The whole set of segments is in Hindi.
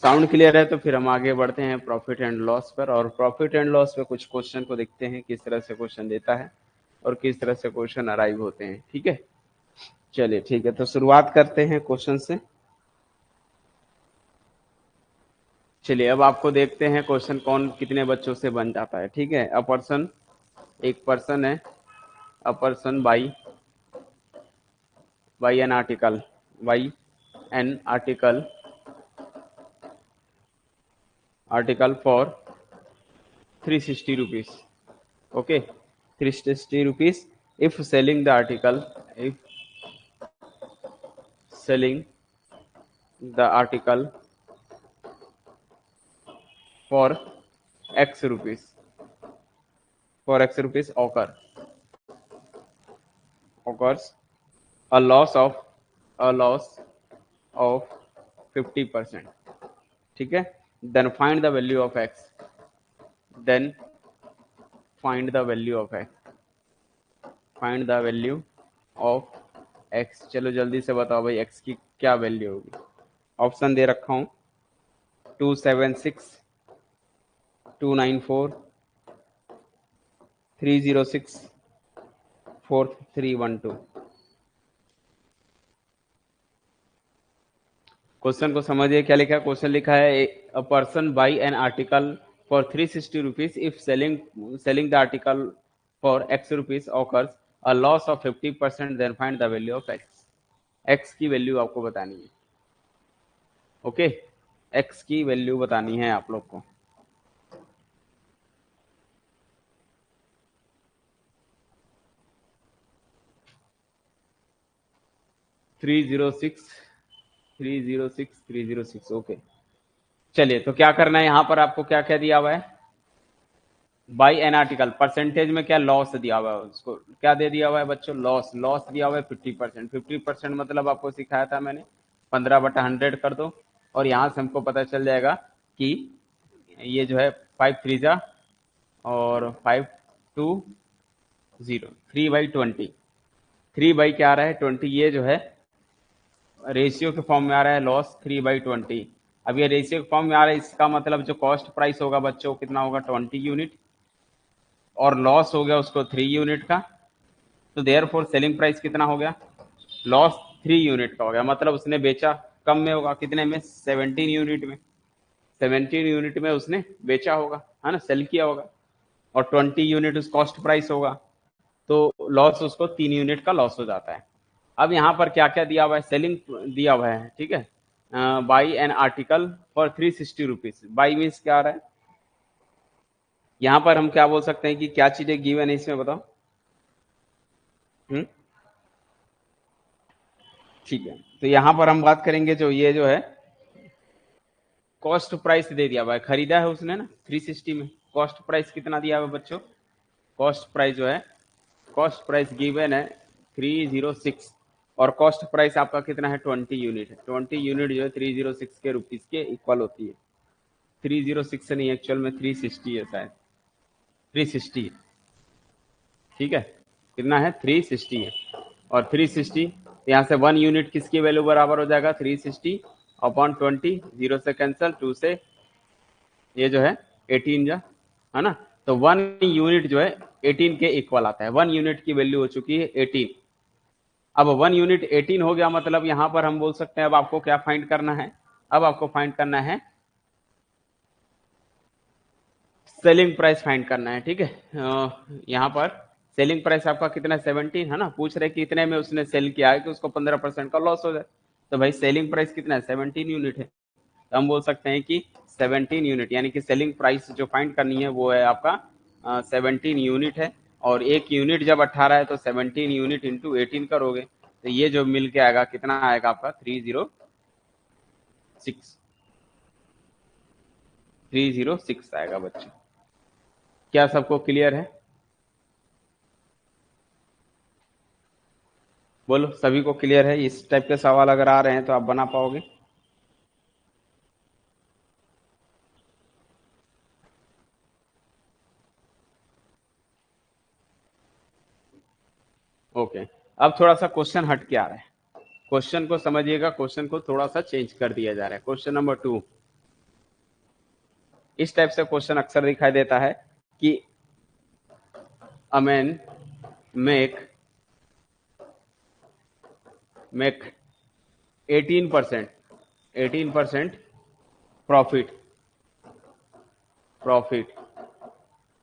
साउंड क्लियर है तो फिर हम आगे बढ़ते हैं प्रॉफिट एंड लॉस पर, और प्रॉफिट एंड लॉस पे कुछ क्वेश्चन को देखते हैं किस तरह से क्वेश्चन देता है और किस तरह से क्वेश्चन अराइव होते हैं। ठीक है, चलिए ठीक है, तो शुरुआत करते हैं क्वेश्चन से। चलिए अब आपको देखते हैं क्वेश्चन कौन कितने बच्चों से बन जाता है। ठीक है, अ पर्सन, एक पर्सन है, a person buy an article, by an article for 360 rupees. Okay, 360 rupees if selling the article, if selling the article for x rupees, for x rupees occurs a loss of 50%. ठीक है, then find the value of x, then find the value of x, find the value of x। चलो जल्दी से बताओ भाई x की क्या वैल्यू होगी। ऑप्शन दे रखा हूं 276, 294, 306, 4312। क्वेश्चन को समझिए क्या लिखा है। क्वेश्चन लिखा है a person buy an article for 360 rupees if selling the article for x rupees occurs a loss of 50%, then find the value of x। x की वैल्यू आपको बतानी है। ओके, x की वैल्यू बतानी है आप लोग को। Three zero six. ओके, चलिए तो क्या करना है, यहां पर आपको क्या क्या दिया हुआ है, बाई एन आर्टिकल, परसेंटेज में क्या लॉस दिया हुआ है, उसको क्या दे दिया हुआ है बच्चों, लॉस दिया हुआ है 50%। 50% मतलब आपको सिखाया था मैंने 15/100 कर दो, और यहां से हमको पता चल जाएगा कि ये जो है 5 3 और 5 2 0, 3/20, 3 क्या आ रहा है 20, ये जो है रेशियो के फॉर्म में आ रहा है लॉस 3/20। अब ये रेशियो के फॉर्म में आ रहा है, इसका मतलब जो कॉस्ट प्राइस होगा बच्चों कितना होगा 20 यूनिट, और लॉस हो गया उसको 3 यूनिट का, तो देयरफॉर सेलिंग प्राइस कितना हो गया, लॉस 3 यूनिट का हो गया। मतलब उसने बेचा कम में होगा, कितने में, 17 यूनिट में, 17 यूनिट में उसने बेचा होगा, है ना, सेल किया होगा, और 20 यूनिट उस कॉस्ट प्राइस होगा, तो लॉस उसको 3 यूनिट का लॉस हो जाता है। अब यहाँ पर क्या क्या दिया हुआ है, सेलिंग दिया हुआ है। ठीक है, by an article for 360 rupees, by means क्या आ रहा है, यहाँ पर हम क्या बोल सकते हैं कि क्या चीजें गिवन है इसमें बताओ। ठीक है, तो यहाँ पर हम बात करेंगे जो ये जो है कॉस्ट प्राइस दे दिया हुआ है, खरीदा है उसने ना 360 में, कॉस्ट प्राइस कितना दिया हुआ है बच्चों, कॉस्ट प्राइस जो है, कॉस्ट प्राइस गिवन है 306, और कॉस्ट प्राइस आपका कितना है 20 यूनिट है। 20 यूनिट जो है 306 के रुपीज के इक्वल होती है। 306 नहीं, एक्चुअल में 360 है शायद, 360 है। ठीक है, कितना है 360 है, और 360 यहाँ से 1 यूनिट किसकी वैल्यू बराबर हो जाएगा 360 अपॉन 20, 0 से कैंसल, 2 से ये जो है 18 जा, है ना, तो 1 यूनिट जो है 18 के इक्वल आता है। 1 यूनिट की वैल्यू हो चुकी है 18। अब 1 यूनिट 18 हो गया, मतलब यहां पर हम बोल सकते हैं अब आपको क्या फाइंड करना है, अब आपको फाइंड करना है सेलिंग प्राइस फाइंड करना है। ठीक है, यहाँ पर सेलिंग प्राइस आपका कितना 17 है ना, पूछ रहे कि इतने में उसने सेल किया है कि उसको 15% का लॉस हो जाए, तो भाई सेलिंग प्राइस कितना है 17 यूनिट है, तो हम बोल सकते हैं कि 17 यूनिट, यानी कि सेलिंग प्राइस जो फाइंड करनी है वो है आपका 17 यूनिट है, और एक यूनिट जब 18 है तो 17 यूनिट इंटू 18 करोगे तो ये जो मिल के आएगा कितना आएगा आपका 306 आएगा बच्चों। क्या सबको क्लियर है, बोलो सभी को क्लियर है। इस टाइप के सवाल अगर आ रहे हैं तो आप बना पाओगे। ओके, अब थोड़ा सा क्वेश्चन हट के आ रहा है, क्वेश्चन को समझिएगा, क्वेश्चन को थोड़ा सा चेंज कर दिया जा रहा है। क्वेश्चन नंबर 2, इस टाइप से क्वेश्चन अक्सर दिखाई देता है कि a man make 18% profit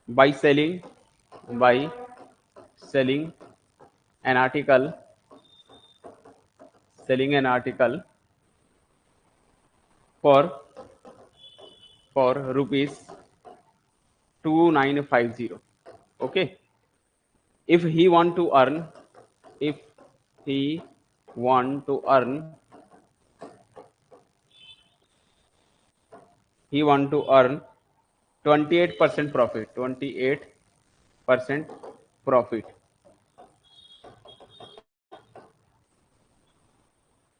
by selling an article for rupees 2950. Okay, if he want to earn if he want to earn 28% profit,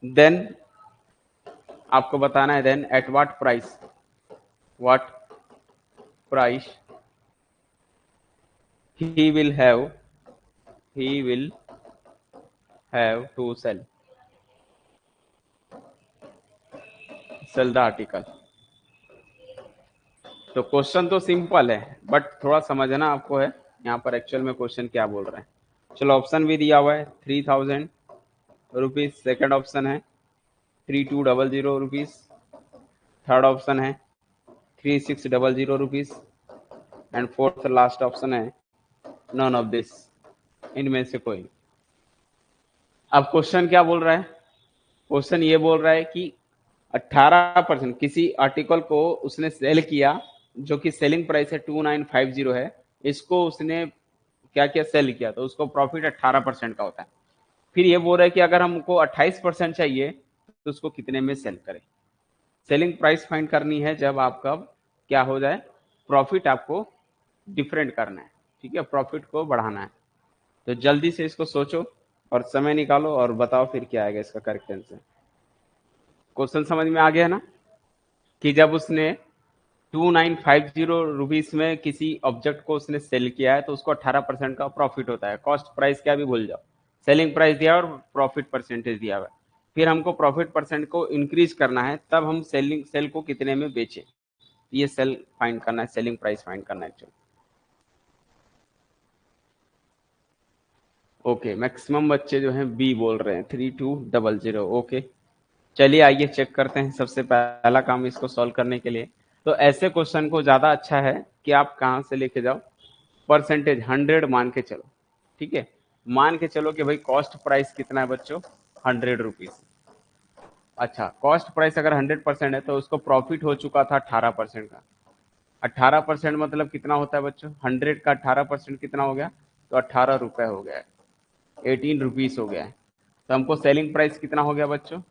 then आपको बताना है then at what price he will have to sell the article. तो क्वेश्चन तो सिंपल है बट थोड़ा समझना आपको है यहाँ पर एक्चुअल में क्वेश्चन क्या बोल रहे हैं. चलो ऑप्शन भी दिया हुआ है 3000 रुपीज, सेकेंड ऑप्शन है 3200 रुपीज, थर्ड ऑप्शन है 3600 rupees and fourth last option है नन ऑफ दिस, इनमें से कोई. अब क्वेश्चन क्या बोल रहा है? क्वेश्चन ये बोल रहा है कि 18% किसी आर्टिकल को उसने सेल किया जो कि सेलिंग प्राइस है 2950 है, इसको उसने क्या क्या सेल किया तो उसको प्रॉफिट 18% का होता है. फिर ये बोल रहा है कि अगर हमको 28% चाहिए तो उसको कितने में सेल करें. सेलिंग प्राइस फाइंड करनी है जब आपका क्या हो जाए, प्रॉफिट आपको डिफरेंट करना है. ठीक है, प्रॉफिट को बढ़ाना है. तो जल्दी से इसको सोचो और समय निकालो और बताओ फिर क्या आएगा इसका करेक्ट आंसर. क्वेश्चन समझ में आ गया ना कि जब उसने 2950 रुपीज में किसी ऑब्जेक्ट को उसने सेल किया है तो उसको 18% का प्रॉफिट होता है. कॉस्ट प्राइस क्या भी भूल जाओ, सेलिंग प्राइस दिया और प्रॉफिट परसेंटेज दिया हुआ है. फिर हमको प्रॉफिट परसेंट को इंक्रीज करना है, तब हम सेल को कितने में बेचे, ये सेल फाइंड करना है, सेलिंग प्राइस फाइंड करना है एक्चुअली. ओके, मैक्सिमम बच्चे जो हैं बी बोल रहे हैं 3200. ओके, चलिए आइए चेक करते हैं. सबसे पहला काम इसको सॉल्व करने के लिए तो ऐसे क्वेश्चन को ज्यादा अच्छा है कि आप कहाँ से लेके जाओ, परसेंटेज 100 मान के चलो. ठीक है, मान के चलो कि भाई कॉस्ट प्राइस कितना है बच्चों, 100 रुपीज. अच्छा, कॉस्ट प्राइस अगर 100% है तो उसको प्रॉफिट हो चुका था 18% का. 18% मतलब कितना होता है बच्चों, 100 का 18% कितना हो गया, तो 18 रुपए हो गया, 18 रुपीज हो गया है. तो हमको सेलिंग प्राइस कितना हो गया बच्चों,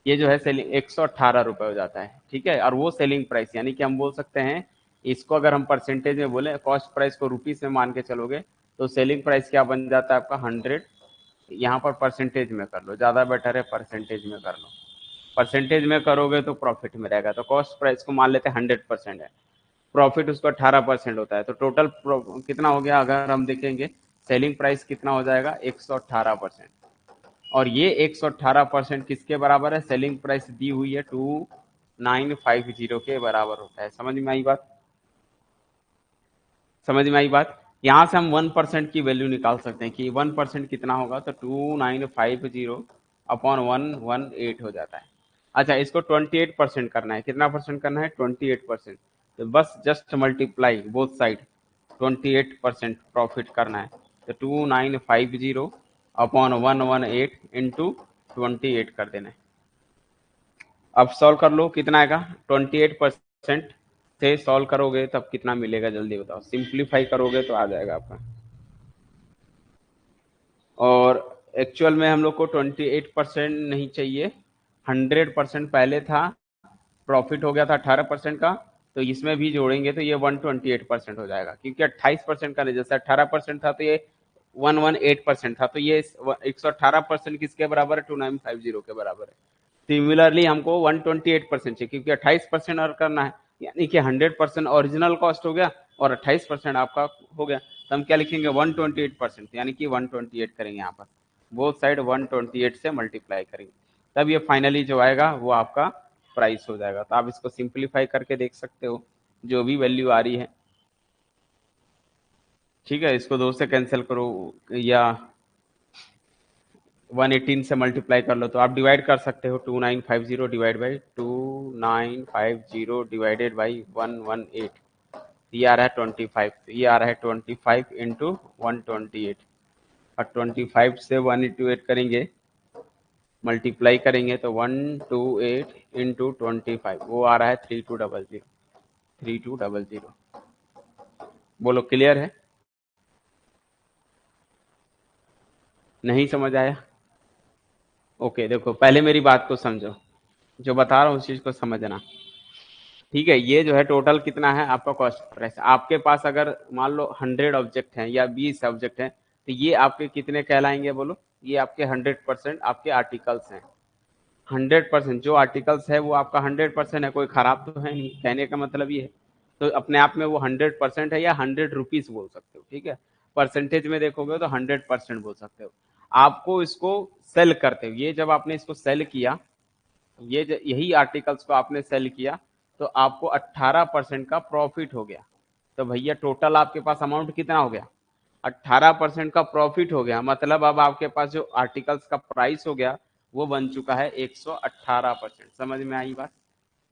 ये जो है सेलिंग 118 रुपए हो जाता है. ठीक है, और वो सेलिंग प्राइस यानी कि हम बोल सकते हैं इसको अगर हम परसेंटेज में बोले, कॉस्ट प्राइस को रुपीस में मान के चलोगे तो सेलिंग प्राइस क्या बन जाता है आपका 100. यहाँ पर परसेंटेज में कर लो, ज्यादा बेटर है, परसेंटेज में कर लो. परसेंटेज में करोगे तो प्रॉफिट में रहेगा. तो कॉस्ट प्राइस को मान लेते हैं 100% है, प्रॉफिट उसको 18% होता है. तो टोटल कितना हो गया, अगर हम देखेंगे सेलिंग प्राइस कितना हो जाएगा 118%. और ये 118% किसके बराबर है, सेलिंग प्राइस दी हुई है 2950 के बराबर होता है. समझ में आई बात, समझ में आई बात. यहां से हम 1% की वैल्यू निकाल सकते हैं कि 1% कितना होगा, तो 2950 अपॉन 118 हो जाता है. अच्छा, इसको 28% करना है, कितना परसेंट करना है, 28%. तो बस just multiply both side, 28% profit करना है. तो 2950 अपॉन 118 इंटू 28 कर देना है. अब सॉल्व कर लो, कितना आएगा, 28% से सॉल्व करोगे तब कितना मिलेगा, जल्दी बताओ. सिंप्लीफाई करोगे तो आ जाएगा आपका. और एक्चुअल में हम लोग को 28% नहीं चाहिए, 100% पहले था, प्रॉफिट हो गया था 18% का, तो इसमें भी जोड़ेंगे तो ये 128% हो जाएगा. क्योंकि 28% का नहीं, जैसे 18% था तो ये 118% था, तो ये 118% किसके बराबर है, 2950 के बराबर है. सिमिलरली हमको 128% चाहिए क्योंकि 28% और करना है, यानी कि 100% ओरिजिनल कॉस्ट हो गया और 28% आपका हो गया. तो हम क्या लिखेंगे, 128%, यानी कि 128 करेंगे यहाँ पर, बोथ साइड 128 से मल्टीप्लाई करेंगे, तब ये फाइनली जो आएगा वो आपका प्राइस हो जाएगा. तो आप इसको सिंप्लीफाई करके देख सकते हो. जो भी वैल्यू आ रही है, ठीक है। इसको 2 से कैंसिल करो या 118 से मल्टीप्लाई कर लो, तो आप डिवाइड कर सकते हो। 2950 डिवाइड बाई 2950 डिवाइडेड बाई 118, ये आ रहा है 25। तो ये आ रहा है 25 इंटू 128, और 25 से 128 करेंगे, मल्टीप्लाई करेंगे तो 128 इंटू 25, वो आ रहा है 3200। 3200, बोलो क्लियर है? नहीं समझ आया? ओके, देखो पहले मेरी बात को समझो, जो बता रहा हूँ उस चीज को समझना। ठीक है, ये जो है टोटल कितना है आपका कॉस्ट प्राइस। आपके पास अगर मान लो 100 ऑब्जेक्ट हैं या 20 ऑब्जेक्ट हैं, तो ये आपके कितने कहलाएंगे बोलो? ये आपके 100% आपके आर्टिकल्स हैं। 100% जो आर्टिकल्स है वो आपका 100% है, कोई खराब तो है नहीं, कहने का मतलब ये है। तो अपने आप में वो 100% है, या 100 रुपीज बोल सकते हो, ठीक है। परसेंटेज में देखोगे तो 100% बोल सकते हो। आपको इसको सेल करते हो, ये जब आपने इसको सेल किया, यही आर्टिकल्स को आपने सेल किया, तो आपको 18% का प्रॉफिट हो गया। तो भैया टोटल आपके पास अमाउंट कितना हो गया? 18% का प्रॉफिट हो गया। मतलब अब आपके पास जो आर्टिकल्स का प्राइस हो गया वो बन चुका है 118%। समझ में आई बात?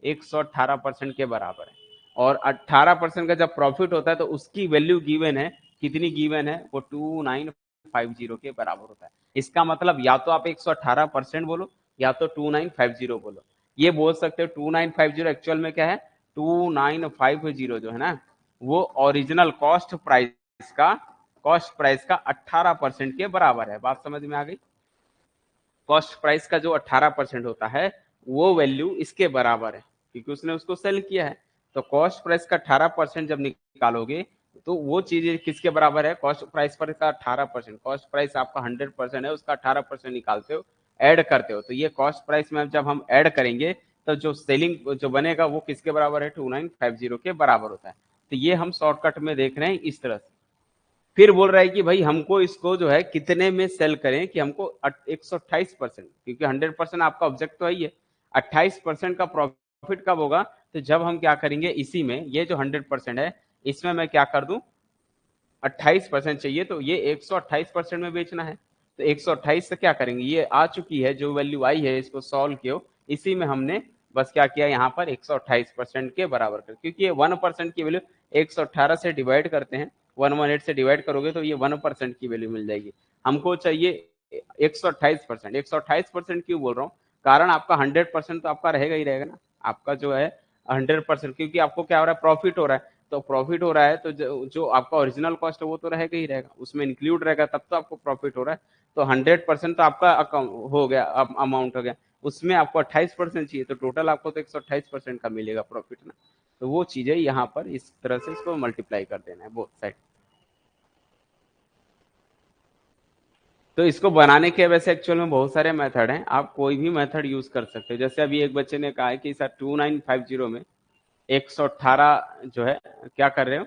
118% के बराबर है। और 18% का जब प्रॉफिट होता है तो उसकी वैल्यू गिवन है, कितनी गिवन है? वो 2950 के बराबर होता है। इसका मतलब या तो आप 118% बोलो, या तो 2950 बोलो। ये बोल सकते हो 2950 एक्चुअल में क्या है? 2950 जो है ना, वो ओरिजिनल का कॉस्ट प्राइस का 18% के बराबर है। बात समझ में आ गई? कॉस्ट प्राइस का जो 18% होता है वो वैल्यू इसके बराबर है, क्योंकि उसने उसको सेल किया है। तो कॉस्ट प्राइस का 18% जब निकालोगे तो वो चीज किसके बराबर है? कॉस्ट प्राइस पर का 18%। कॉस्ट प्राइस आपका 100% है, उसका 18% निकालते हो, ऐड करते हो, तो ये कॉस्ट प्राइस में जब हम ऐड करेंगे तो जो सेलिंग जो बनेगा वो किसके बराबर है? 2950 के बराबर होता है। तो ये हम शॉर्टकट में देख रहे हैं इस तरह से। फिर बोल रहा है कि भाई हमको इसको जो है कितने में सेल करें कि हमको 128%, क्योंकि 100% आपका ऑब्जेक्ट तो है ही है। 28% का प्रॉफिट कब होगा? तो जब हम क्या करेंगे, इसी में ये जो 100% है इसमें मैं क्या कर दूं, 28% चाहिए, तो ये 128% में बेचना है। तो 128 से क्या करेंगे, ये आ चुकी है जो वैल्यू आई है, इसको सॉल्व किया, इसी में हमने बस क्या किया, यहाँ पर 128% के बराबर कर, क्योंकि ये 1% की वैल्यू 118 से डिवाइड करते हैं, 118 से डिवाइड करोगे तो ये 1% की वैल्यू मिल जाएगी। हमको चाहिए 128%। 128% क्यों बोल रहा हूँ? कारण आपका 100% तो आपका रहेगा ही रहेगा ना, आपका जो है 100%, क्योंकि आपको क्या हो रहा है, प्रॉफिट हो रहा है। तो प्रॉफिट हो रहा है तो जो आपका ओरिजिनल कॉस्ट है वो तो रहेगा ही रहेगा, उसमें इंक्लूड रहेगा, तब तो आपको प्रॉफिट हो रहा है। तो 100% तो आपका हो गया, अमाउंट हो गया, उसमें आपको 28% चाहिए, तो टोटल आपको तो 128% का मिलेगा प्रॉफिट ना। तो वो चीजें यहाँ पर इस तरह से इसको मल्टीप्लाई कर देना है बोथ साइड। तो इसको बनाने के वैसे एक्चुअल में बहुत सारे मेथड हैं, आप कोई भी मेथड यूज कर सकते हो। जैसे अभी एक बच्चे ने कहा है कि सर 2950 में 118 जो है, क्या कर रहे हो,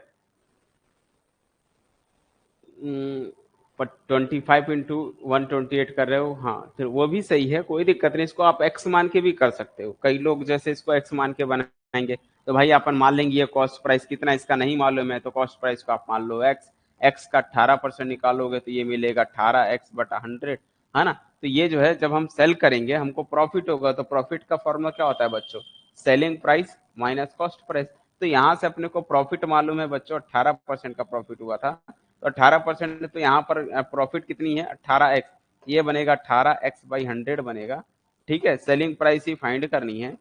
25 इंटू 128 कर रहे हो, हाँ, फिर वो भी सही है, कोई दिक्कत नहीं। इसको आप एक्स मान के भी कर सकते हो। कई लोग जैसे इसको एक्स मान के बनाएंगे, तो भाई अपन मान लेंगे ये कॉस्ट प्राइस कितना इसका नहीं मालूम है, तो कॉस्ट प्राइस को आप मान लो एक्स। एक्स का 18% निकालोगे तो ये मिलेगा 18x/100, है ना। तो ये जो है जब हम सेल करेंगे हमको प्रॉफिट होगा, तो प्रॉफिट का फॉर्मूला क्या होता है बच्चों? Selling price minus cost price. तो यहाँ से अपने को प्रॉफिट मालूम है बच्चों, 18% का प्रॉफिट हुआ था, तो 18%, तो यहाँ पर प्रॉफिट कितनी है? 18x, ये बनेगा 18x/100 बनेगा, ठीक है। सेलिंग प्राइस ही फाइंड करनी है,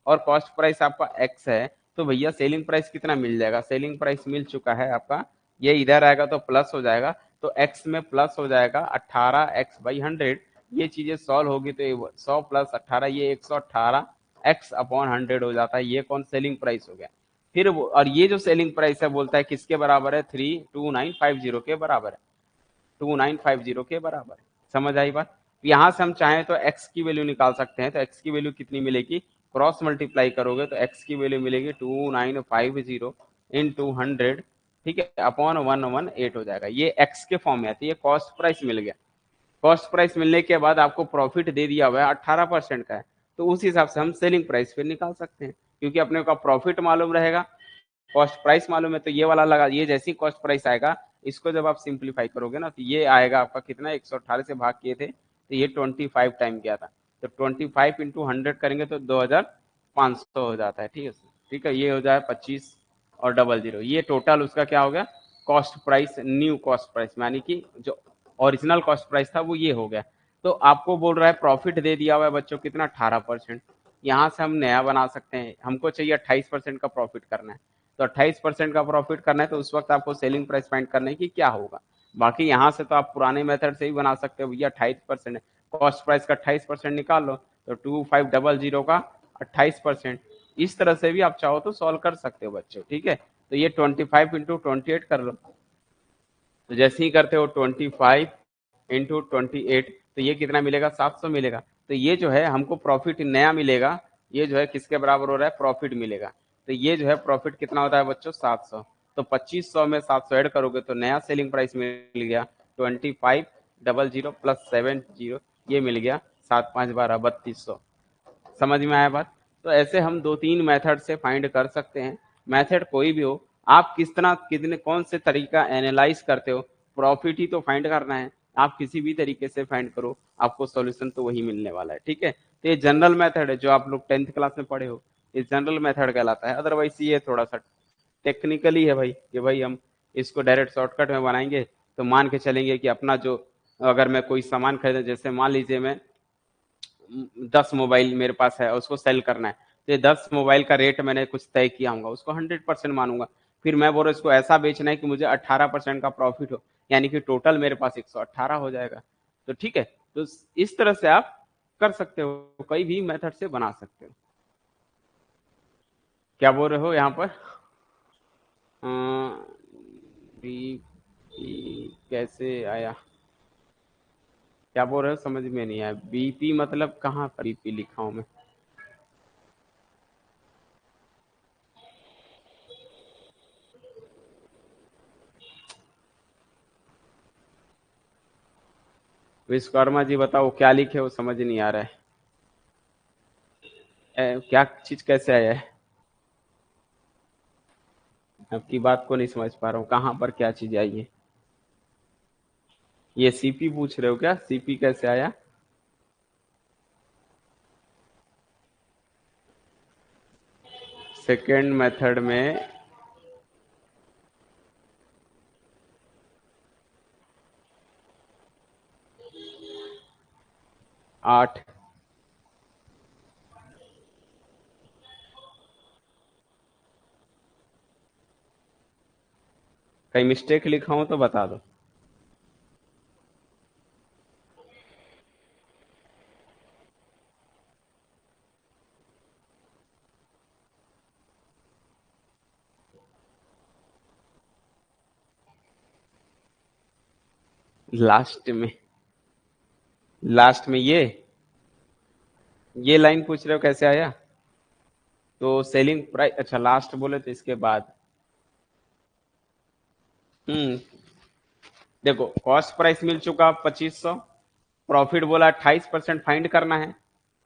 और कॉस्ट प्राइस आपका x है, तो भैया सेलिंग प्राइस कितना मिल जाएगा? सेलिंग प्राइस मिल चुका है आपका, ये इधर आएगा तो प्लस हो जाएगा, तो x में प्लस हो जाएगा 18x/100। ये चीजें सॉल्व होगी तो 100 प्लस 18, ये 118x/100 हो जाता है। ये कौन? सेलिंग प्राइस हो गया। फिर और ये जो सेलिंग प्राइस है बोलता है किसके बराबर है? 32950 के बराबर है, 2950 के बराबर है। समझ आई बात? यहां से हम चाहें तो x की वैल्यू निकाल सकते हैं, तो x की वैल्यू कितनी मिलेगी? क्रॉस मल्टीप्लाई करोगे तो x की वैल्यू मिलेगी 2950 इंटू 100, ठीक है, अपॉन 118 हो जाएगा। ये x के फॉर्म में आती है, कॉस्ट प्राइस मिल गया। कॉस्ट प्राइस मिलने के बाद आपको प्रॉफिट दे दिया हुआ है 18% का है, तो उस हिसाब से हम सेलिंग प्राइस फिर निकाल सकते हैं, क्योंकि अपने का प्रॉफिट मालूम रहेगा, कॉस्ट प्राइस मालूम है तो ये वाला लगा, ये जैसी कॉस्ट प्राइस आएगा इसको जब आप सिंप्लीफाई करोगे ना तो ये आएगा आपका कितना, 118 से भाग किए थे तो ये 25 टाइम गया था, तो 25 इंटू 100 करेंगे तो 2500 हो जाता है। ठीक है, ठीक है, ये हो जाए 25 और 00, ये टोटल उसका क्या हो गया, cost price, new cost price, यानी कि जो ओरिजिनल कॉस्ट प्राइस था वो ये हो गया। तो आपको बोल रहा है प्रॉफिट दे दिया हुआ है बच्चों कितना, 18%। यहाँ से हम नया बना सकते हैं, हमको चाहिए 28% का प्रॉफिट करना है, तो 28% का प्रॉफिट करना है तो उस वक्त आपको सेलिंग प्राइस फाइंड करना है कि क्या होगा। बाकी यहाँ से तो आप पुराने मेथड से ही बना सकते हो, भैया 28% है, कॉस्ट प्राइस का 28% निकाल लो, तो 2500 का 28%, इस तरह से भी आप चाहो तो सॉल्व कर सकते हो बच्चों। ठीक है, तो ये 25 इंटू 28 कर लो, तो जैसे ही करते हो 25 इंटू 28 तो ये कितना मिलेगा, 700 मिलेगा। तो ये जो है हमको प्रॉफिट नया मिलेगा, ये जो है किसके बराबर हो रहा है, प्रॉफिट मिलेगा। तो ये जो है प्रॉफिट कितना होता है बच्चों, 700। तो 2500 में 700 ऐड करोगे तो नया सेलिंग प्राइस मिल गया 2500 प्लस 70, ये मिल गया 7 5 12 3200। समझ में आया बात। तो ऐसे हम 2 3 मेथड से फाइंड कर सकते हैं, मेथड कोई भी हो, आप किस तरह कितने कौन से तरीका एनालाइज करते हो, प्रॉफिट ही तो फाइंड करना है, आप किसी भी तरीके से फाइंड करो आपको सॉल्यूशन तो वही मिलने वाला है। ठीक है, तो ये जनरल मेथड है जो आप लोग 10th क्लास में पढ़े हो, ये जनरल मेथड कहलाता है। अदरवाइज ये थोड़ा सा टेक्निकली है भाई, कि भाई हम इसको डायरेक्ट शॉर्टकट में बनाएंगे तो मान के चलेंगे कि अपना जो, अगर मैं कोई सामान खरीदा, जैसे मान लीजिए मैं 10 मोबाइल मेरे पास है, उसको सेल करना है, तो ये 10 मोबाइल का रेट मैंने कुछ तय किया होगा, उसको 100% मानूंगा। फिर मैं बोल रहा हूँ इसको ऐसा बेचना है कि मुझे 18% का प्रॉफिट हो, यानी कि टोटल मेरे पास 118 हो जाएगा। तो ठीक है, तो इस तरह से आप कर सकते हो, कोई भी मेथड से बना सकते हो। क्या बोल रहे हो यहाँ पर, बीपी कैसे आया, क्या बोल रहे हो समझ में नहीं आया, बीपी मतलब कहाँ पर बीपी लिखा हूं मैं। विश्वकर्मा जी बताओ क्या लिखे हो, समझ नहीं आ रहा है। क्या चीज कैसे आया है, आपकी बात को नहीं समझ पा रहा हूँ, कहाँ पर क्या चीज आई है। ये सीपी पूछ रहे हो क्या, सीपी कैसे आया। सेकेंड मेथड में 8, कहीं मिस्टेक लिखा हो तो बता दो। लास्ट में, लास्ट में ये लाइन पूछ रहे हो कैसे आया, तो सेलिंग प्राइस, अच्छा लास्ट बोले तो इसके बाद। हम्म, देखो कॉस्ट प्राइस मिल चुका 2500, प्रॉफिट बोला 28% फाइंड करना है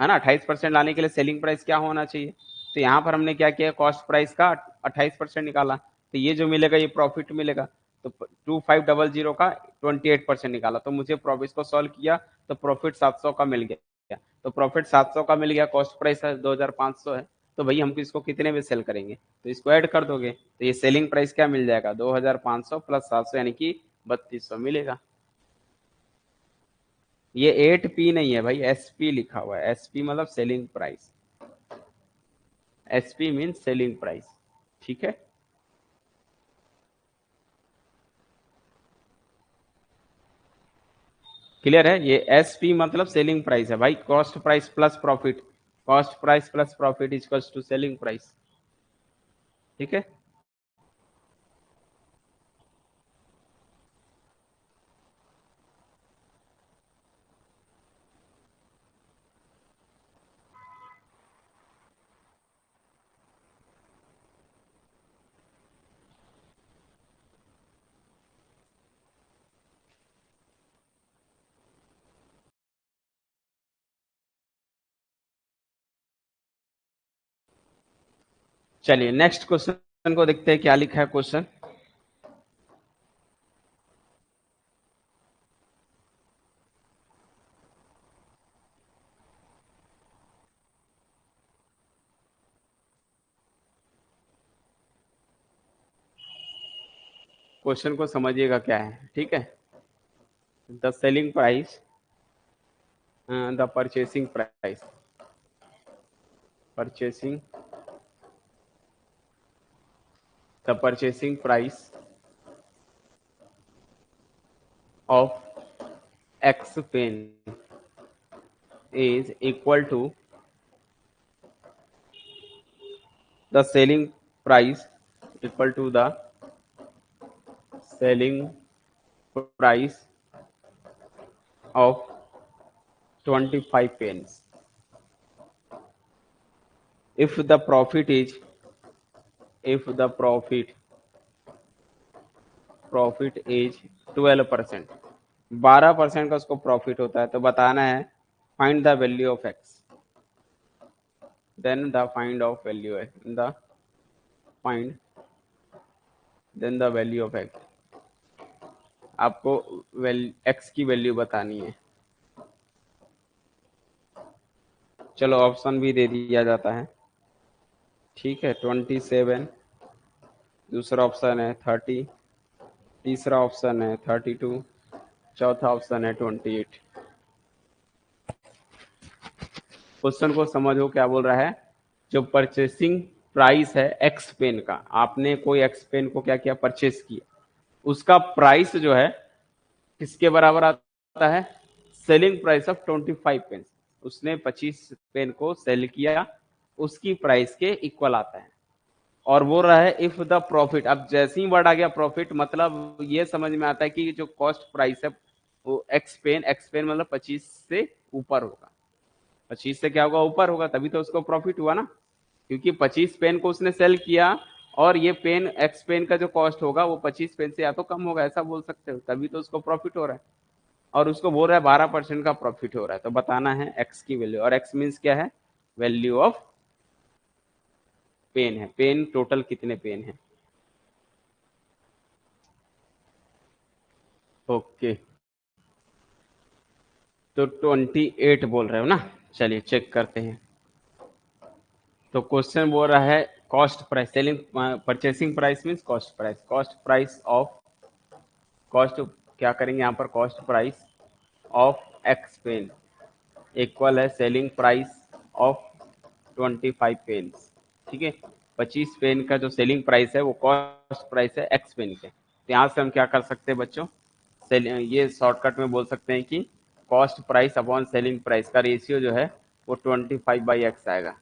ना, 28% लाने के लिए सेलिंग प्राइस क्या होना चाहिए, तो यहाँ पर हमने क्या किया, कॉस्ट प्राइस का 28% निकाला, तो ये जो मिलेगा ये प्रॉफिट मिलेगा। तो 2500 का 28% निकाला, तो मुझे प्रॉफिट को सॉल्व किया तो प्रॉफिट 700 का मिल गया। तो प्रॉफिट 700 का मिल गया, कॉस्ट प्राइस है 2500 है, तो भाई हमको इसको कितने में सेल करेंगे, तो इसको ऐड कर दोगे तो ये सेलिंग प्राइस क्या मिल जाएगा, 2500 प्लस 700 यानी कि 3200 मिलेगा। ये 8P नहीं है भाई, SP लिखा हुआ है, SP मतलब selling price, SP mean selling price. ठीक है, क्लियर है, ये SP मतलब सेलिंग प्राइस है भाई, cost price plus profit, cost price plus profit equals to selling price. ठीक है, चलिए नेक्स्ट क्वेश्चन क्वेश्चन को देखते हैं क्या लिखा है क्वेश्चन। क्वेश्चन को समझिएगा क्या है, ठीक है। The selling price, the purchasing price, purchasing the purchasing price of X pen is equal to the selling price, equal to the selling price of 25 pence if the profit is, if the profit is 12%, 12% का उसको प्रॉफिट होता है, तो बताना है find the value of X, then the find of value है the find then the value of X. आपको एक्स की वैल्यू बतानी है। चलो ऑप्शन भी दे दिया जाता है, ठीक है। 27, दूसरा ऑप्शन है 30, तीसरा ऑप्शन है 32, चौथा ऑप्शन है 28। क्वेश्चन को समझो क्या बोल रहा है। जो परचेसिंग प्राइस है एक्स पेन का, आपने कोई एक्स पेन को क्या किया, परचेस किया, उसका प्राइस जो है किसके बराबर आता है, सेलिंग प्राइस ऑफ 25 पेन। उसने 25 पेन को सेल किया, उसकी प्राइस के इक्वल आता है। और वो रहा है इफ द प्रॉफिट। अब जैसे ही वर्ड आ गया प्रॉफिट, मतलब ये समझ में आता है कि जो कॉस्ट प्राइस है वो एक्स पेन मतलब 25 से ऊपर होगा। 25 से क्या होगा, ऊपर होगा, तभी तो उसको प्रॉफिट हुआ ना, क्योंकि 25 पेन को उसने सेल किया और ये पेन एक्स पेन का जो कॉस्ट होगा वो 25 पेन से या तो कम होगा, ऐसा बोल सकते हो, तभी तो उसको प्रॉफिट हो रहा है। और उसको बोल रहा है 12% का प्रॉफिट हो रहा है, तो बताना है एक्स की वैल्यू। और एक्स मीन्स क्या है, वैल्यू ऑफ पेन है, पेन टोटल कितने पेन है। ओके, तो 28 बोल रहे हो ना, चलिए चेक करते हैं। तो क्वेश्चन बोल रहा है cost price, selling purchasing price means cost price, cost price of, cost क्या करेंगे यहाँ पर, cost price of X pen equal है सेलिंग प्राइस ऑफ 25 पेन्स, ठीक है। 25 पेन का जो सेलिंग प्राइस है वो कॉस्ट प्राइस है एक्स पेन के। तो यहाँ से हम क्या कर सकते हैं बच्चों, ये शॉर्टकट में बोल सकते हैं कि cost price upon selling price का रेशियो जो है वो 25/x आएगा।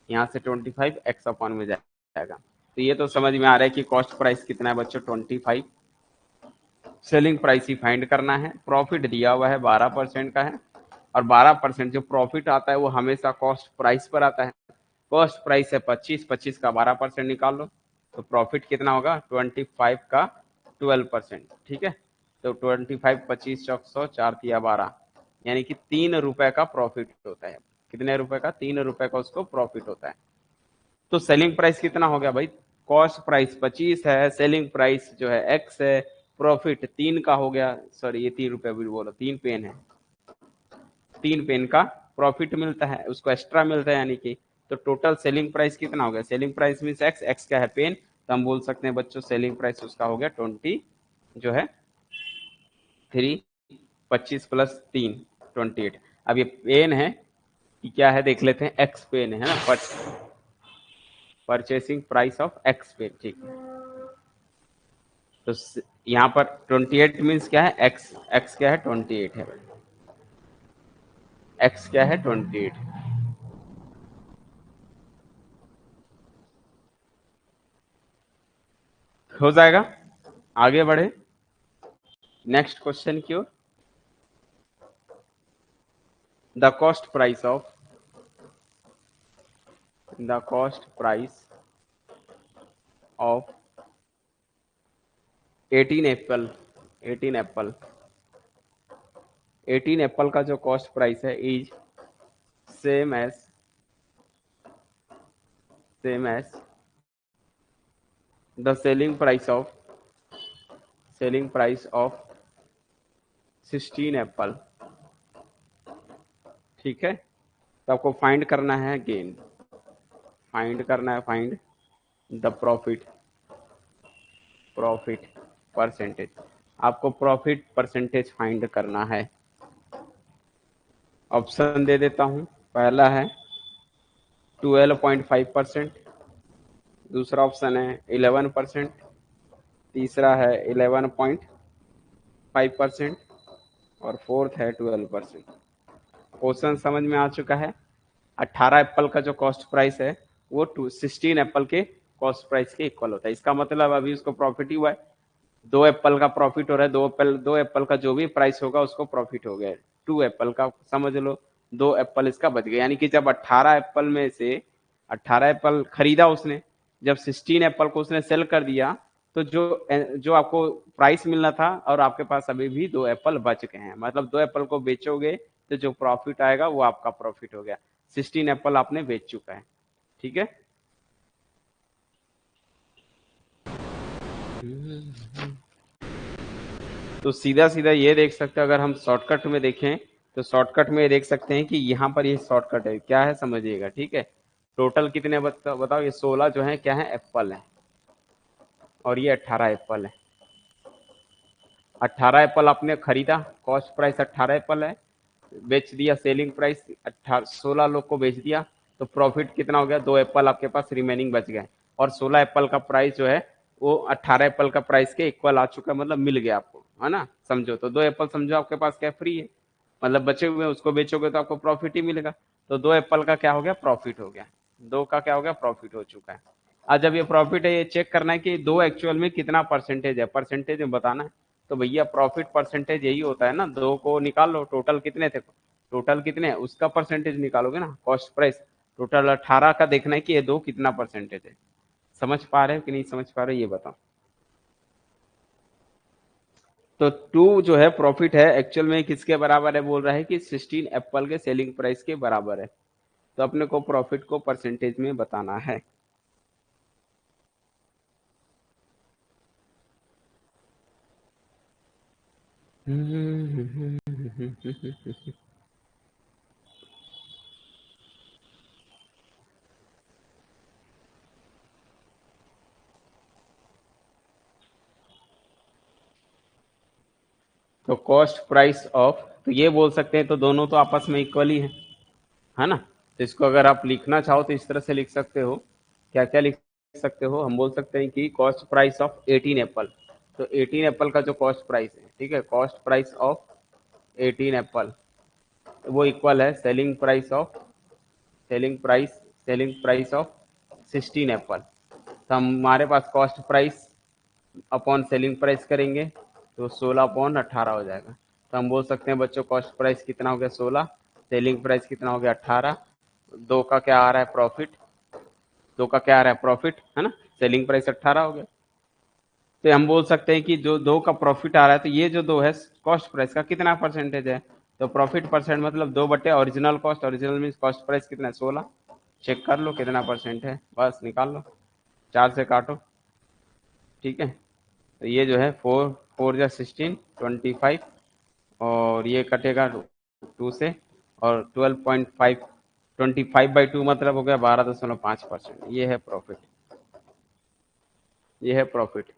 यहाँ से 25 एक्स अपॉन में जाएगा। तो ये तो समझ में आ रहा है कि कॉस्ट प्राइस कितना है बच्चों, 25, सेलिंग प्राइस ही फाइंड करना है। प्रॉफिट दिया हुआ है 12% का है, और 12% जो प्रॉफिट आता है वो हमेशा कॉस्ट प्राइस पर आता है। कॉस्ट प्राइस है 25, 25 का 12% निकाल लो, तो प्रॉफिट कितना होगा, 25 का 12%, ठीक है। तो 25, 25 चौक 100, 4 तिया 12, यानी कि 3 रुपए का प्रॉफिट होता है। कितने रुपए का, 3 रुपए का उसको प्रॉफिट होता है। तो सेलिंग प्राइस कितना हो गया भाई, कॉस्ट प्राइस 25 है, सेलिंग प्राइस जो है एक्स है, प्रॉफिट 3 का हो गया, सॉरी ये 3 रुपए भी बोलो, 3 पेन है, 3 पेन का प्रॉफिट मिलता है, उसको एक्स्ट्रा मिलता है यानी कि। तो टोटल सेलिंग प्राइस कितना हो गया, selling price mean x, x क्या है पेन, तो हम बोल सकते हैं बच्चों सेलिंग प्राइस उसका हो गया 20 जो है 3, 25 प्लस 3 28। अब ये पेन है कि क्या है देख लेते हैं, एक्स पेन है ना, purchasing price of X pen, ठीक है। तो यहाँ पर 28 मीन्स क्या है, एक्स, एक्स क्या है 28 है, एक्स क्या है 28। हो जाएगा, आगे बढ़े नेक्स्ट क्वेश्चन की ओर। The cost price of, the cost price of 18 apple, 18 apple, 18 apple का जो कॉस्ट प्राइस है is same as, same as the selling price of 16 apple, ठीक है। तो आपको फाइंड करना है गेन, फाइंड करना है, फाइंड द प्रॉफिट परसेंटेज, आपको प्रॉफिट परसेंटेज फाइंड करना है। ऑप्शन दे देता हूं, पहला है 12.5%, दूसरा ऑप्शन है 11%, तीसरा है 11.5% और फोर्थ है 12%। क्वेश्चन समझ में आ चुका है। 18 एप्पल का जो कॉस्ट प्राइस है वो 16 एप्पल के कॉस्ट प्राइस के इक्वल होता है। इसका मतलब अभी उसको प्रॉफिट ही हुआ है, 2 एप्पल का प्रॉफिट हो रहा है, 2 एप्पल का जो भी प्राइस होगा उसको प्रॉफिट हो गया है। 2 एप्पल का समझ लो, 2 एप्पल इसका बच गया, यानी कि जब 18 एप्पल में से 18 एप्पल खरीदा उसने, जब 16 एप्पल को उसने सेल कर दिया, तो जो आपको प्राइस मिलना था और आपके पास अभी भी 2 एप्पल बच गए हैं, मतलब 2 एप्पल को बेचोगे तो जो प्रॉफिट आएगा वो आपका प्रॉफिट हो गया। 16 एप्पल आपने बेच चुका है, ठीक है। तो सीधा सीधा ये देख सकते हैं, अगर हम शॉर्टकट में देखें तो शॉर्टकट में ये देख सकते हैं कि यहाँ पर ये शॉर्टकट है, क्या है समझिएगा, ठीक है। टोटल कितने बताओ, ये 16 जो है क्या है, एप्पल है, और ये 18 एप्पल है। 18 एप्पल आपने खरीदा, कॉस्ट प्राइस 18 एप्पल है, बेच दिया, सेलिंग प्राइस 16 लोग को बेच दिया, तो प्रॉफिट कितना हो गया, 2 एप्पल आपके पास रिमेनिंग बच गए, और 16 एप्पल का प्राइस जो है वो 18 एप्पल का प्राइस के इक्वल आ चुका है, मतलब मिल गया आपको, है ना। समझो तो 2 एप्पल समझो आपके पास क्या फ्री है, मतलब बचे हुए उसको बेचोगे तो आपको प्रॉफिट ही मिलेगा। तो 2 एप्पल का क्या हो गया, प्रॉफिट हो गया, 2 का क्या हो गया, प्रॉफिट हो चुका है। आज जब ये प्रॉफिट है, ये चेक करना है कि 2 एक्चुअल में कितना परसेंटेज है, परसेंटेज में बताना है। तो भैया प्रॉफिट परसेंटेज यही होता है ना, 2 को निकाल लो, टोटल कितने थे, टोटल कितने, उसका परसेंटेज निकालोगे ना, कॉस्ट प्राइस टोटल 18 का देखना है कि ये 2 कितना परसेंटेज है। समझ पा रहे हो कि नहीं समझ पा रहे हो, ये बताओ। तो 2 जो है प्रॉफिट है, एक्चुअल में किसके बराबर है, बोल रहा है कि 16 एप्पल के सेलिंग प्राइस के बराबर है। तो अपने को प्रॉफिट को परसेंटेज में बताना है। तो कॉस्ट प्राइस ऑफ, तो ये बोल सकते हैं, तो दोनों तो आपस में इक्वल ही है ना। तो इसको अगर आप लिखना चाहो तो इस तरह से लिख सकते हो, क्या क्या लिख सकते हो, हम बोल सकते हैं कि कॉस्ट प्राइस ऑफ 18 एप्पल। तो 18 एप्पल का जो कॉस्ट प्राइस है, ठीक है, कॉस्ट प्राइस ऑफ 18 एप्पल वो इक्वल है सेलिंग प्राइस ऑफ 16 एप्पल। तो हमारे पास cost price upon selling price करेंगे तो 16/18 हो जाएगा। तो हम बोल सकते हैं बच्चों, कॉस्ट प्राइस कितना हो गया, 16, सेलिंग प्राइस कितना हो गया, 18, 2 का क्या आ रहा है, प्रॉफिट, 2 का क्या आ रहा है, प्रॉफिट, है ना, सेलिंग प्राइस 18 हो गया। तो हम बोल सकते हैं कि जो 2 का प्रॉफिट आ रहा है, तो ये जो 2 है कॉस्ट प्राइस का कितना परसेंटेज है, तो प्रॉफिट परसेंट मतलब 2/ओरिजिनल cost, original mean cost price कितना है, 16, चेक कर लो कितना परसेंट है, बस निकाल लो, 4 से काटो, ठीक है। तो ये जो है 4 4 जा 16, 25, और ये कटेगा 2 से, और 12.5, 25/2 मतलब हो गया 12.5%। ये है प्रॉफिट, ये है प्रॉफिट।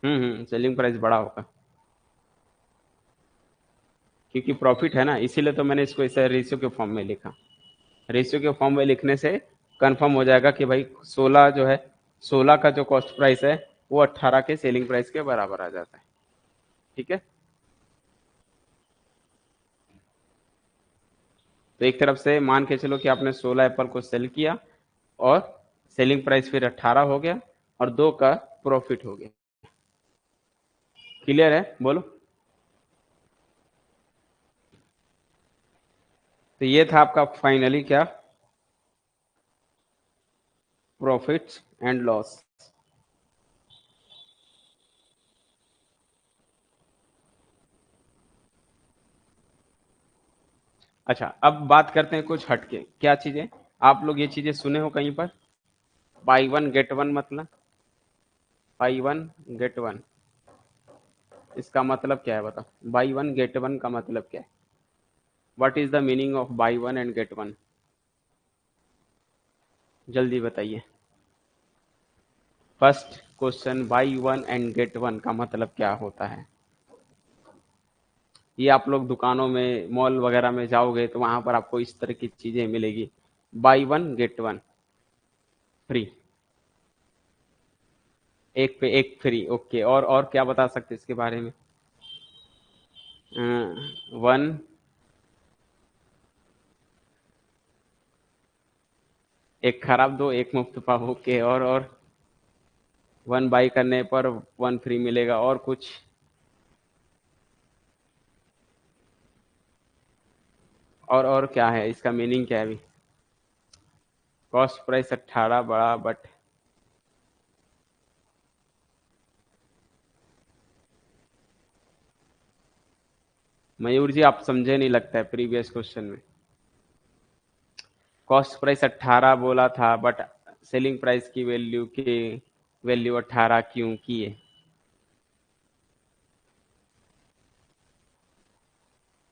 सेलिंग प्राइस बड़ा होगा, क्योंकि प्रॉफिट है ना, इसीलिए तो मैंने इसको इसे रेशियो के फॉर्म में लिखा। रेशियो के फॉर्म में लिखने से कंफर्म हो जाएगा कि भाई 16 जो है, 16 का जो कॉस्ट प्राइस है वो 18 के सेलिंग प्राइस के बराबर आ जाता है, ठीक है। तो एक तरफ से मान के चलो कि आपने 16 एप्पल को सेल किया, और सेलिंग प्राइस फिर 18 हो गया, और 2 का प्रॉफिट हो गया। क्लियर है, बोलो। तो ये था आपका फाइनली क्या, प्रॉफिट एंड लॉस। अच्छा, अब बात करते हैं कुछ हटके, क्या चीजें, आप लोग ये चीजें सुने हो कहीं पर, बाई वन गेट वन मतलब, बाई वन गेट वन, इसका मतलब क्या है बताओ? बाई वन गेट वन का मतलब क्या है? What is the meaning of by one and get one? जल्दी बताइए। First question, by one and get one का मतलब क्या होता है? ये आप लोग दुकानों में, मॉल वगैरह में जाओगे तो वहां पर आपको इस तरह की चीजें मिलेगी, by one get one free, एक पे एक फ्री। ओके, और क्या बता सकते इसके बारे में? वन, एक खराब दो एक मुफ्त पाओ। ओके, और वन बाई करने पर वन फ्री मिलेगा, और कुछ? और क्या है इसका मीनिंग, क्या है अभी? कॉस्ट प्राइस 18 बड़ा, बट मयूर जी आप समझे नहीं लगता है प्रीवियस क्वेश्चन में। कॉस्ट प्राइस 18 बोला था, बट सेलिंग प्राइस की वैल्यू 18 क्यों की है?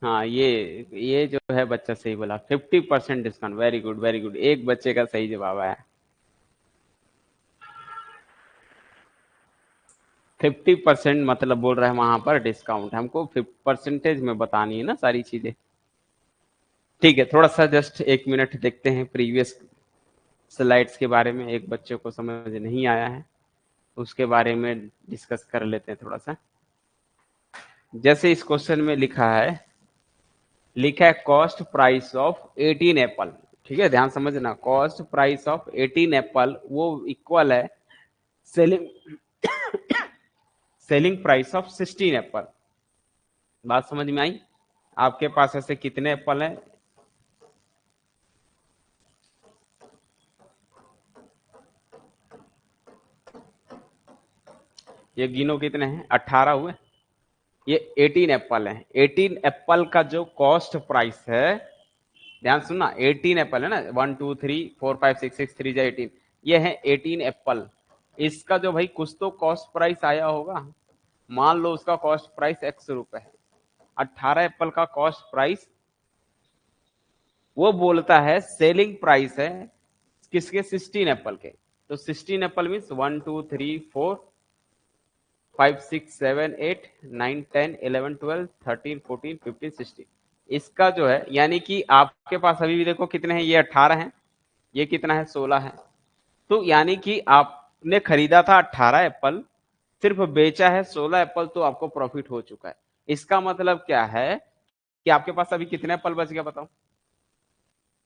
हाँ, ये जो है बच्चा सही बोला, 50% discount. Very good very good, एक बच्चे का सही जवाब आया। 50% मतलब बोल रहा है वहां पर डिस्काउंट, हमको परसेंटेज में बतानी है ना सारी चीजें। ठीक है, थोड़ा सा जस्ट एक मिनट देखते हैं प्रीवियस स्लाइड्स के बारे में, एक बच्चे को समझ नहीं आया है उसके बारे में डिस्कस कर लेते हैं थोड़ा सा। जैसे इस क्वेश्चन में लिखा है कॉस्ट प्राइस ऑफ 18 एप्पल। ठीक है, ध्यान समझना, कॉस्ट प्राइस ऑफ 18 एप्पल वो इक्वल है selling selling price of 16 Apple. बात समझ में आई? आपके पास ऐसे कितने एप्पल हैं? ये गिनो कितने हैं? 18 हुए। ये 18 एप्पल है। 18 एप्पल का जो कॉस्ट प्राइस है, ध्यान सुनना, 18 एप्पल है ना, 1 2 3 4 5 6 6 3 जा 18, ये है 18 एप्पल। इसका जो भाई कुछ तो कॉस्ट प्राइस आया होगा। मान लो उसका कॉस्ट प्राइस ₹X है। 18 एप्पल का कॉस्ट प्राइस वो बोलता है सेलिंग प्राइस है किसके? 16 एप्पल के। तो 16 एप्पल मीन्स 1 2 3 4 5 6 7 8 9 10 11 12 13 14 15 16। इसका जो है, यानी कि आपके पास अभी भी देखो कितने हैं, ये 18 है, ये कितना है? 16 है। तो यानी कि आपने खरीदा था 18 एप्पल, सिर्फ बेचा है 16 एप्पल, तो आपको प्रॉफिट हो चुका है। इसका मतलब क्या है कि आपके पास अभी कितने एप्पल बच गए बताओ?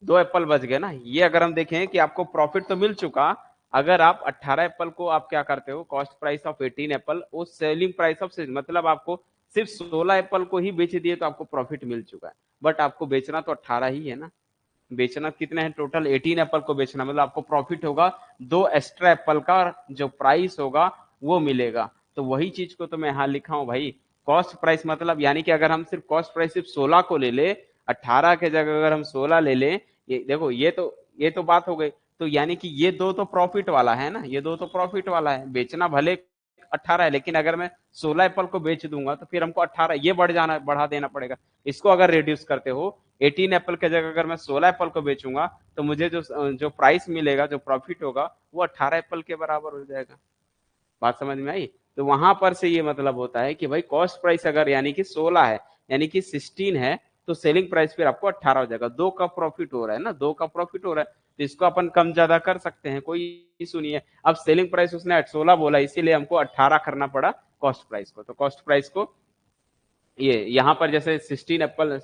2 एप्पल बच गए ना। ये अगर हम देखें कि आपको प्रॉफिट तो मिल चुका, अगर आप 18 एप्पल को आप क्या करते हो, कॉस्ट प्राइस ऑफ 18 एप्पल, वो सेलिंग प्राइस ऑफ, मतलब आपको सिर्फ 16 एप्पल को ही बेच दिए तो आपको प्रॉफिट मिल चुका है। बट आपको बेचना तो 18 ही है ना। बेचना कितने हैं? टोटल 18 एप्पल को बेचना, मतलब आपको प्रॉफिट होगा 2 एक्स्ट्रा एप्पल का जो प्राइस होगा वो मिलेगा। तो वही चीज को तो मैं यहाँ लिखा हूँ भाई, कॉस्ट प्राइस मतलब, यानी कि अगर हम सिर्फ कॉस्ट प्राइस सिर्फ 16 को ले ले, 18 के जगह अगर हम 16 ले ले, ये देखो, ये तो बात हो गई। तो यानी कि ये दो तो प्रॉफिट वाला है ना, ये दो तो प्रॉफिट वाला है। बेचना भले 18 है, लेकिन अगर मैं 16 एप्पल को बेच दूंगा तो फिर हमको 18 ये बढ़ा देना पड़ेगा। इसको अगर रिड्यूस करते हो, 18 एप्पल के जगह अगर मैं 16 एप्पल को बेचूंगा तो मुझे जो जो प्राइस मिलेगा, जो प्रॉफिट होगा, वो 18 एप्पल के बराबर हो जाएगा। बात समझ में आई? तो वहां पर से ये मतलब होता है कि भाई कॉस्ट प्राइस अगर यानी कि 16 है, यानी कि 16 है, तो सेलिंग प्राइस फिर आपको 18 हो जाएगा। 2 का प्रॉफिट हो रहा है ना, 2 का प्रॉफिट हो रहा है, तो इसको अपन कम ज्यादा कर सकते हैं, कोई इशू नहीं है। अब सेलिंग प्राइस उसने 16 बोला, इसीलिए हमको 18 करना पड़ा कॉस्ट प्राइस को। तो कॉस्ट प्राइस को ये यहाँ पर जैसे 16 एप्पल,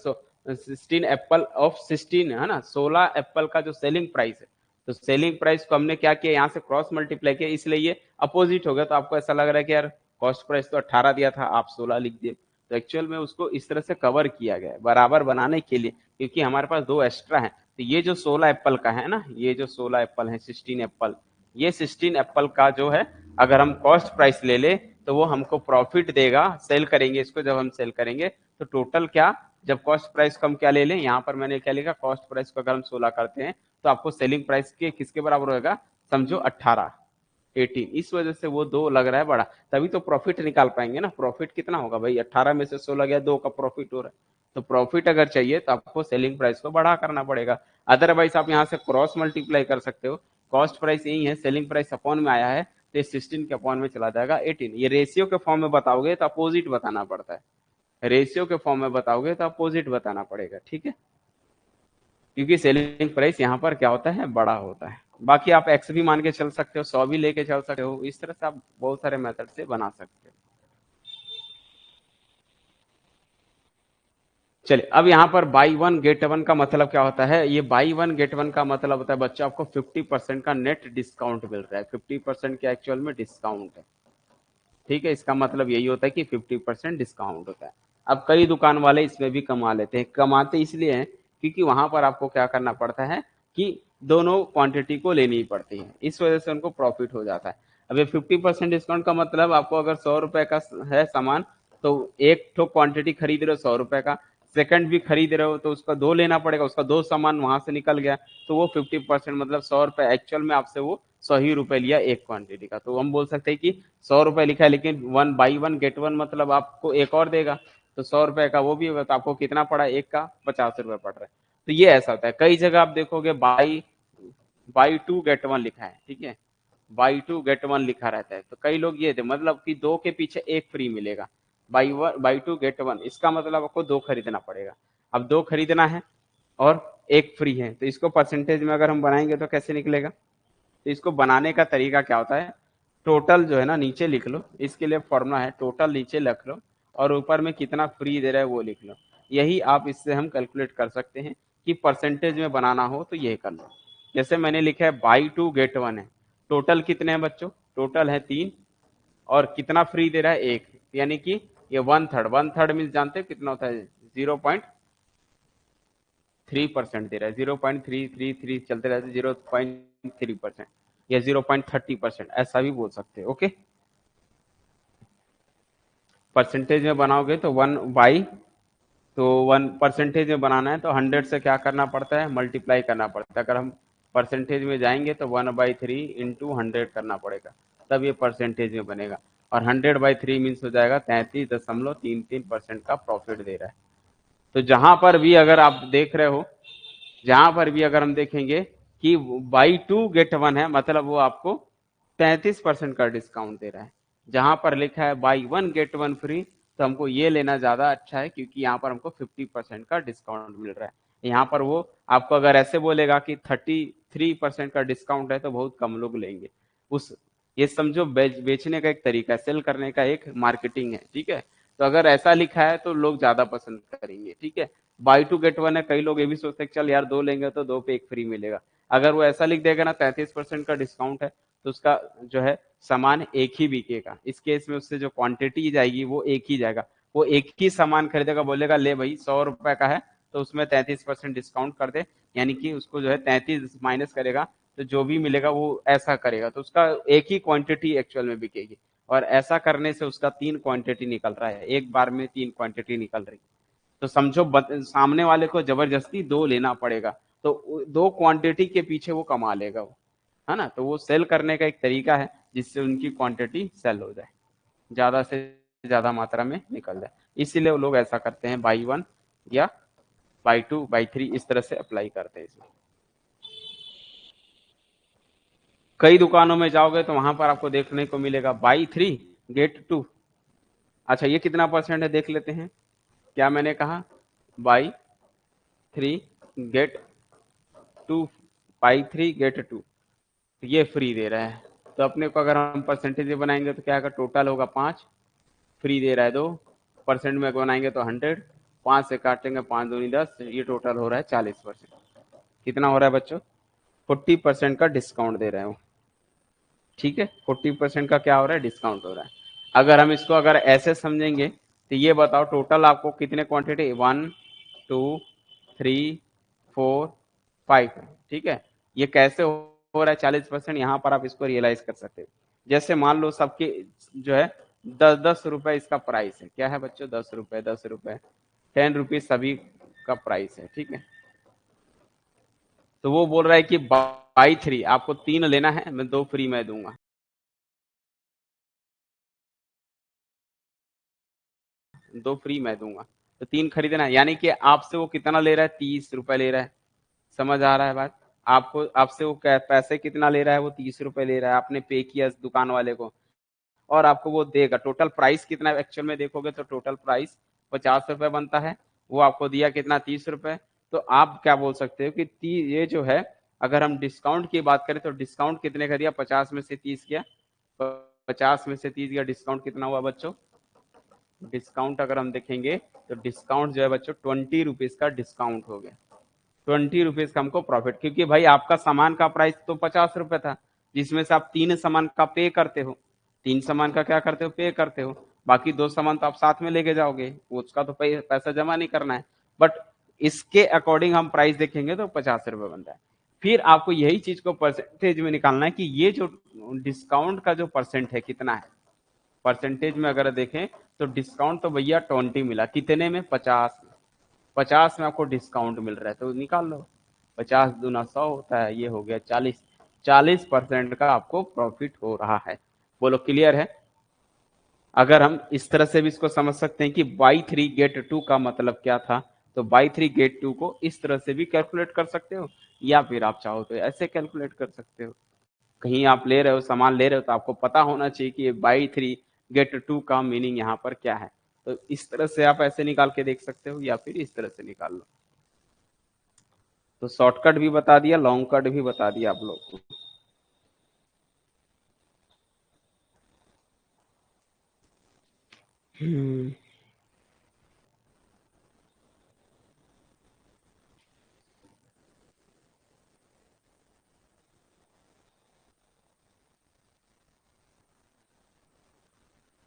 16 एप्पल ऑफ 16 है ना, 16 एप्पल का जो सेलिंग प्राइस है, तो सेलिंग प्राइस को हमने क्या किया, यहाँ से क्रॉस मल्टीप्लाई किया, इसलिए ये अपोजिट हो गया। तो आपको ऐसा लग रहा है कि यार कॉस्ट प्राइस तो 18 दिया था, आप 16 लिख दिए। तो एक्चुअल में उसको इस तरह से कवर किया गया है बराबर बनाने के लिए, क्योंकि हमारे पास 2 एक्स्ट्रा है। तो ये जो 16 एप्पल का है ना, ये जो 16 एप्पल है, 16 एप्पल, ये 16 एप्पल का जो है, अगर हम कॉस्ट प्राइस ले ले तो वो हमको प्रॉफिट देगा। सेल करेंगे इसको, जब हम सेल करेंगे तो टोटल क्या, जब कॉस्ट प्राइस को हम क्या ले लें, यहाँ पर मैंने क्या लिखा, कॉस्ट प्राइस को अगर हम 16 करते हैं तो आपको सेलिंग प्राइस के किसके बराबर होगा? समझो 18। 18, इस वजह से वो 2 लग रहा है बड़ा, तभी तो प्रॉफिट निकाल पाएंगे ना। प्रॉफिट कितना होगा भाई, 18 में से 16 गया, 2 का प्रॉफिट हो रहा है। तो प्रॉफिट अगर चाहिए तो आपको सेलिंग प्राइस को बढ़ा करना पड़ेगा। अदरवाइज आप यहाँ से क्रॉस मल्टीप्लाई कर सकते हो। कॉस्ट प्राइस यही है, सेलिंग प्राइस अपॉन में आया है तो 16 के अपॉन में चला जाएगा 18। ये रेशियो के फॉर्म में बताओगे तो अपोजिट बताना पड़ता है, रेशियो के फॉर्म में बताओगे तो अपोजिट बताना पड़ेगा, ठीक है। क्योंकि सेलिंग प्राइस यहाँ पर क्या होता है, बड़ा होता है। बाकी आप एक्स भी मान के चल सकते हो, 100 भी लेके चल सकते हो, इस तरह से आप बहुत सारे मेथड से बना सकते हो। चलिए, अब यहाँ पर बाई वन गेट वन का मतलब क्या होता है। ये बाई वन गेट वन का मतलब होता है बच्चों आपको 50% का नेट डिस्काउंट मिल रहा है। 50% के एक्चुअल में डिस्काउंट है, ठीक है। इसका मतलब यही होता है कि 50% डिस्काउंट होता है। अब कई दुकान वाले इसमें भी कमा लेते हैं, कमाते इसलिए हैं क्योंकि वहां पर आपको क्या करना पड़ता है कि दोनों क्वांटिटी को लेनी पड़ती है, इस वजह से उनको प्रॉफिट हो जाता है। अब ये 50% डिस्काउंट का मतलब आपको अगर 100 रुपए का है सामान, तो एक ठो क्वांटिटी खरीद रहे हो 100 रुपए का, सेकंड भी खरीद रहे हो तो उसका 2 लेना पड़ेगा, उसका 2 सामान वहां से निकल गया, तो वो 50% मतलब 100 रुपए एक्चुअल में आपसे वो 100 ही रुपए लिया एक क्वांटिटी का। तो हम बोल सकते हैं कि 100 रुपए लिखा है, लेकिन one by one get one मतलब आपको एक और देगा, तो 100 रुपए का वो भी होगा, तो आपको कितना पड़ा, एक का 50 रुपए पड़ रहा है। तो ये ऐसा होता है। कई जगह आप देखोगे buy buy two get one लिखा है, ठीक है, बाई टू गेट वन लिखा रहता है। तो कई लोग ये थे मतलब कि 2 के पीछे एक फ्री मिलेगा, बाई टू गेट वन, इसका मतलब आपको 2 खरीदना पड़ेगा। अब 2 खरीदना है और एक फ्री है, तो इसको परसेंटेज में अगर हम बनाएंगे तो कैसे निकलेगा। तो इसको बनाने का तरीका क्या होता है, टोटल जो है ना नीचे लिख लो, इसके लिए फॉर्मूला है टोटल नीचे लिख लो और ऊपर में कितना फ्री दे रहा है वो लिख लो। यही आप इससे हम कैलकुलेट कर सकते हैं कि परसेंटेज में बनाना हो तो ये कर लो। जैसे मैंने लिखा है बाई टू गेट वन है, टोटल कितने हैं बच्चों, टोटल है 3, और कितना फ्री दे रहा है, एक, यानी कि ये one third, one third mean जानते हो कितना होता है, 0.3% दे रहा है, 0.333 चलते रहते, 0.3% या 0.30%, ऐसा भी बोल सकते हैं, ओके। परसेंटेज में बनाओगे तो वन बाई, तो 1% में बनाना है तो 100 से क्या करना पड़ता है, मल्टीप्लाई करना पड़ता है। अगर हम परसेंटेज में जाएंगे तो 1/3 इंटू 100 करना पड़ेगा, तब ये परसेंटेज में बनेगा। और 100/3 मीन्स हो जाएगा 33.33% का प्रॉफिट दे रहा है। तो जहां पर भी अगर आप देख रहे हो, जहां पर भी अगर हम देखेंगे कि बाई टू गेट वन है, मतलब वो आपको 33% का डिस्काउंट दे रहा है। जहां पर लिखा है by one get one free, तो हमको ये लेना ज्यादा अच्छा है क्योंकि यहाँ पर हमको 50% का डिस्काउंट मिल रहा है। यहाँ पर वो आपको अगर ऐसे बोलेगा कि 33% का डिस्काउंट है तो बहुत कम लोग लेंगे। उस ये समझो बेचने का एक तरीका है, सेल करने का एक मार्केटिंग है, ठीक है। तो अगर ऐसा लिखा है तो लोग ज्यादा पसंद करेंगे, ठीक है। बाई टू गेट वन है, कई लोग ये भी सोचते हैं चल यार 2 लेंगे तो 2 पे एक फ्री मिलेगा। अगर वो ऐसा लिख देगा ना 33% का डिस्काउंट है, तो उसका जो है सामान एक ही बिकेगा। इस केस में उससे जो क्वांटिटी जाएगी वो एक ही जाएगा, वो एक ही सामान खरीदेगा, बोलेगा ले भाई 100 रुपए का है तो उसमें 33% डिस्काउंट कर दे, यानी कि उसको जो है 33 माइनस करेगा तो जो भी मिलेगा वो ऐसा करेगा, तो उसका एक ही क्वांटिटी एक्चुअल में बिकेगी। और ऐसा करने से उसका 3 क्वांटिटी निकल रहा है, एक बार में 3 क्वांटिटी निकल रही। तो समझो सामने वाले को जबरदस्ती 2 लेना पड़ेगा, तो 2 क्वांटिटी के पीछे वो कमा लेगा वो, है ना। तो वो सेल करने का एक तरीका है जिससे उनकी क्वांटिटी सेल हो जाए, ज्यादा से ज्यादा मात्रा में निकल जाए। इसीलिए वो लोग ऐसा करते हैं, बाई वन या बाई टू बाई थ्री इस तरह से अप्लाई करते हैं इसमें। कई दुकानों में जाओगे तो वहां पर आपको देखने को मिलेगा बाई थ्री गेट टू। अच्छा, ये कितना परसेंट है देख लेते हैं। क्या मैंने कहा, buy three get two, buy three get two, ये फ्री दे रहा है। तो अपने को अगर हम परसेंटेज में बनाएंगे तो क्या होगा, टोटल होगा 5, फ्री दे रहा है 2, परसेंट में बनाएंगे तो 100, 5 से काटेंगे 5 दूनी 10, ये टोटल हो रहा है 40%। कितना हो रहा है बच्चों, 40% का डिस्काउंट दे रहे हो, ठीक है। 40% का क्या हो रहा है, डिस्काउंट हो रहा है। अगर हम इसको अगर ऐसे समझेंगे तो ये बताओ टोटल आपको कितने क्वांटिटी, 1 2 3 4 5, ठीक है। ये कैसे हो रहा है 40%, यहाँ पर आप इसको रियलाइज कर सकते हो। जैसे मान लो सबके जो है 10-10 रुपए इसका प्राइस है, क्या है बच्चों, 10 रुपए, 10 रुपए, 10 रुपीज सभी का प्राइस है, ठीक है। तो वो बोल रहा है कि बाई थ्री आपको 3 लेना है, मैं 2 फ्री में दूंगा। 2 फ्री मैं दूंगा, तो 3 खरीदना है, यानी कि आपसे वो कितना ले रहा है, 30 रुपए ले रहा है। समझ आ रहा है बात? आपको आपसे वो पैसे कितना ले रहा है, वो 30 रुपए ले रहा है, आपने पे किया दुकान वाले को, और आपको वो देगा। टोटल प्राइस कितना एक्चुअल में देखोगे तो टोटल प्राइस 50 रुपए बनता है, वो आपको दिया कितना, 30 रुपए। तो आप क्या बोल सकते हो कि ये जो है, अगर हम डिस्काउंट की बात करें तो डिस्काउंट कितने का दिया, 50 में से 30 गया, 50 में से 30 गया, डिस्काउंट कितना हुआ बच्चों? डिस्काउंट अगर हम देखेंगे तो डिस्काउंट जो है बच्चों 20 रुपीज का डिस्काउंट हो गया। 20 रुपीज का हमको प्रॉफिट, क्योंकि भाई आपका सामान का प्राइस तो 50 रुपए था, जिसमें से आप 3 सामान का पे करते हो, 3 सामान का क्या करते हो, पे करते हो। बाकी 2 सामान तो आप साथ में लेके जाओगे, उसका तो पैसा जमा नहीं करना है। बट इसके अकॉर्डिंग हम प्राइस देखेंगे तो 50 रुपए बनता है। फिर आपको यही चीज को परसेंटेज में निकालना है कि ये जो डिस्काउंट का जो परसेंट है कितना है। परसेंटेज में अगर देखें तो डिस्काउंट तो भैया 20 मिला, कितने में, 50 में। 50 में आपको डिस्काउंट मिल रहा है तो निकाल लो, 50 दूना 100 होता है, ये हो गया 40। 40% का आपको प्रॉफिट हो रहा है। बोलो क्लियर है? अगर हम इस तरह से भी इसको समझ सकते हैं कि बाई 3 गेट 2 का मतलब क्या था, तो बाई 3 गेट 2 को इस तरह से भी कैलकुलेट कर सकते हो, या फिर आप चाहो तो ऐसे कैलकुलेट कर सकते हो। कहीं आप ले रहे हो, सामान ले रहे हो, तो आपको पता होना चाहिए कि बाई 3 गेट 2 का मीनिंग यहाँ पर क्या है। तो इस तरह से आप ऐसे निकाल के देख सकते हो, या फिर इस तरह से निकाल लो। तो शॉर्टकट भी बता दिया, लॉन्ग कट भी बता दिया आप लोग को।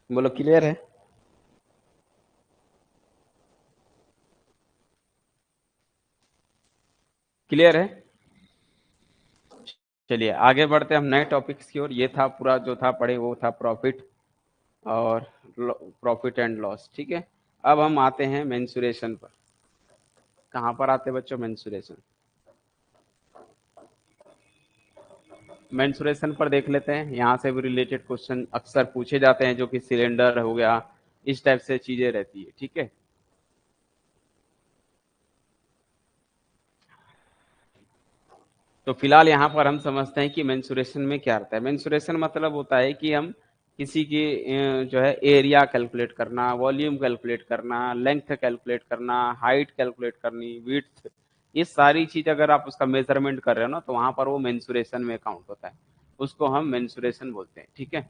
बोलो क्लियर है? क्लियर है? चलिए आगे बढ़ते हैं हम नए टॉपिक्स की ओर। ये था पूरा जो था पढ़े, वो था प्रॉफिट और प्रॉफिट एंड लॉस, ठीक है। अब हम आते हैं मेंसुरेशन पर। कहाँ पर आते हैं बच्चों, मेंसुरेशन। मेंसुरेशन पर देख लेते हैं, यहाँ से भी रिलेटेड क्वेश्चन अक्सर पूछे जाते हैं, जो कि सिलेंडर हो गया, इस टाइप से चीजें रहती है, ठीक है। तो फिलहाल यहाँ पर हम समझते हैं कि मेंसुरेशन में क्या रहता है। मेंसुरेशन मतलब होता है कि हम किसी की जो है एरिया कैलकुलेट करना, वॉल्यूम कैलकुलेट करना, लेंथ कैलकुलेट करना, हाइट कैलकुलेट करनी, विड्थ, ये सारी चीज अगर आप उसका मेजरमेंट कर रहे हो ना, तो वहां पर वो मेंसुरेशन में काउंट होता है, उसको हम मेंसुरेशन बोलते हैं, ठीक है।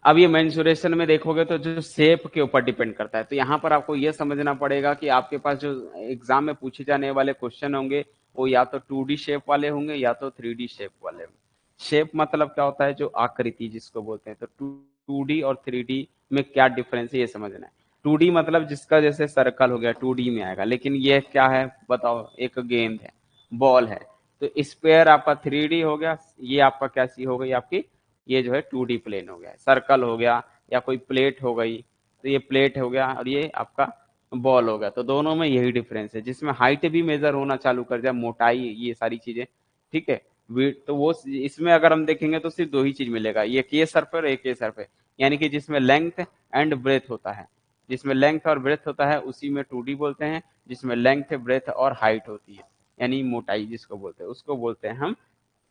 अब ये मेंसुरेशन में देखोगे तो जो शेप के ऊपर डिपेंड करता है, तो यहाँ पर आपको ये समझना पड़ेगा कि आपके पास जो एग्जाम में पूछे जाने वाले क्वेश्चन होंगे, वो या तो 2D शेप वाले होंगे या तो 3D शेप वाले होंगे। शेप मतलब क्या होता है, जो आकृति जिसको बोलते हैं। तो 2D और 3D में क्या डिफरेंस है, ये समझना है। 2D मतलब जिसका जैसे सर्कल हो गया, 2D में आएगा, लेकिन ये क्या है बताओ, एक गेंद है, बॉल है। तो स्पेयर आपका 3D हो गया, ये आपका कैसी हो गई आपकी, ये जो है 2D प्लेन हो गया, सर्कल हो गया, या कोई प्लेट हो गई, तो ये प्लेट हो गया, और ये आपका बॉल हो गया। तो दोनों में यही डिफरेंस है, जिसमें हाइट भी मेजर होना चालू कर जाए, मोटाई, ये सारी चीजें, ठीक है। तो वो इसमें अगर हम देखेंगे तो सिर्फ 2 ही चीज मिलेगा, एक ये सर पे और एक ये सर पे, यानी कि जिसमें लेंथ एंड ब्रेथ होता है, जिसमें लेंथ और ब्रेथ होता है उसी में 2D बोलते हैं, जिसमें लेंथ ब्रेथ और हाइट होती है, यानी मोटाई जिसको बोलते हैं, उसको बोलते हैं हम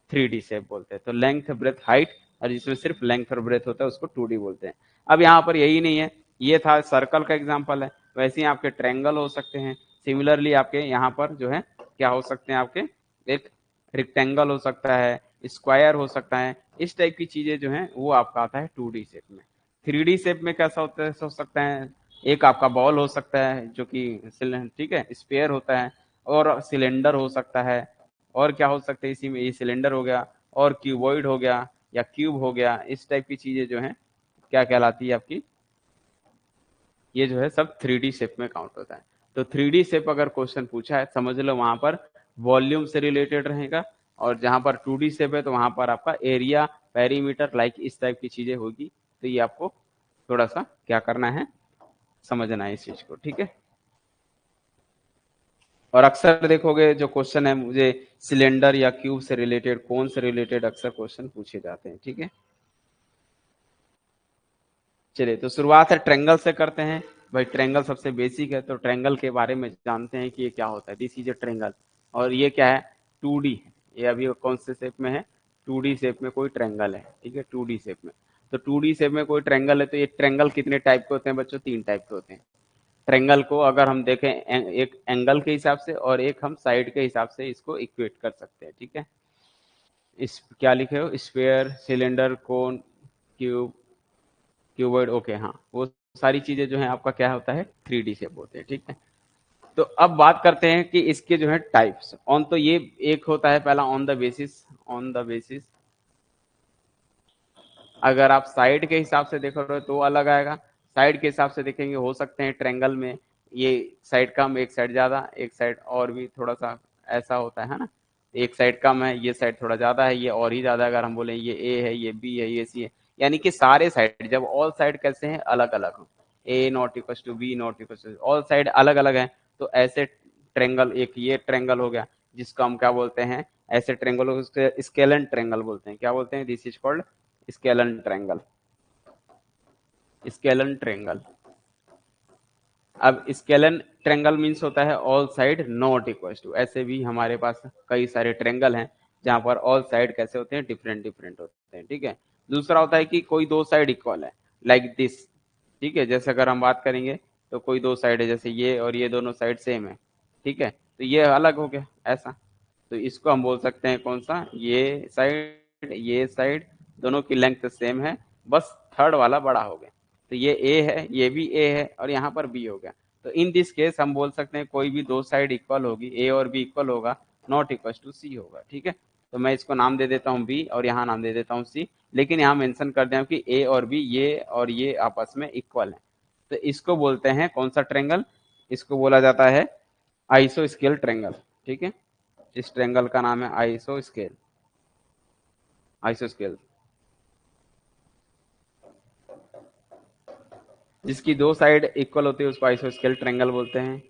3D शेप बोलते हैं। तो लेंथ ब्रेथ हाइट, और जिसमें सिर्फ लेंथ और ब्रेथ होता है उसको 2D बोलते हैं। अब यहाँ पर यही नहीं है, ये था सर्कल का एग्जांपल है, वैसे ही आपके ट्रायंगल हो सकते हैं। सिमिलरली आपके यहाँ पर जो है क्या हो सकते हैं, आपके एक रेक्टेंगल हो सकता है, स्क्वायर हो सकता है, इस टाइप की चीजें जो है वो आपका आता है 2D शेप में। 3D शेप में कैसा होता है, हो सकता है एक आपका बॉल हो सकता है जो कि ठीक है, स्पेयर होता है, और सिलेंडर हो सकता है, और क्या हो सकता है इसी में, ये सिलेंडर हो गया, और क्यूबॉइड हो गया, या क्यूब हो गया, इस टाइप की चीजें जो है क्या कहलाती है आपकी, ये जो है सब 3D शेप में काउंट होता है। तो 3D शेप अगर क्वेश्चन पूछा है, समझ लो वहां पर वॉल्यूम से रिलेटेड रहेगा, और जहां पर 2D शेप है तो वहां पर आपका एरिया, पेरीमीटर, लाइक इस टाइप की चीजें होगी। तो ये आपको थोड़ा सा क्या करना है, समझना है इस चीज को, ठीक है। और अक्सर देखोगे जो क्वेश्चन है, मुझे सिलेंडर या क्यूब से रिलेटेड, कौन से रिलेटेड अक्सर क्वेश्चन पूछे जाते हैं, ठीक है। चलिए तो शुरुआत है ट्रेंगल से करते हैं। भाई ट्रेंगल सबसे बेसिक है, तो ट्रेंगल के बारे में जानते हैं कि ये क्या होता है। This is a triangle. और ये क्या है, 2D है। ये अभी कौन से शेप में है, 2D शेप में कोई ट्रेंगल है, ठीक है, 2D शेप में। तो 2D शेप में कोई ट्रेंगल है, तो ये ट्रेंगल कितने टाइप के होते हैं बच्चों, 3 टाइप के होते हैं। ट्रेंगल को अगर हम देखें एक एंगल के हिसाब से और एक हम साइड के हिसाब से इसको इक्वेट कर सकते हैं, ठीक है। इस क्या लिखे हो, स्फीयर, सिलेंडर, कोन, क्यूब, क्यूबॉइड, ओके, हाँ, वो सारी चीजें जो है आपका क्या होता है, 3D शेप होते हैं, ठीक है। तो अब बात करते हैं कि इसके जो है टाइप्स ऑन, तो ये एक होता है पहला on the basis. On the basis अगर आप साइड के हिसाब से देख रहे हो तो अलग आएगा। साइड के हिसाब से देखेंगे, हो सकते हैं ट्रेंगल में ये साइड कम, एक साइड ज्यादा, एक साइड और भी थोड़ा सा ऐसा होता है ना। एक साइड कम है, ये साइड थोड़ा ज्यादा है, ये और ही ज्यादा। अगर हम बोले ये ए है, ये बी है, ये सी है, यानी कि सारे साइड जब ऑल साइड कैसे हैं, अलग अलग हो, A not equal to B not equal to, all side अलग अलग है, तो ऐसे ट्रेंगल, एक ये ट्रेंगल हो गया जिसको हम क्या बोलते हैं, ऐसे ट्रेंगल को स्केलन ट्रेंगल बोलते हैं। क्या बोलते हैं, this is called scalene triangle. Scalene triangle. अब स्केलन ट्रेंगल मीन्स होता है all side not equal to. ऐसे भी हमारे पास कई सारे ट्रेंगल हैं जहां पर ऑल साइड कैसे होते हैं, डिफरेंट डिफरेंट होते हैं, ठीक है। दूसरा होता है कि कोई दो साइड इक्वल है, लाइक दिस, ठीक है। जैसे अगर हम बात करेंगे तो कोई दो साइड है, जैसे ये और ये दोनों साइड सेम है, ठीक है, तो ये अलग हो गया ऐसा। तो इसको हम बोल सकते हैं कौन सा, ये साइड दोनों की लेंथ सेम है, बस थर्ड वाला बड़ा हो गया। तो ये ए है, ये भी ए है, और यहाँ पर बी हो गया। तो इन दिस केस हम बोल सकते हैं कोई भी दो साइड इक्वल होगी, ए और बी इक्वल होगा, नॉट इक्वल टू सी होगा, ठीक है। तो मैं इसको नाम दे देता हूँ बी और यहाँ नाम दे देता हूँ सी, लेकिन यहाँ मेंशन कर दें कि ए और बी ये और ये आपस में इक्वल है। तो इसको बोलते हैं कौन सा ट्रेंगल, इसको बोला जाता है आइसो स्केल ट्रेंगल, ठीक है। इस ट्रेंगल का नाम है आइसो स्केल, आइसो स्केल। जिसकी दो साइड इक्वल होती है उसको आइसो स्केल ट्रेंगल बोलते हैं।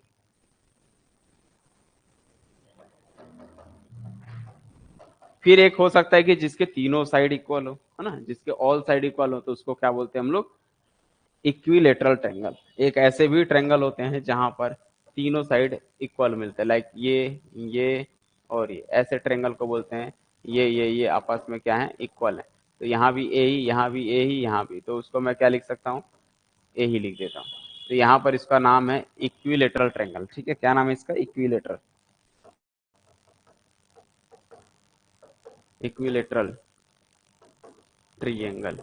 फिर एक हो सकता है कि जिसके तीनों साइड इक्वल हो, है ना, जिसके ऑल साइड इक्वल हो, तो उसको क्या बोलते हैं हम लोग, इक्विलेटरल ट्रेंगल। एक ऐसे भी ट्रेंगल होते हैं जहां पर तीनों साइड इक्वल मिलते हैं, लाइक ये और ये, ऐसे ट्रेंगल को बोलते हैं ये आपस में क्या है, इक्वल है। तो यहाँ भी ए ही, यहाँ भी ए ही, यहाँ भी, तो उसको मैं क्या लिख सकता हूँ, ए ही लिख देता हूँ। तो यहाँ पर इसका नाम है इक्विलेटरल ट्रेंगल, ठीक है। क्या नाम है इसका, इक्विलेटरल, इक्विलेटरल ट्रिएंगल।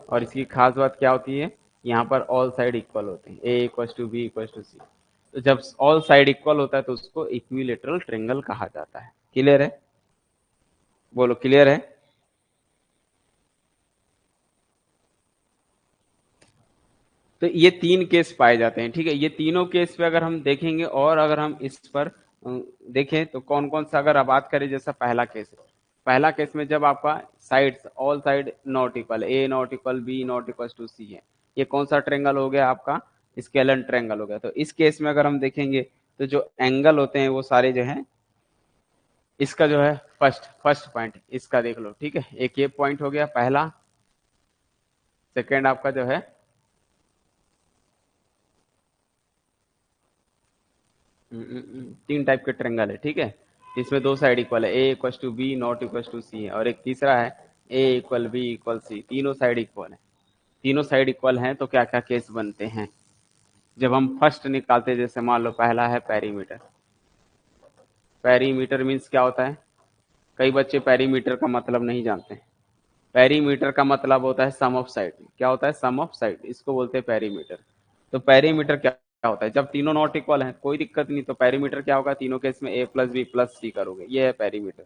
और इसकी खास बात क्या होती है, यहाँ पर ऑल साइड इक्वल होते हैं, A equal to B equal to C. तो जब ऑल साइड इक्वल होता है तो उसको इक्विलेटरल ट्रेंगल कहा जाता है। क्लियर है, बोलो क्लियर है। तो ये तीन केस पाए जाते हैं, ठीक है। ये तीनों केस पे अगर हम देखेंगे और अगर हम इस पर देखें तो कौन कौन सा, अगर आप बात करें, जैसा पहला केस है, पहला केस में जब आपका sides all side not equal, A not equal B not equal to C है, ये कौन सा ट्रेंगल हो गया आपका, स्केलन ट्रेंगल हो गया। तो इस केस में अगर हम देखेंगे तो जो एंगल होते हैं वो सारे जो है, इसका जो है फर्स्ट फर्स्ट पॉइंट इसका देख लो, ठीक है। एक ये पॉइंट हो गया पहला, सेकेंड आपका जो है, तीन टाइप के ट्रेंगल है, ठीक है। इसमें दो साइड इक्वल है, A equal to B not equal to C है, और एक तीसरा है A equal B equal C, तीनों साइड इक्वल है। तीनों साइड इक्वल हैं तो क्या क्या केस बनते हैं, जब हम फर्स्ट निकालते हैं, जैसे मान लो पहला है पेरीमीटर। पेरीमीटर मीन्स क्या होता है, कई बच्चे पेरीमीटर का मतलब नहीं जानते हैं। पेरीमीटर का मतलब होता है सम ऑफ साइड। क्या होता है, सम ऑफ साइड, इसको बोलते हैं पेरीमीटर। तो पेरीमीटर क्या होता है, जब तीनों नॉट इक्वल हैं कोई दिक्कत नहीं, तो पेरीमीटर क्या होगा, तीनों केस में ए प्लस बी प्लस सी करोगे, ये है पेरीमीटर।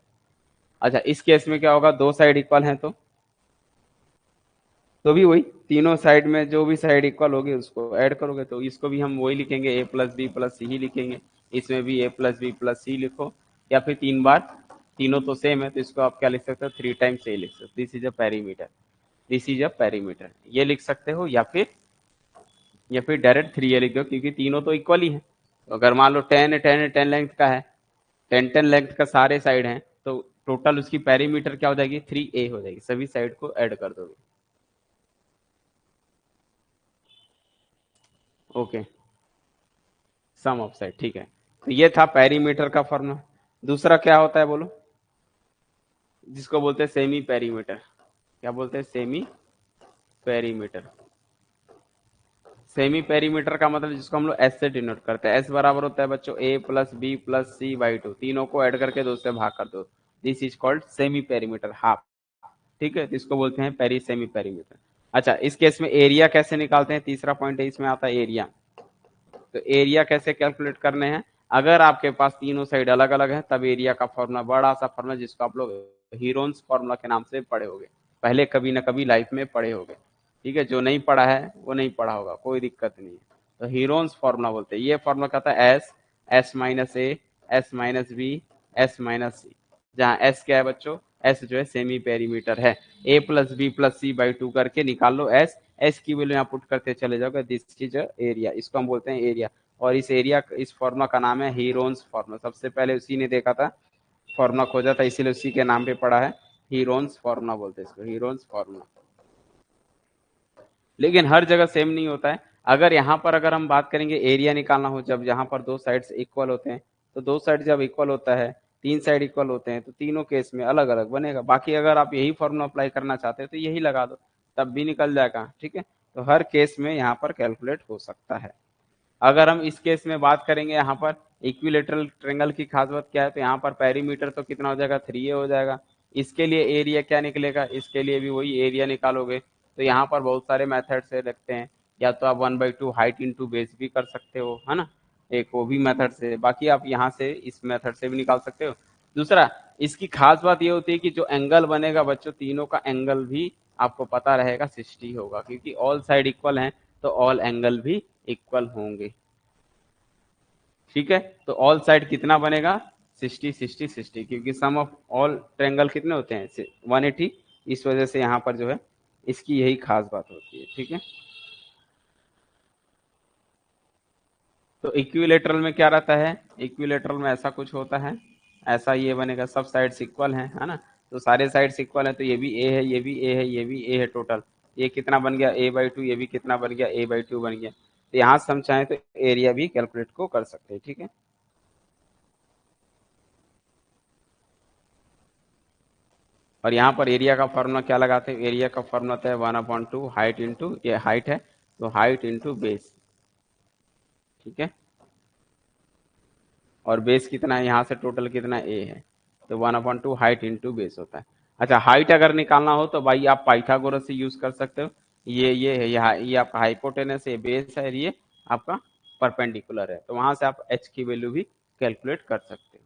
अच्छा, इस केस में क्या होगा, दो साइड इक्वल हैं तो भी वही, तीनों साइड में जो भी साइड इक्वल होगी उसको ऐड करोगे, तो इसको भी हम वही लिखेंगे, ए प्लस बी प्लस सी ही लिखेंगे। इसमें भी ए प्लस बी प्लस सी लिखो, या फिर तीन बार, तीनों तो सेम है तो इसको आप क्या लिख सकते हो, थ्री टाइम्स ए लिख सकते हो, this is a perimeter, this is a perimeter, ये लिख सकते हो। या फिर डायरेक्ट थ्री ए लिख दो, क्योंकि तीनों तो इक्वल ही है। तो अगर मान लो 10 लेंथ का है, 10 लेंथ का सारे साइड हैं, तो टोटल उसकी पेरीमीटर क्या हो जाएगी, 3A हो जाएगी, सभी साइड को ऐड कर दोगे। ओके, सम ऑफ साइड, ठीक है। तो ये था पेरीमीटर का फॉर्मूला। दूसरा क्या होता है बोलो, जिसको बोलते हैं सेमी पेरीमीटर। क्या बोलते हैं? Semi perimeter. सेमी पेरीमीटर का मतलब जिसको हम लोग एस से डिनोट करते हैं। एस बराबर होता है बच्चों A plus B plus C by two, तीनों को ऐड करके दो से भाग कर दो। This is called semi perimeter, half. ठीक है, तो इसको बोलते हैं सेमी पेरीमीटर। अच्छा, इस केस में एरिया कैसे निकालते हैं, तीसरा पॉइंट है इसमें आता है एरिया। तो एरिया कैसे कैलकुलेट करने हैं, अगर आपके पास तीनों साइड अलग अलग है तब एरिया का फॉर्मूला, बड़ा सा फॉर्मूला जिसको आप लोग हीरोन्स फॉर्मूला के नाम से पढ़े होंगे, पहले कभी ना कभी लाइफ में पढ़े होंगे। ठीक है, जो नहीं पढ़ा है वो नहीं पढ़ा होगा, कोई दिक्कत नहीं है। तो हीरोन्स फॉर्मूला बोलते हैं। ये फॉर्मूला कहता है S, S minus A, S minus B, S minus C. जहाँ एस क्या है बच्चों, एस जो है सेमी पेरीमीटर है। A plus B plus C by two करके निकाल लो एस, एस की वैल्यू यहाँ पुट करते चले जाओगे, दिस इज एरिया, इसको हम बोलते हैं एरिया। और इस एरिया, इस फॉर्मूला का नाम है हीरोन्स फॉर्मूला। सबसे पहले उसी ने देखा था, फॉर्मूला खोजा था, इसीलिए उसी के नाम पे पड़ा है, हीरोन्स फॉर्मूला बोलते हैं इसको, हीरोन्स फॉर्मूला। लेकिन हर जगह सेम नहीं होता है। अगर यहाँ पर अगर हम बात करेंगे एरिया निकालना हो, जब यहाँ पर दो साइड्स इक्वल होते हैं, तो दो साइड जब इक्वल होता है, तीन साइड इक्वल होते हैं, तो तीनों केस में अलग अलग बनेगा। बाकी अगर आप यही फॉर्मूला अप्लाई करना चाहते हैं तो यही लगा दो, तब भी निकल जाएगा। ठीक है, तो हर केस में यहाँ पर कैलकुलेट हो सकता है। अगर हम इस केस में बात करेंगे, यहाँ पर इक्विलेटरल ट्रेंगल की खास बात क्या है, तो यहाँ पर पेरीमीटर तो कितना हो जाएगा, 3a हो जाएगा। इसके लिए एरिया क्या निकलेगा, इसके लिए भी वही एरिया निकालोगे। तो यहाँ पर बहुत सारे मेथड से रखते हैं, या तो आप 1/2 हाइट इंटू बेस भी कर सकते हो, है ना, एक वो भी मेथड से। बाकी आप यहाँ से इस मेथड से भी निकाल सकते हो। दूसरा, इसकी खास बात ये होती है कि जो एंगल बनेगा बच्चों, तीनों का एंगल भी आपको पता रहेगा 60 होगा, क्योंकि ऑल साइड इक्वल हैं, तो ऑल एंगल भी इक्वल होंगे। ठीक है, तो ऑल साइड कितना बनेगा, 60 60 60, क्योंकि सम ऑफ ऑल ट्रेंगल कितने होते हैं, 180। इस वजह से यहाँ पर जो है इसकी यही खास बात होती है। ठीक है, तो इक्विलेटरल में क्या रहता है, इक्विलेटरल में ऐसा कुछ होता है, ऐसा ये बनेगा, सब साइड्स इक्वल हैं, है ना। तो सारे साइड्स इक्वल हैं, तो ये भी ए है, ये भी ए है, ये भी ए है, टोटल ये कितना बन गया, a/2। ये भी कितना बन गया, a/2 बन गया। तो यहाँ से हम चाहें तो एरिया भी कैलकुलेट को कर सकते हैं। ठीक है, और यहाँ पर एरिया का फॉर्मूला क्या लगाते हैं, एरिया का फॉर्मूला होता है 1/2 हाइट इंटू, ये हाइट है तो हाइट इंटू बेस। ठीक है, और बेस कितना है, यहाँ से टोटल कितना ए है, तो 1/2 हाइट इंटू बेस होता है। अच्छा, हाइट अगर निकालना हो तो भाई आप पाइथागोरस से यूज कर सकते हो। ये है, ये आपका हाइपोटेनस है, बेस है, ये आपका परपेंडिकुलर है, तो वहां से आप एच की वैल्यू भी कैलकुलेट कर सकते हो।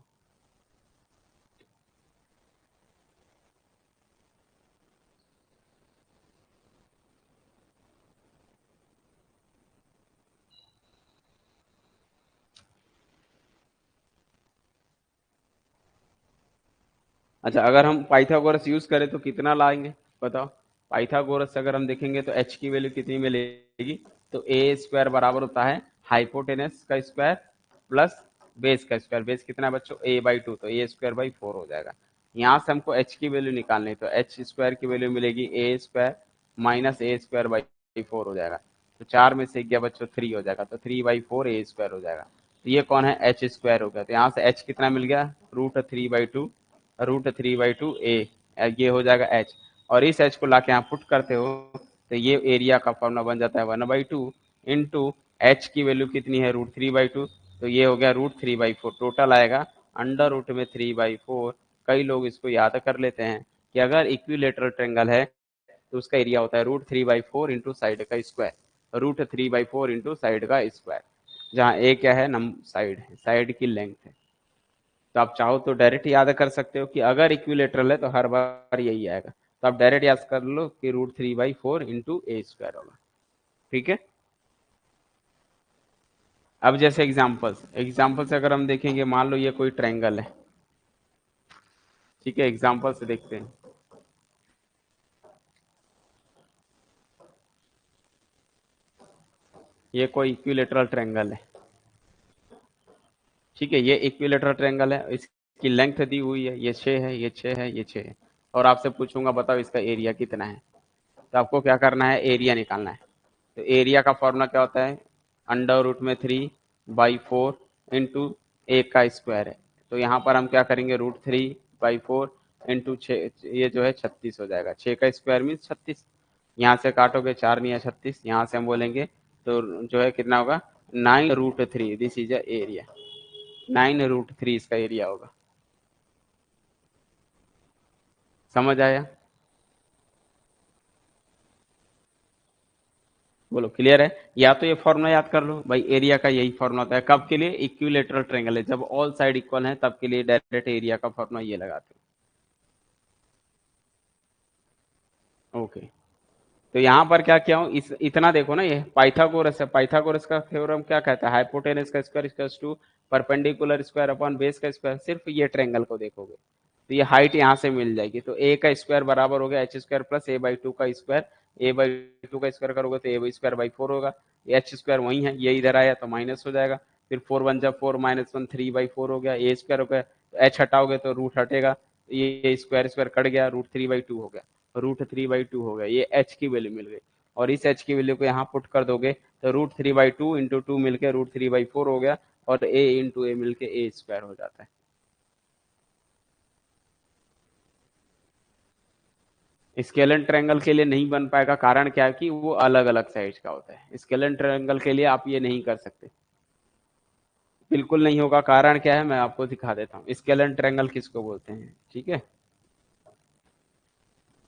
अच्छा, अगर हम पाइथागोरस यूज करें तो कितना लाएंगे बताओ। पाइथागोरस से अगर हम देखेंगे तो एच की वैल्यू कितनी मिलेगी, तो ए स्क्वायर बराबर होता है हाइपोटेनस का स्क्वायर प्लस बेस का स्क्वायर। बेस कितना है बच्चों, a/2, तो a² 4 हो जाएगा। यहाँ से हमको एच की वैल्यू निकालनी है, तो एच स्क्वायर की वैल्यू मिलेगी a² माइनस a² 4 हो जाएगा। तो 4 में से गया बच्चों 3 हो जाएगा, तो 3/4 a² हो जाएगा। तो ये कौन है, एच स्क्वायर हो गया। तो यहाँ से एच कितना मिल गया, √3/2, √3/2 ये हो जाएगा एच। और इस एच को लाके यहाँ पुट करते हो, तो ये एरिया का फॉर्मूला बन जाता है 1/2 इंटू एच की वैल्यू कितनी है, √3/2, तो ये हो गया √3/4। टोटल आएगा अंडर रूट में 3/4। कई लोग इसको याद कर लेते हैं कि अगर इक्विलेटरल ट्रेंगल है तो उसका एरिया होता है √3/4 इंटू साइड का स्क्वायर, √3/4 इंटू साइड का स्क्वायर, जहाँ ए क्या है, नम साइड है, साइड की लेंथ है। तो आप चाहो तो डायरेक्ट याद कर सकते हो कि अगर इक्विलेटरल है तो हर बार यही आएगा, तो आप डायरेक्ट याद कर लो कि √3/4 इंटू a² होगा। ठीक है, अब जैसे एग्जाम्पल से अगर हम देखेंगे, मान लो ये कोई ट्रायंगल है। ठीक है, एग्जाम्पल से देखते हैं। ये कोई इक्विलेटरल ट्रायंगल है। ठीक है, ये इक्विलेटरल ट्रायंगल है, इसकी लेंथ दी हुई है, ये 6 है, ये 6 है, ये 6 है। और आपसे पूछूंगा बताओ इसका एरिया कितना है, तो आपको क्या करना है, एरिया निकालना है। तो एरिया का फॉर्मूला क्या होता है, अंडर रूट में 3/4 इंटू ए का स्क्वायर है। तो यहाँ पर हम क्या करेंगे, √3/4 इंटू 6, ये जो है 36 हो जाएगा। 6 का स्क्वायर मीन्स 36। यहाँ से काटोगे 4 नहीं है 36, यहाँ से हम बोलेंगे तो जो है कितना होगा 9√3। दिस इज अ एरिया, 9√3 इसका एरिया होगा। समझ आया? बोलो क्लियर है? या तो ये फॉर्मूला याद कर लो भाई, एरिया का यही फॉर्मूला होता है। कब के लिए? इक्विलेटरल ट्रायंगल है, जब ऑल साइड इक्वल है तब के लिए डायरेक्ट एरिया का फॉर्मूला ये लगाते हो। ओके, तो यहाँ पर क्या किया हूँ, इस इतना देखो ना, ये पाइथागोरस है। पाइथागोरस का थ्योरम क्या कहता है, हाइपोटेनस का square equals to perpendicular square upon base का स्क्वायर। सिर्फ ये ट्रायंगल को देखोगे तो ये हाइट यहाँ से मिल जाएगी। तो ए का स्क्वायर बराबर हो गया एच स्क्वायर प्लस a/2 का स्क्वायर। a/2 का स्क्वायर करोगे तो a² 4 होगा। एच स्क्वायर वही है, ये इधर आया तो माइनस हो जाएगा। फिर 4 × 1 = 4 -1 3/4 हो गया। ए स्क्वायर हो गया तो एच हटाओगे तो रूट हटेगा, ये स्क्वायर स्क्वायर कट गया, √3/2 हो गया। √3/2 हो गया, ये एच की वैल्यू मिल गई। और इस एच की वैल्यू को यहाँ पुट कर दोगे तो √3/2 इंटू 2 मिलकर √3/4 हो गया, और a इंटू ए मिलके a² हो जाता है। स्केलन ट्रायंगल के लिए नहीं बन पाएगा, कारण क्या है कि वो अलग अलग साइज का होता है। स्केलन ट्रायंगल के लिए आप ये नहीं कर सकते, बिल्कुल नहीं होगा। कारण क्या है मैं आपको दिखा देता हूँ। स्केलन ट्रायंगल किसको बोलते हैं, ठीक है?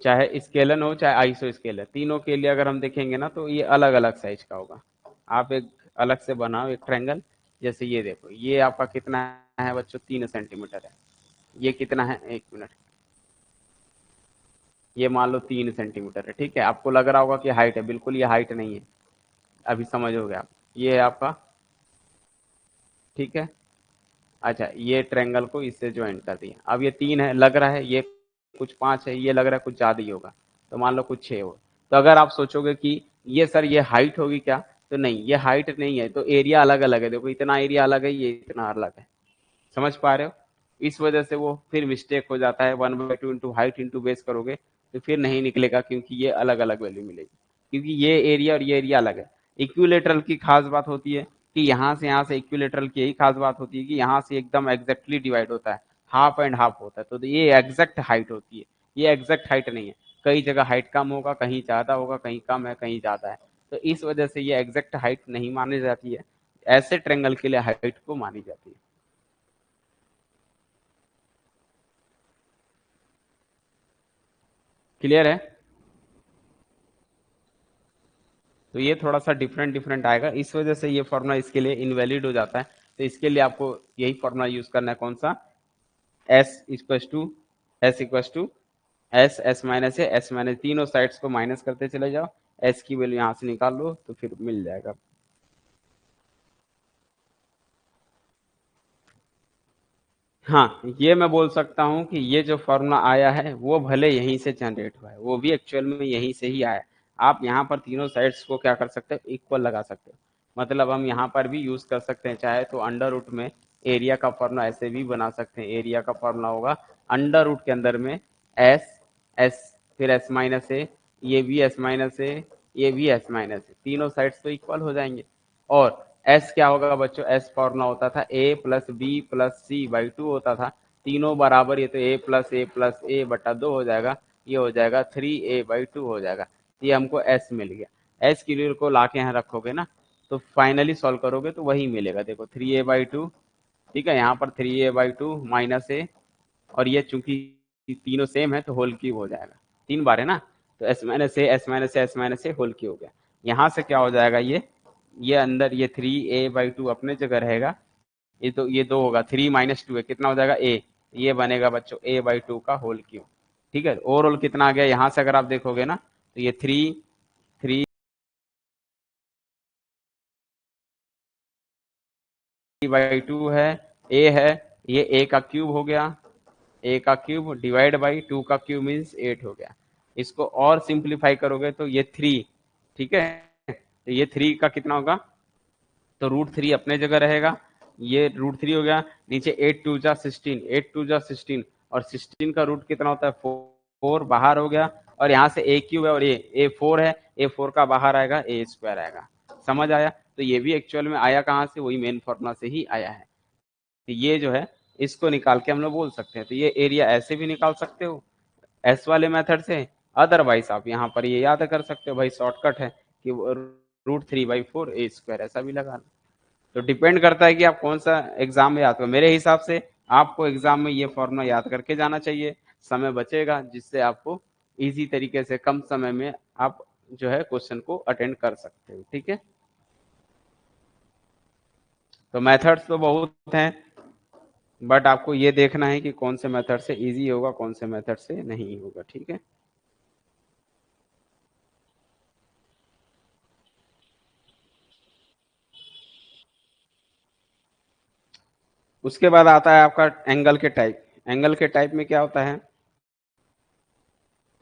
चाहे स्केलन हो चाहे आइसो स्केल है, तीनों के लिए अगर हम देखेंगे ना तो ये अलग अलग साइज का होगा। आप एक अलग से बनाओ एक ट्रायंगल, जैसे ये देखो, ये आपका कितना है बच्चों, 3 सेंटीमीटर है। ये कितना है, 1 मिनट, ये मान लो 3 सेंटीमीटर है, ठीक है? आपको लग रहा होगा कि हाइट है, बिल्कुल ये हाइट नहीं है, अभी समझोगे आप। ये है आपका, ठीक है? अच्छा, ये ट्रायंगल को इससे ज्वाइन कर दिया। अब ये 3 है, लग रहा है ये कुछ 5 है, ये लग रहा है कुछ ज्यादा ही होगा, तो मान लो कुछ 6 हो। तो अगर आप सोचोगे कि ये सर ये हाइट होगी क्या, तो नहीं, ये हाइट नहीं है, तो एरिया अलग अलग है। देखो इतना एरिया अलग है, ये इतना अलग है। समझ पा रहे हो? इस वजह से वो फिर मिस्टेक हो जाता है। 1/2 इंटू हाइट इंटू बेस करोगे तो फिर नहीं निकलेगा, क्योंकि ये अलग अलग वैल्यू मिलेगी, क्योंकि ये एरिया और ये एरिया अलग है। इक्विलेटरल की खास बात होती है कि यहाँ से इक्विलेटरल की यही खास बात होती है कि यहाँ से एकदम एग्जैक्टली डिवाइड होता है, हाफ एंड हाफ होता है। तो ये एग्जैक्ट हाइट होती है, ये एग्जैक्ट हाइट नहीं है। कई जगह हाइट कम होगा, कहीं ज्यादा होगा, कहीं कम है, कहीं ज्यादा है। तो इस वजह से ये एग्जैक्ट हाइट नहीं मानी जाती है। ऐसे ट्रेंगल के लिए हाइट को मानी जाती है। क्लियर है? तो ये थोड़ा सा डिफरेंट डिफरेंट आएगा, इस वजह से ये फॉर्मूला इसके लिए इनवैलिड हो जाता है। तो इसके लिए आपको यही फॉर्मूला यूज करना है, कौन सा, S = S तीनों साइड्स को माइनस करते चले जाओ, एस की वैल्यू यहाँ से निकाल लो तो फिर मिल जाएगा। हाँ, ये मैं बोल सकता हूँ कि ये जो फॉर्मूला आया है वो भले यहीं से जनरेट हुआ है, वो भी एक्चुअल में यहीं से ही आया है। आप यहाँ पर तीनों साइड्स को क्या कर सकते हो, इक्वल लगा सकते हो। मतलब हम यहाँ पर भी यूज कर सकते हैं, चाहे तो अंडर रूट में एरिया का फॉर्मूला ऐसे भी बना सकते हैं। एरिया का फॉर्मूला होगा अंडर रूट के अंदर में एस, एस फिर S-A, ये भी S-A, ये भी S-A, तीनों साइड्स तो इक्वल हो जाएंगे। और एस क्या होगा बच्चों, एस फॉर्मूला होता था A + B + C/2 होता था। तीनों बराबर, ये तो A+A+A/2 हो जाएगा, ये हो जाएगा 3A/2 हो जाएगा। ये हमको एस मिल गया। एस की वैल्यू को लाके यहाँ रखोगे ना तो फाइनली सॉल्व करोगे तो वही मिलेगा। देखो 3A/2, ठीक है? यहाँ पर 3A/2 -A, और ये चूंकि तीनों सेम है तो होल क्यूब हो जाएगा। 3 बार है ना, तो S-A होल क्यूब हो गया। यहाँ से क्या हो जाएगा, ये अंदर ये 3A/2 अपने जगह रहेगा। ये तो ये 2 होगा, 3 - 2 है, कितना हो जाएगा A, ये बनेगा बच्चों A/2 का होल क्यूब। ठीक है? ओवरऑल कितना आ गया यहाँ से अगर आप देखोगे ना तो ये 3/2 है, A है, ये A का क्यूब हो गया, A का क्यूब डिवाइड बाई 2 का क्यूब मीन्स 8 हो गया। इसको और सिंप्लीफाई करोगे तो ये 3, ठीक है? तो ये 3 का कितना होगा, तो √3 अपने जगह रहेगा, ये √3 हो गया। नीचे 8 × 2 = 16, 8 × 2 = 16, और 16 का रूट कितना होता है, 4 बाहर हो गया। और यहाँ से A क्यूब है और A 4 है, A 4 का बाहर आएगा, A² आएगा। समझ आया? तो ये भी एक्चुअल में आया कहाँ से, वही मेन फॉर्मूला से ही आया है। तो ये जो है इसको निकाल के हम लोग बोल सकते हैं। तो ये एरिया ऐसे भी निकाल सकते हो एस वाले मेथड से, अदरवाइज आप यहाँ पर ये याद कर सकते हो भाई, शॉर्टकट है कि √3/4 a² ऐसा भी लगा लो। तो डिपेंड करता है कि आप कौन सा एग्जाम में याद करो। मेरे हिसाब से आपको एग्जाम में ये फॉर्मूला याद करके जाना चाहिए, समय बचेगा जिससे आपको इजी तरीके से कम समय में आप जो है क्वेश्चन को अटेंड कर सकते हो। ठीक है, तो मेथड्स तो बहुत हैं, बट आपको ये देखना है कि कौन से मेथड से इजी होगा, कौन से मेथड से नहीं होगा। ठीक है, उसके बाद आता है आपका एंगल के टाइप। एंगल के टाइप में क्या होता है,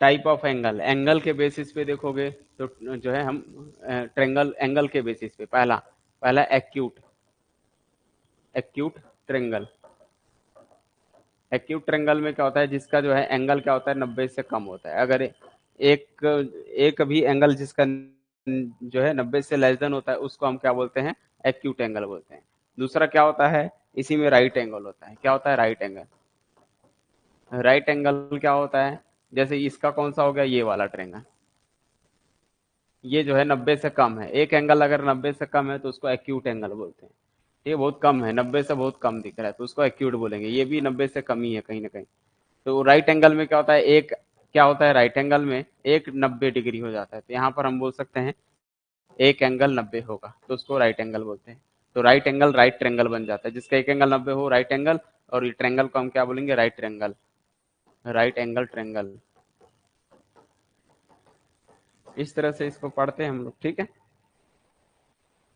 टाइप ऑफ एंगल। एंगल के बेसिस पे देखोगे तो जो है हम ट्रेंगल एंगल के बेसिस पे, पहला पहला acute, acute triangle. Acute triangle में क्या होता है, जिसका जो है एंगल क्या होता है 90 से कम होता है। अगर एक एक भी एंगल जिसका जो है 90 से लेस देन होता है उसको हम क्या बोलते हैं, एक्यूट एंगल बोलते हैं। दूसरा क्या होता है, इसी में राइट एंगल होता है। क्या होता है राइट एंगल, राइट एंगल क्या होता है, जैसे इसका कौन सा हो गया, ये वाला ट्रेंगल, ये जो है 90 से कम है। एक एंगल अगर 90 से कम है तो उसको एक्यूट एंगल बोलते हैं। ये बहुत कम है, 90 से बहुत कम दिख रहा है तो उसको एक्यूट बोलेंगे। ये भी 90 से कम ही है कहीं ना कहीं। तो राइट एंगल में क्या होता है, एक क्या होता है राइट एंगल में एक 90 डिग्री हो जाता है। तो यहाँ पर हम बोल सकते हैं एक एंगल 90 होगा तो उसको राइट एंगल बोलते हैं। तो राइट एंगल राइट ट्रेंगल बन जाता है, जिसका एक एंगल 90 हो राइट एंगल, और ये ट्रेंगल को हम क्या बोलेंगे, right triangle, right angle triangle. इस तरह से इसको पढ़ते हैं हम लोग। ठीक है,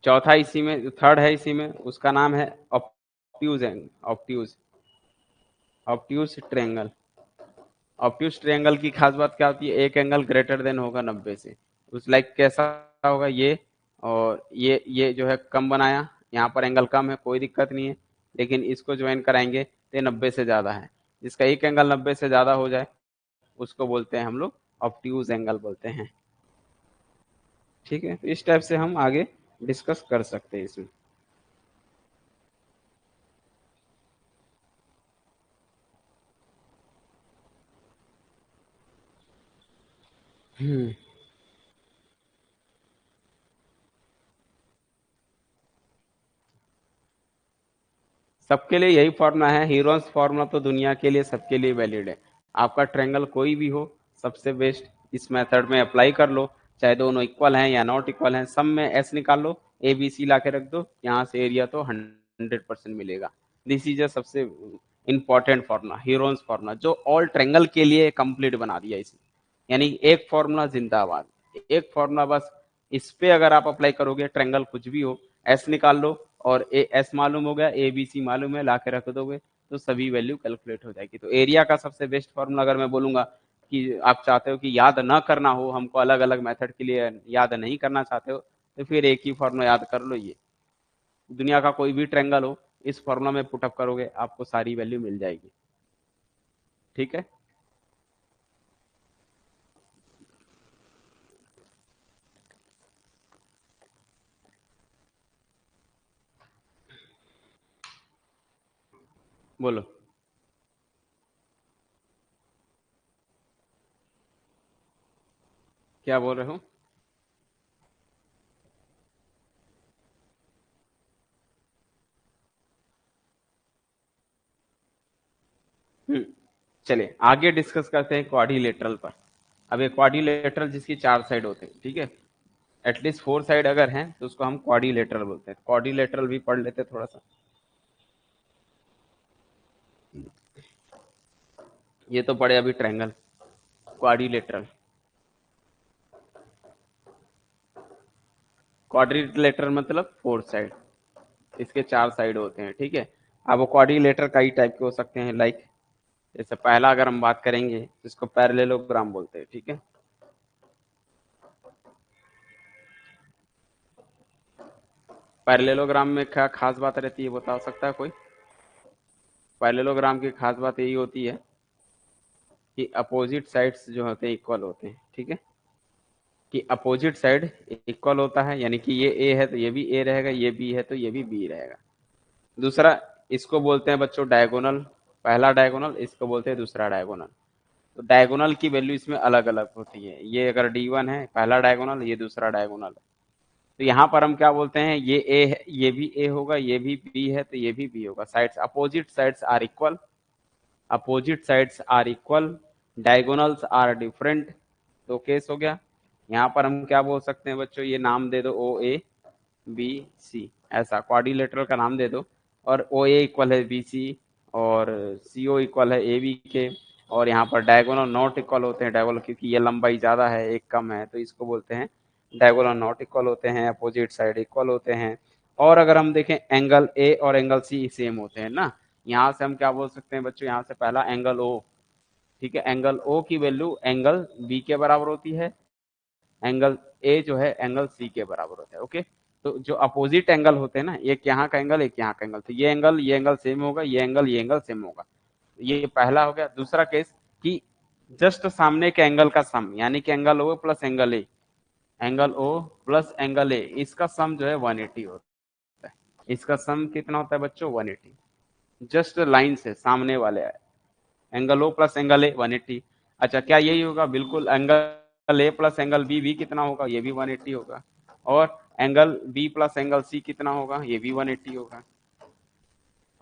चौथा इसी में, थर्ड है इसी में, उसका नाम है obtuse angle, obtuse, obtuse triangle. Obtuse triangle की खास बात क्या होती है, एक एंगल ग्रेटर देन होगा 90 से। उस लाइक कैसा होगा ये, और ये जो है कम बनाया, यहाँ पर एंगल कम है कोई दिक्कत नहीं है, लेकिन इसको ज्वाइन कराएंगे तो ये 90 से ज्यादा है। जिसका एक एंगल 90 से ज्यादा हो जाए उसको बोलते हैं हम लोग ऑप्ट्यूज एंगल बोलते हैं। ठीक है, तो इस टाइप से हम आगे डिस्कस कर सकते हैं इसमें। सबके लिए यही फॉर्मूला है, हीरोन्स फार्मूला तो दुनिया के लिए सबके लिए वैलिड है। आपका ट्रायंगल कोई भी हो, सबसे बेस्ट इस मेथड में अप्लाई कर लो। चाहे दोनों इक्वल हैं या नॉट इक्वल हैं, सब में एस निकाल लो, ए बी सी ला के रख दो, यहाँ से एरिया तो 100% मिलेगा। दिस इज अ सबसे इंपॉर्टेंट फार्मूला, हीरोन्स फार्मूला, जो ऑल ट्रायंगल के लिए कंप्लीट बना दिया इसने। यानी एक फार्मूला जिंदाबाद, एक फार्मूला बस, इस पे अगर आप अप्लाई करोगे ट्रायंगल कुछ भी हो, एस निकाल लो, और ए एस मालूम हो गया, ए बी सी मालूम है, ला के रख दोगे तो सभी वैल्यू कैलकुलेट हो जाएगी। तो एरिया का सबसे बेस्ट फॉर्मूला अगर मैं बोलूंगा कि आप चाहते हो कि याद ना करना हो, हमको अलग अलग मेथड के लिए याद नहीं करना चाहते हो, तो फिर एक ही फॉर्मूला याद कर लो, ये दुनिया का कोई भी ट्रायंगल हो, इस फॉर्मूला में पुटअप करोगे आपको सारी वैल्यू मिल जाएगी। ठीक है, बोलो क्या बोल रहे हो। हम्म, चलिए आगे डिस्कस करते हैं क्वाड्रिलेटरल पर। अब एक क्वाड्रिलेटरल जिसकी चार साइड होते हैं, ठीक है, एटलीस्ट 4 साइड अगर हैं तो उसको हम क्वाड्रिलेटरल बोलते हैं। क्वाड्रिलेटरल भी पढ़ लेते हैं थोड़ा सा। ये तो पढ़े अभी ट्रायंगल। क्वाड्रिलेटरल, क्वाड्रिलेटरल मतलब 4 साइड, इसके चार साइड होते हैं। ठीक है, अब वो क्वाड्रिलेटर कई टाइप के हो सकते हैं, लाइक जैसे पहला अगर हम बात करेंगे जिसको पैरेललोग्राम बोलते हैं। ठीक है, पैरेललोग्राम में क्या खास बात रहती है बता सकता है कोई। पैरेललोग्राम की खास बात यही होती है कि अपोजिट साइड्स जो होते हैं इक्वल होते हैं। ठीक है, कि अपोजिट साइड इक्वल होता है, यानी कि ये ए है तो ये भी ए रहेगा, ये बी है तो ये भी बी रहेगा। दूसरा, इसको बोलते हैं बच्चों डायगोनल, पहला डायगोनल, इसको बोलते हैं दूसरा डायगोनल। तो डायगोनल की वैल्यू इसमें अलग अलग होती है। ये अगर D1 है पहला डायगोनल, ये दूसरा डायगोनल है, तो यहाँ पर हम क्या बोलते हैं, ये ए है, ये भी ए होगा, ये भी बी है तो ये भी बी होगा। Sides opposite sides are equal, opposite sides are equal, diagonals are different. तो केस हो गया। यहाँ पर हम क्या बोल सकते हैं बच्चों, ये नाम दे दो ओ ए बी सी, ऐसा क्वाड्रिलेटरल का नाम दे दो, और ओ ए इक्वल है बी सी, और सी ओ इक्वल है ए बी के, और यहाँ पर डायगोनल नॉट इक्वल होते हैं, डायगोनल क्योंकि ये लंबाई ज्यादा है एक कम है तो इसको बोलते हैं डायगोनल नॉट इक्वल होते हैं, अपोजिट साइड इक्वल होते हैं। और अगर हम देखें एंगल ए और एंगल सी सेम होते हैं ना, यहाँ से हम क्या बोल सकते हैं बच्चों, यहाँ से पहला एंगल ओ, ठीक है, एंगल ओ की वैल्यू एंगल बी के बराबर होती है, एंगल ए जो है एंगल सी के बराबर होता है। ओके, तो जो अपोजिट एंगल होते हैं ना, एक यहाँ का एंगल एक यहाँ का एंगल, तो ये एंगल सेम होगा, ये एंगल सेम होगा। ये पहला हो गया। दूसरा केस कि जस्ट सामने के एंगल का सम, यानी कि angle O plus angle A, angle O plus angle A, इसका सम जो है 180 होता है। इसका सम कितना होता है बच्चों, 180। जस्ट लाइन से सामने वाले angle O plus angle A 180। अच्छा, क्या यही होगा, बिल्कुल। Angle A plus angle B भी कितना होगा, ये भी 180 होगा। और angle B plus angle C कितना होगा, ये भी 180 होगा।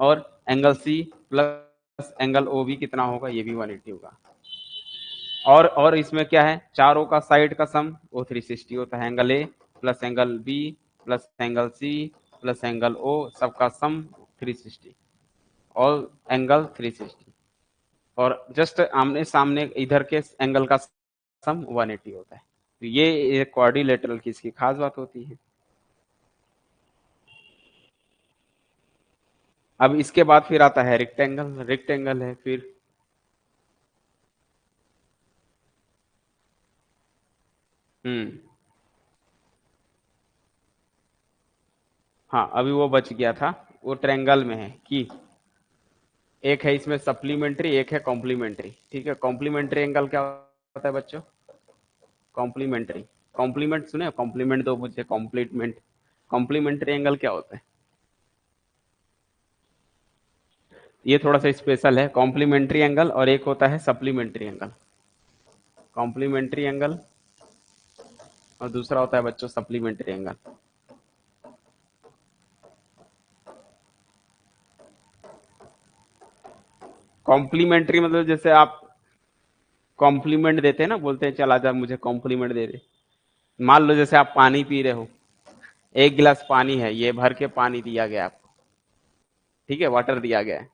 और angle C plus angle O भी कितना होगा, ये भी 180 होगा। और इसमें क्या है, चारों का साइड का सम वो 360 होता है। Angle A plus angle B plus angle C plus angle O, सबका सम 360, और एंगल 360। और जस्ट आमने सामने इधर के एंगल का सम 180 होता है। तो ये क्वाड्रिलेटरल की इसकी खास बात होती है। अब इसके बाद फिर आता है रेक्टेंगल। रेक्टेंगल है फिर, हम्म, हाँ अभी वो बच गया था। वो ट्रायंगल में है कि एक है इसमें सप्लीमेंट्री, एक है कॉम्प्लीमेंट्री। ठीक है, कॉम्प्लीमेंट्री एंगल क्या होता है बच्चों, कॉम्प्लीमेंट्री, कॉम्प्लीमेंट सुने, कॉम्प्लीमेंट दो मुझे, कॉम्प्लीमेंट, कॉम्प्लीमेंट्री एंगल क्या होता है, ये थोड़ा सा स्पेशल है। कॉम्प्लीमेंट्री एंगल और एक होता है सप्लीमेंट्री एंगल। कॉम्प्लीमेंट्री एंगल और दूसरा होता है बच्चों सप्लीमेंट्री एंगल। कॉम्प्लीमेंट्री मतलब जैसे आप कॉम्प्लीमेंट देते हैं ना, बोलते हैं चल आजा मुझे कॉम्प्लीमेंट दे दे। मान लो जैसे आप पानी पी रहे हो, एक गिलास पानी है, ये भर के पानी दिया गया आपको, ठीक है, वाटर दिया गया है।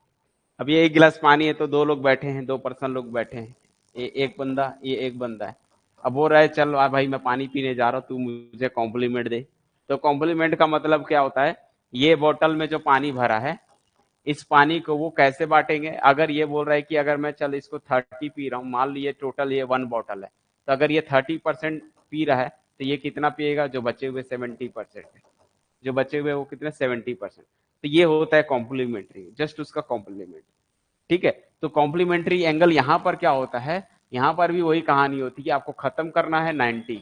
अब ये एक गिलास पानी है तो दो लोग बैठे हैं, दो पर्सन लोग बैठे हैं, एक बंदा, ये एक बंदा है। अब वो रहे चल भाई मैं पानी पीने जा रहा हूँ, तू मुझे कॉम्प्लीमेंट दे। तो कॉम्प्लीमेंट का मतलब क्या होता है, ये बोतल में जो पानी भरा है, इस पानी को वो कैसे बांटेंगे। अगर ये बोल रहा है कि अगर मैं चल इसको 30 पी रहा हूँ, मान लीजिए टोटल ये 1 बॉटल है, तो अगर ये 30% पी रहा है तो ये कितना पिएगा, जो बचे हुए 70% है, जो बचे हुए वो कितने 70%। तो ये होता है कॉम्प्लीमेंट्री, जस्ट उसका कॉम्प्लीमेंट। ठीक है, तो कॉम्प्लीमेंट्री एंगल यहाँ पर क्या होता है, यहाँ पर भी वही कहानी होती है कि आपको खत्म करना है 90,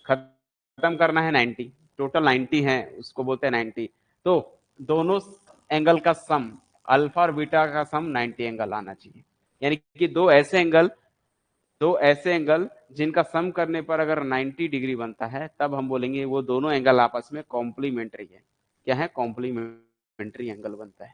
खत्म करना है 90, टोटल 90 है, उसको बोलते हैं 90। तो दोनों एंगल का सम, अल्फा और बीटा का सम 90 एंगल आना चाहिए। यानी कि दो ऐसे एंगल जिनका सम करने पर अगर 90 डिग्री बनता है, तब हम बोलेंगे वो दोनों एंगल आपस में कॉम्प्लीमेंट्री है। क्या है, कॉम्प्लीमेंट्री एंगल बनता है।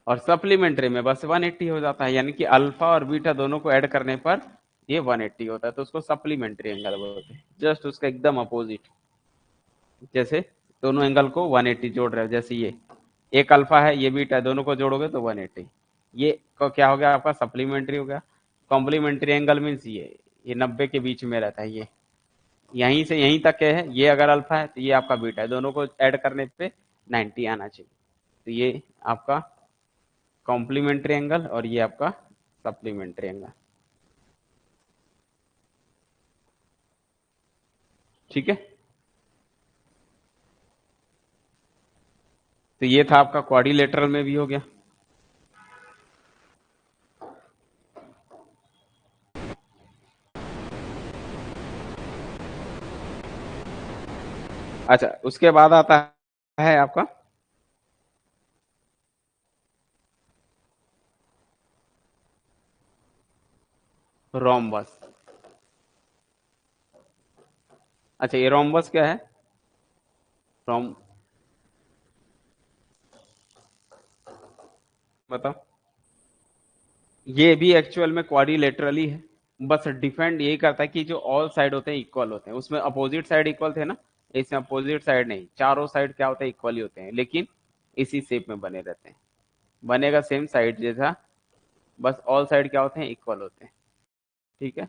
और सप्लीमेंट्री में बस 180 हो जाता है, यानी कि अल्फा और बीटा दोनों को ऐड करने पर ये 180 होता है, तो उसको सप्लीमेंट्री एंगल बोलते हैं। जस्ट उसका एकदम अपोजिट, जैसे दोनों एंगल को 180 जोड़ रहे हो, जैसे ये एक अल्फा है ये बीटा है, दोनों को जोड़ोगे तो 180। ये को क्या हो गया आपका, सप्लीमेंट्री हो गया। कॉम्प्लीमेंट्री एंगल मीन्स ये 90 के बीच में रहता है, ये यहीं से यहीं तक है, ये अगर अल्फा है तो ये आपका बीटा है, दोनों को ऐड करने पे 90 आना चाहिए। तो ये आपका कॉम्प्लीमेंट्री एंगल और ये आपका सप्लीमेंट्री एंगल। ठीक है, तो ये था आपका क्वाड्रिलेटरल में भी हो गया। अच्छा, उसके बाद आता है आपका रोम्बस। अच्छा, ये रोम्बस क्या है? रोम बताओ। ये भी एक्चुअल में क्वाड्रिलेटरली है, बस डिफेंड यही करता है कि जो ऑल साइड होते हैं इक्वल होते हैं। उसमें अपोजिट साइड इक्वल थे ना, इसमें अपोजिट साइड नहीं, चारों साइड क्या होते हैं, इक्वल ही होते हैं, लेकिन इसी शेप में बने रहते हैं। बनेगा सेम साइड जैसा, बस ऑल साइड क्या होते हैं, इक्वल होते हैं। ठीक है,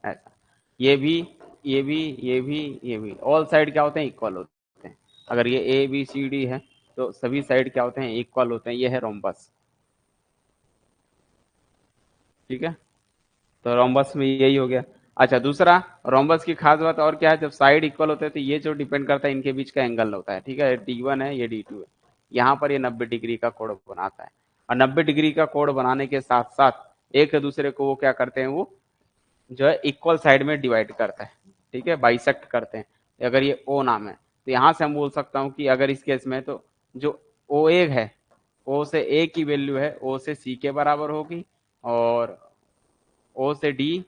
ऐसा। ये भी, ये भी, ये भी, ये भी ऑल साइड क्या होते हैं, इक्वल होते हैं। अगर ये ए बी सी डी है तो सभी साइड क्या होते हैं, इक्वल होते हैं। ये है रोम्बस। ठीक है, तो रोम्बस में यही हो गया। अच्छा, दूसरा, रोम्बस की खास बात और क्या है, जब साइड इक्वल होते हैं तो ये जो डिपेंड करता है इनके बीच का एंगल होता है। ठीक है, D1 है, ये D2 है, यहाँ पर ये 90 डिग्री का कोण बनाता है। और 90 डिग्री का कोण बनाने के साथ साथ एक दूसरे को वो क्या करते हैं, वो जो है इक्वल साइड में डिवाइड करता है। ठीक है, बाइसेक्ट करते हैं। अगर ये ओ नाम है तो यहाँ से हम बोल सकता हूँ कि अगर इस केस में तो जो ओ एक है, ओ से ए की वैल्यू है ओ से सी के बराबर होगी, और ओ से डी,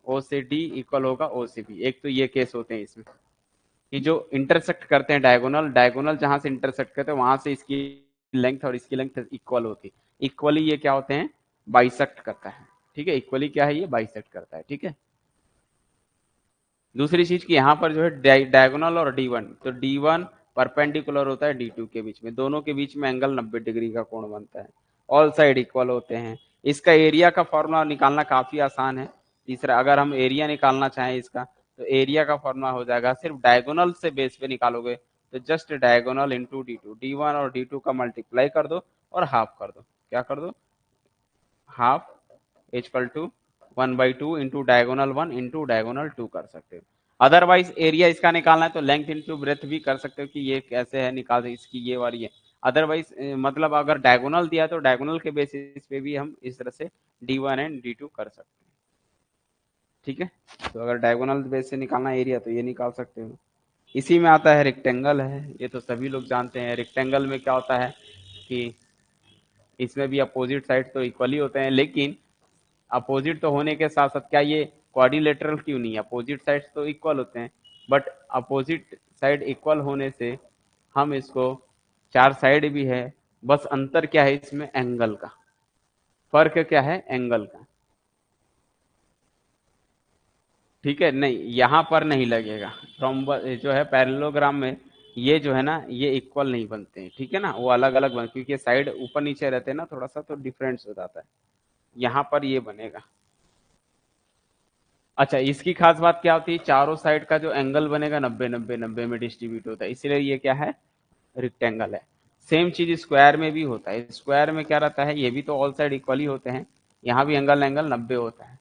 ओ से डी इक्वल होगा ओ से बी। एक तो ये केस होते हैं इसमें कि जो इंटरसेक्ट करते हैं, डायगोनल डायगोनल जहां से इंटरसेक्ट करते हैं वहां से इसकी लेंथ और इसकी लेंथ इक्वल होती है। इक्वली ये क्या होते हैं, बाइसेक्ट करता है। ठीक है, इक्वली क्या है, ये बाइसेक्ट करता है। ठीक है, दूसरी चीज की यहाँ पर जो है डायगोनल और D1, तो D1 परपेंडिकुलर होता है D2 के बीच में, दोनों के बीच में एंगल 90 डिग्री का कोण बनता है। ऑल साइड इक्वल होते हैं। इसका एरिया का फॉर्मूला निकालना काफी आसान है। तीसरा, अगर हम एरिया निकालना चाहें इसका, तो एरिया का फॉर्मूला हो जाएगा, सिर्फ डायगोनल से बेस पे निकालोगे तो just diagonal into D2, D1 और D2 का मल्टीप्लाई कर दो और हाफ कर दो। क्या कर दो, half equal to 1/2 into diagonal 1 into diagonal 2 कर सकते हो। अदरवाइज एरिया इसका निकालना है तो लेंथ इंटू ब्रेथ भी कर सकते हो कि ये कैसे है, निकाल इसकी ये वाली है। अदरवाइज मतलब अगर डायगोनल दिया तो डायगोनल के बेसिस पे भी हम इस तरह से D1 एंड D2 कर सकते हैं। ठीक है, तो अगर डायगोनल बेस से निकालना एरिया तो ये निकाल सकते हो। इसी में आता है रेक्टेंगल है, ये तो सभी लोग जानते हैं। रेक्टेंगल में क्या होता है कि इसमें भी अपोजिट साइड तो इक्वली होते हैं, लेकिन अपोजिट तो होने के साथ साथ क्या ये क्वाड्रिलेटरल क्यों नहीं है, अपोजिट साइड तो इक्वल होते हैं। बट अपोजिट साइड इक्वल होने से हम इसको, चार साइड भी है, बस अंतर क्या है इसमें, एंगल का फर्क क्या है, एंगल का। ठीक है, नहीं यहाँ पर नहीं लगेगा। थ्रोम्बस जो है पैरेललोग्राम में, ये जो है ना ये इक्वल नहीं बनते हैं। ठीक है ना, वो अलग अलग बन, क्योंकि साइड ऊपर नीचे रहते हैं ना, थोड़ा सा तो डिफरेंस हो जाता है। यहाँ पर ये बनेगा। अच्छा, इसकी खास बात क्या होती है, चारों साइड का जो एंगल बनेगा 90 90 90 में डिस्ट्रीब्यूट होता है, इसलिए ये क्या है, रेक्टेंगल है। सेम चीज स्क्वायर में भी होता है। स्क्वायर में क्या रहता है, ये भी तो ऑल साइड इक्वली होते हैं, यहाँ भी एंगल एंगल 90 होता है।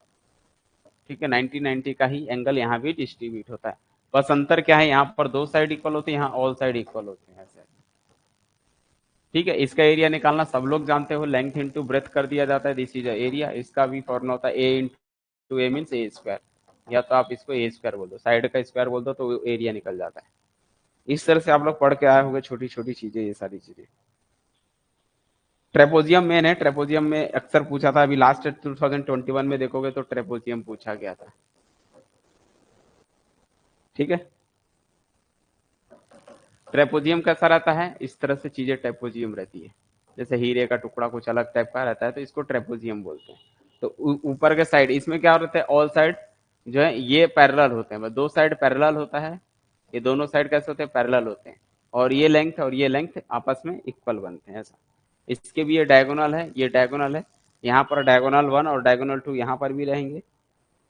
ठीक है, 90 90 का ही एंगल यहाँ भी डिस्ट्रीब्यूट होता है। बस अंतर क्या है, यहाँ पर दो साइड इक्वल होते हैं, यहाँ ऑल साइड इक्वल होते हैं ऐसे। ठीक है, इसका एरिया निकालना सब लोग जानते हो, लेंथ इंटू ब्रेथ कर दिया जाता है, दिस इज एरिया। इसका भी फॉर्मूला होता है ए इंटू ए मीन्स ए स्क्वायर, या तो आप इसको ए स्क्वायर बोल दो, साइड का स्क्वायर बोल दो तो एरिया निकल जाता है। इस तरह से आप लोग पढ़ के आए होंगे छोटी छोटी चीजें, ये सारी चीजें। ट्रेपोजियम मेन है, ट्रेपोजियम में अक्सर पूछा था, अभी लास्ट 2021 में देखोगे तो ट्रेपोजियम पूछा गया था। ठीक है, ट्रेपोजियम कैसा रहता है, इस तरह से चीजें ट्रेपोजियम रहती है। जैसे हीरे का टुकड़ा कुछ अलग टाइप का रहता है तो इसको ट्रेपोजियम बोलते हैं। तो ऊपर के साइड इसमें क्या रहता है, ऑल साइड जो है ये पैरेलल होते हैं, दो साइड पैरेलल होता है। ये दोनों साइड कैसे होते हैं, पैरेलल होते हैं। और ये लेंथ और ये लेंथ आपस में इक्वल बनते हैं ऐसा। इसके भी ये डायगोनल है, ये डायगोनल है। यहाँ पर डायगोनल 1 और डायगोनल 2 यहाँ पर भी रहेंगे।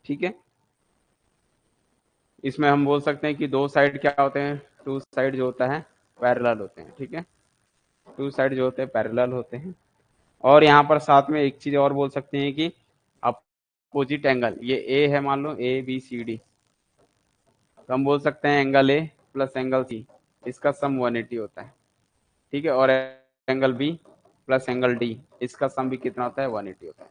ठीक है, इसमें हम बोल सकते हैं कि दो साइड क्या होते हैं, टू साइड जो होता है पैरेलल होते हैं। ठीक है, टू साइड जो होते हैं पैरेलल होते हैं। और यहाँ पर साथ में एक चीज और बोल सकते हैं कि अपोजिट एंगल, ये ए है मान लो, ए बी सी डी, तो हम बोल सकते हैं angle A plus angle C, इसका सम 180 होता है। ठीक है, और angle B plus angle D, इसका सम भी कितना होता है, 180 होता है।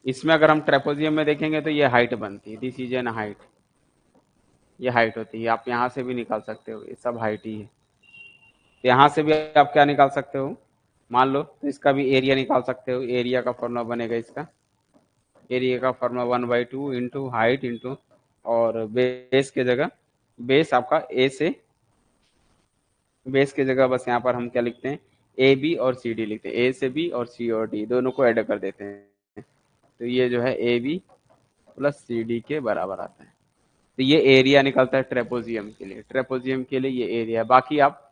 इसमें अगर हम ट्रेपोजियम में देखेंगे तो ये हाइट बनती है, दिस इज एन हाइट, ये हाइट होती है। आप यहाँ से भी निकाल सकते हो, ये सब हाइट ही है। तो यहाँ से भी आप क्या निकाल सकते हो, मान लो तो इसका भी एरिया निकाल सकते हो। एरिया का फॉर्मूला बनेगा इसका, एरिया का फॉर्मूला 1/2 इंटू हाइट इंटू, और बेस के जगह, बेस आपका ए से, बेस की जगह बस यहाँ पर हम क्या लिखते हैं, ए बी और सी डी लिखते हैं। ए से बी और सी और डी दोनों को ऐड कर देते हैं, तो ये जो है A B plus C D के बराबर आता है। तो ये एरिया निकलता है ट्रेपोजियम के लिए, ट्रेपोजियम के लिए ये एरिया है। बाकी आप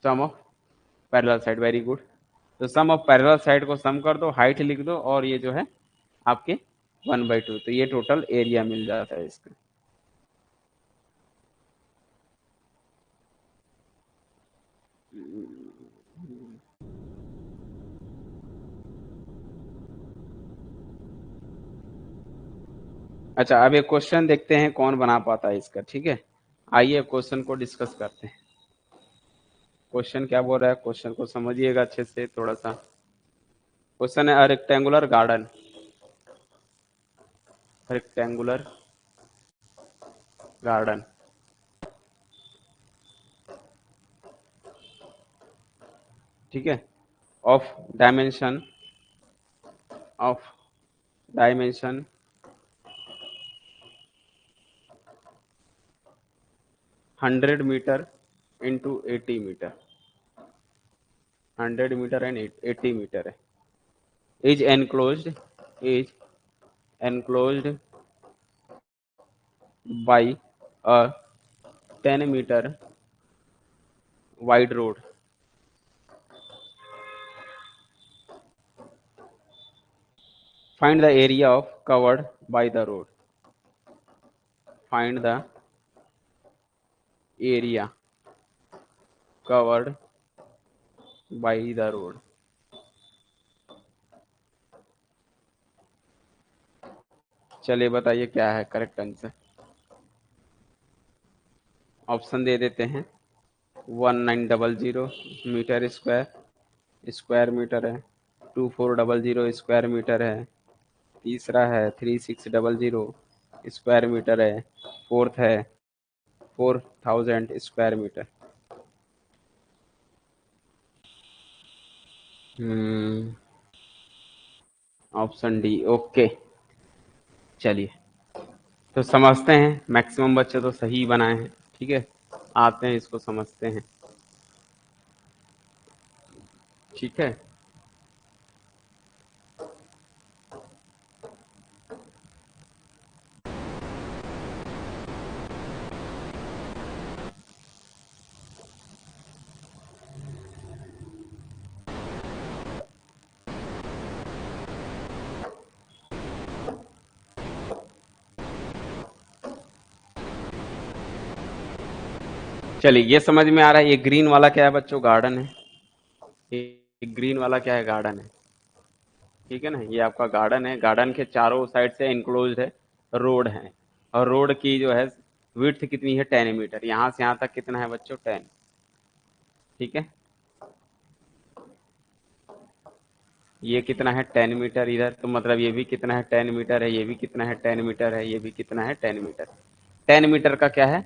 sum of parallel side, very good. तो सम ऑफ पैरेलल साइड को सम कर दो, हाइट लिख दो, और ये जो है आपके 1/2, तो ये टोटल एरिया मिल जाता है इसका। अच्छा, अब एक क्वेश्चन देखते हैं कौन बना पाता है इसका, ठीक है। आइए क्वेश्चन को डिस्कस करते हैं। क्वेश्चन क्या बोल रहा है, क्वेश्चन को समझिएगा अच्छे से थोड़ा सा। क्वेश्चन है, रेक्टेंगुलर गार्डन, रेक्टेंगुलर गार्डन, ठीक है, of dimension, of dimension 100 metre into 80 metre, 100 metre and 80 metre है, is enclosed, is enclosed by a 10 metre wide road. Find the area of covered by the road. Find the area covered by the road. चलिए बताइए क्या है करेक्ट आंसर। ऑप्शन दे देते हैं। 1900 मीटर स्क्वायर, स्क्वायर मीटर है। 2400 स्क्वायर मीटर है। तीसरा है 3600 स्क्वायर मीटर है। फोर्थ है 4000 square metre. Option D, okay. चलिए तो समझते हैं, मैक्सिमम बच्चे तो सही बनाए हैं, ठीक है। आते हैं इसको समझते हैं, ठीक है। चलिए ये समझ में आ रहा है। ये ग्रीन वाला क्या है बच्चों, गार्डन है। ये ग्रीन वाला क्या है, गार्डन है, ठीक है ना। ये आपका गार्डन है। गार्डन के चारों साइड से एनक्लोज्ड है, रोड है, और रोड की जो है विड्थ कितनी है, 10 मीटर। यहाँ से यहाँ तक कितना है बच्चों, 10, ठीक है। ये कितना है, 10 मीटर इधर, तो मतलब ये भी कितना है, 10 मीटर है। ये भी कितना है, 10 मीटर है। ये भी कितना है, 10 मीटर। 10 मीटर का क्या है,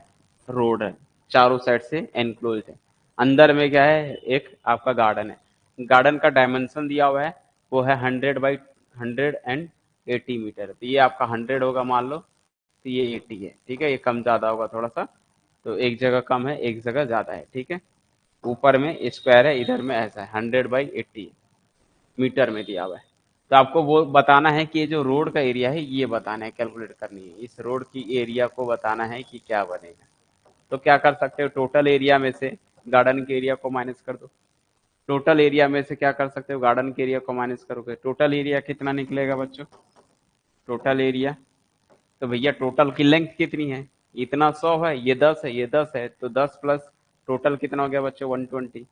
रोड है, चारों साइड से एनक्लोज है। अंदर में क्या है, एक आपका गार्डन है। गार्डन का डायमेंशन दिया हुआ है, वो है 100 बाई 180 मीटर। तो ये आपका 100 होगा मान लो, तो ये 80 है, ठीक है। ये कम ज्यादा होगा थोड़ा सा, तो एक जगह कम है एक जगह ज्यादा है, ठीक है। ऊपर में स्क्वायर है, इधर में ऐसा है, 100/80 मीटर में दिया हुआ है। तो आपको वो बताना है कि ये जो रोड का एरिया है ये बताना है, कैलकुलेट करनी है। इस रोड की एरिया को बताना है कि क्या बनेगा। तो क्या कर सकते हो, टोटल एरिया में से गार्डन के एरिया को माइनस कर दो। टोटल एरिया में से क्या कर सकते हो, गार्डन के एरिया को माइनस करोगे, टोटल एरिया कितना निकलेगा बच्चों, टोटल एरिया। तो भैया टोटल की लेंथ कितनी है, इतना 100 है, ये 10 है, ये 10 है, तो 10 प्लस टोटल कितना हो गया बच्चों, 120।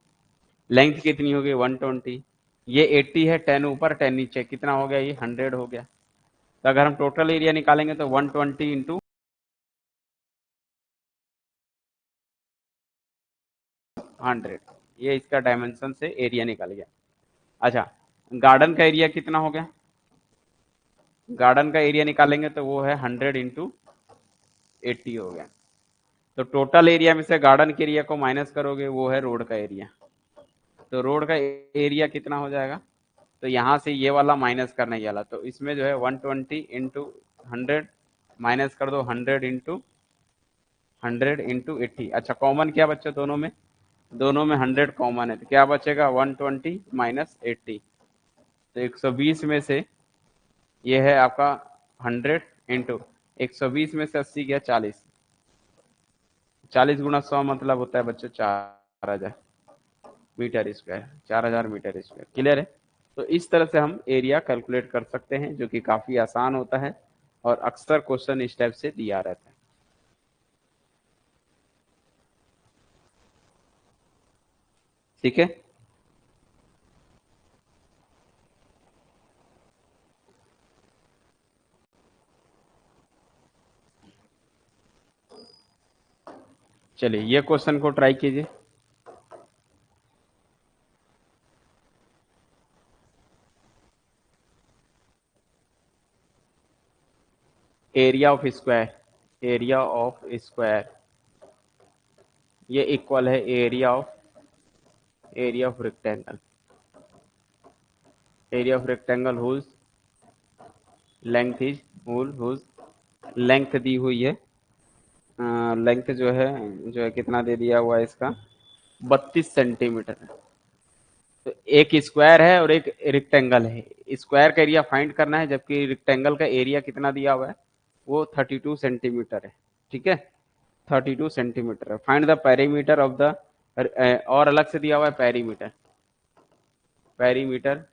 लेंथ कितनी होगी, 120। ये 80 है, 10 ऊपर 10 नीचे, कितना हो गया, ये 100 हो गया। तो अगर हम टोटल एरिया निकालेंगे तो 120 इंटू 100, ये इसका डायमेंशन से एरिया निकल गया। अच्छा, गार्डन का एरिया कितना हो गया, गार्डन का एरिया निकालेंगे तो वो है 100 इंटू 80 हो गया। तो टोटल एरिया में से गार्डन के एरिया को माइनस करोगे, वो है रोड का एरिया। तो रोड का एरिया कितना हो जाएगा, तो यहाँ से ये वाला माइनस करने ये वाला, तो इसमें जो है 120 इंटू 100 माइनस कर दो 100 इंटू 80। अच्छा कॉमन क्या बच्चे दोनों में, दोनों में 100 कॉमन है, तो क्या बचेगा 120 माइनस 80। तो 120 में से ये है आपका 100 इंटू 120 में से 80 गया 40, 40 गुना 100 मतलब होता है बच्चों 4000 metre square, 4000 metre square. Clear है। तो इस तरह से हम एरिया कैलकुलेट कर सकते हैं, जो कि काफी आसान होता है और अक्सर क्वेश्चन इस टाइप से दिया रहता है। ठीक है। चलिए ये क्वेश्चन को ट्राई कीजिए। Area of square, area of square ये इक्वल है area of rectangle, area of rectangle whose length is whose length दी हुई है, लेंथ जो है कितना दे दिया हुआ है इसका 32 सेंटीमीटर है। तो एक स्क्वायर है और एक रेक्टेंगल है, स्क्वायर का एरिया फाइंड करना है, जबकि रेक्टेंगल का एरिया कितना दिया हुआ है वो 32 सेंटीमीटर है। ठीक है, 32 सेंटीमीटर है। Find the perimeter of the, और अलग से दिया हुआ है perimeter, perimeter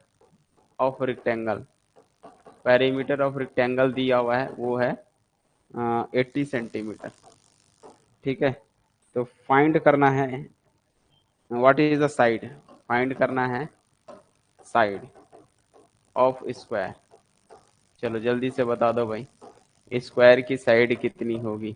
of rectangle, perimeter of rectangle दिया हुआ है वो है 80 सेंटीमीटर। ठीक है, तो फाइंड करना है what is the side, find करना है साइड ऑफ स्क्वायर। चलो जल्दी से बता दो भाई, स्क्वायर की साइड कितनी होगी।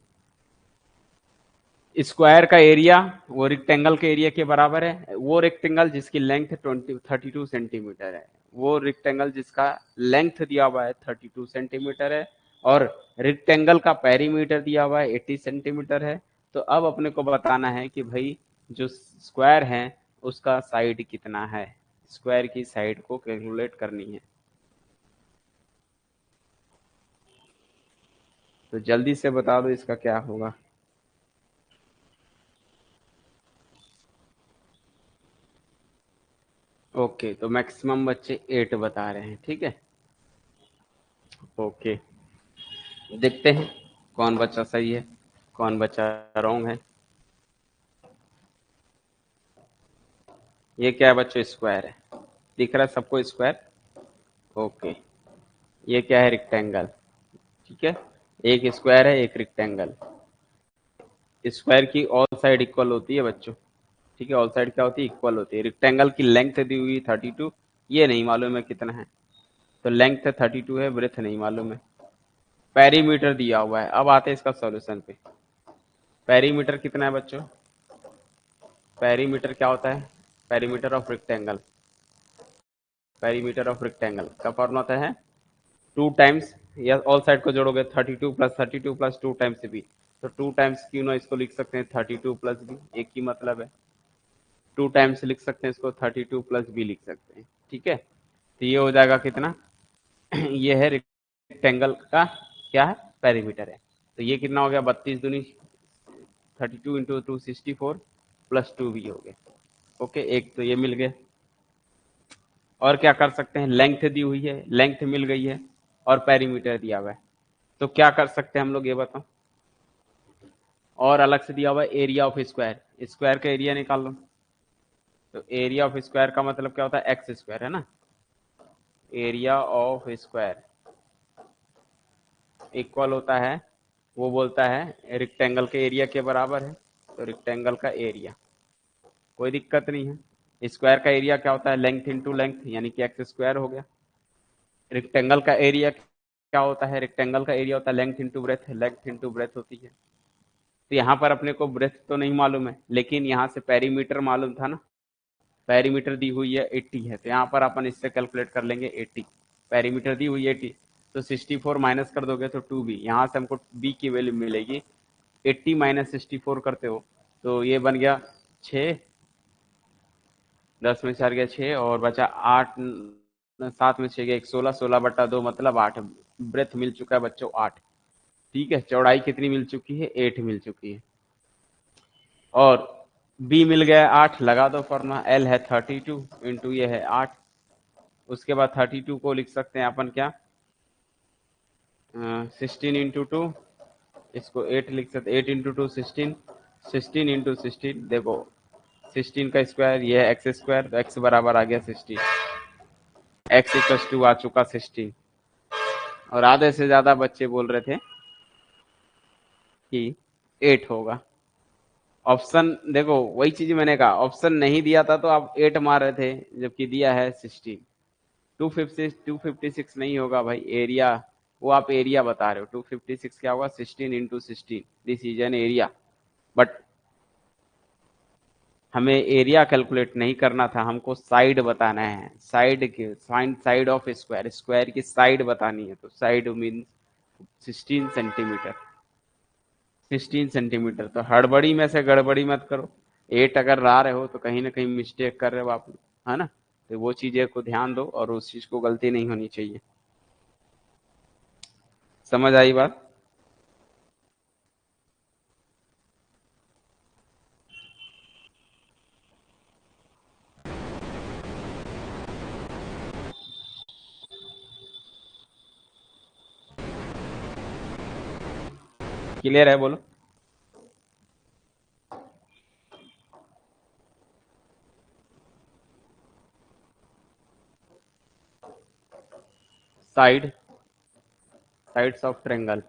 स्क्वायर का एरिया वो रेक्टेंगल के एरिया के बराबर है, वो रेक्टेंगल जिसकी लेंथ 32 सेंटीमीटर है, वो रेक्टेंगल जिसका लेंथ दिया हुआ है 32 सेंटीमीटर है, और रेक्टेंगल का पेरीमीटर दिया हुआ है 80 सेंटीमीटर है। तो अब अपने को बताना है कि भाई जो स्क्वायर है उसका साइड कितना है, स्क्वायर की साइड को कैलकुलेट करनी है। तो जल्दी से बता दो इसका क्या होगा। ओके, तो मैक्सिमम बच्चे 8 बता रहे हैं। ठीक है, ओके, देखते हैं कौन बच्चा सही है कौन बच्चा रॉन्ग है। ये क्या है बच्चों, स्क्वायर है, दिख रहा है सबको स्क्वायर। ओके, ये क्या है, रेक्टेंगल। ठीक है, एक स्क्वायर है एक रेक्टेंगल। स्क्वायर की ऑल साइड इक्वल होती है बच्चों। ठीक है, ऑल साइड क्या होती है, इक्वल होती है। रेक्टेंगल की लेंथ दी हुई 32, ये नहीं मालूम है कितना है, तो लेंथ 32 है, ब्रेथ नहीं मालूम है। पेरीमीटर दिया हुआ है। अब आते हैं इसका सॉल्यूशन पे। पेरीमीटर कितना है बच्चों, पेरीमीटर क्या होता है, perimeter of rectangle, perimeter of rectangle का फॉर्मूला होता है 2 टाइम्स, या ऑल साइड को जोड़ोगे 32 प्लस 2 टाइम्स बी, तो 2 टाइम्स क्यों ना इसको लिख सकते हैं 32 प्लस बी, एक ही मतलब है। 2 टाइम्स लिख सकते हैं इसको, 32 प्लस बी लिख सकते हैं। ठीक है, तो ये हो जाएगा कितना ये है रेक्टेंगल का क्या है, पेरीमीटर है। तो ये कितना हो गया, 32 दूनी 32 इंटू 264 प्लस 2 भी हो गया। ओके, एक तो ये मिल गया। और क्या कर सकते हैं, लेंथ दी हुई है, लेंथ मिल गई है, और पेरीमीटर दिया हुआ है, तो क्या कर सकते हैं हम लोग ये बताओ। और अलग से दिया हुआ है एरिया ऑफ स्क्वायर, स्क्वायर का एरिया निकाल लो। तो एरिया ऑफ स्क्वायर का मतलब क्या होता है, एक्स स्क्वायर है ना। एरिया ऑफ स्क्वायर इक्वल होता है, वो बोलता है रेक्टेंगल के एरिया के बराबर है, तो रेक्टेंगल का एरिया, कोई दिक्कत नहीं है। स्क्वायर का एरिया क्या होता है, लेंथ इंटू लेंथ, यानी कि एक्स स्क्वायर हो गया। रेक्टेंगल का एरिया क्या होता है, रेक्टेंगल का एरिया होता है length into breath, length into breadth होती है। तो यहाँ पर अपने को ब्रेथ तो नहीं मालूम है, लेकिन यहाँ से पेरीमीटर मालूम था ना, पेरीमीटर दी हुई है 80 है, तो यहाँ पर अपन इससे कैलकुलेट कर लेंगे 80, पेरीमीटर दी हुई है 80, तो 64 माइनस कर दोगे तो 2b, यहाँ से हमको b की वैल्यू मिलेगी 80 माइनस 64 करते हो तो ये बन गया 6, 10 में 4 गया 6 और बचा 8, 7 में 6 गया 1, 16, 16/2 मतलब 8 ब्रेथ मिल चुका है बच्चों 8। ठीक है, चौड़ाई कितनी मिल चुकी है 8 मिल चुकी है और b मिल गया 8, लगा दो फॉर्मूला, l है 32 इंटू ये है 8। उसके बाद 32 को लिख सकते हैं अपन क्या 16 इंटू 2, इसको 8 लिख सकते, 8 इंटू 2 16, 16 इंटू 16 देखो 16 का स्क्वायर ये है एक्स स्क्वायर, तो एक्स बराबर आ गया 16, एक्स इक्वल टू आ चुका 16। और आधे से ज्यादा बच्चे बोल रहे थे कि 8 होगा। ऑप्शन देखो वही चीज मैंने कहा, ऑप्शन नहीं दिया था तो आप 8 मार रहे थे जबकि दिया है 16। 256 नहीं होगा भाई, एरिया वो आप एरिया बता रहे हो, 256 क्या होगा 16 into 16, this is an area. But हमें एरिया कैलकुलेट नहीं करना था, हमको साइड बताना है, साइड की find side of square, square की साइड बतानी है, तो साइड मीन 16 सेंटीमीटर, 16 सेंटीमीटर। तो हड़बड़ी में से गड़बड़ी मत करो, 8 अगर ला रहे हो तो कहीं ना कहीं मिस्टेक कर रहे हो आप, है ना, तो वो चीजें को ध्यान दो और उस चीज को गलती नहीं होनी चाहिए। समझ आई बात? क्लियर है बोलो। Side, sides of triangle,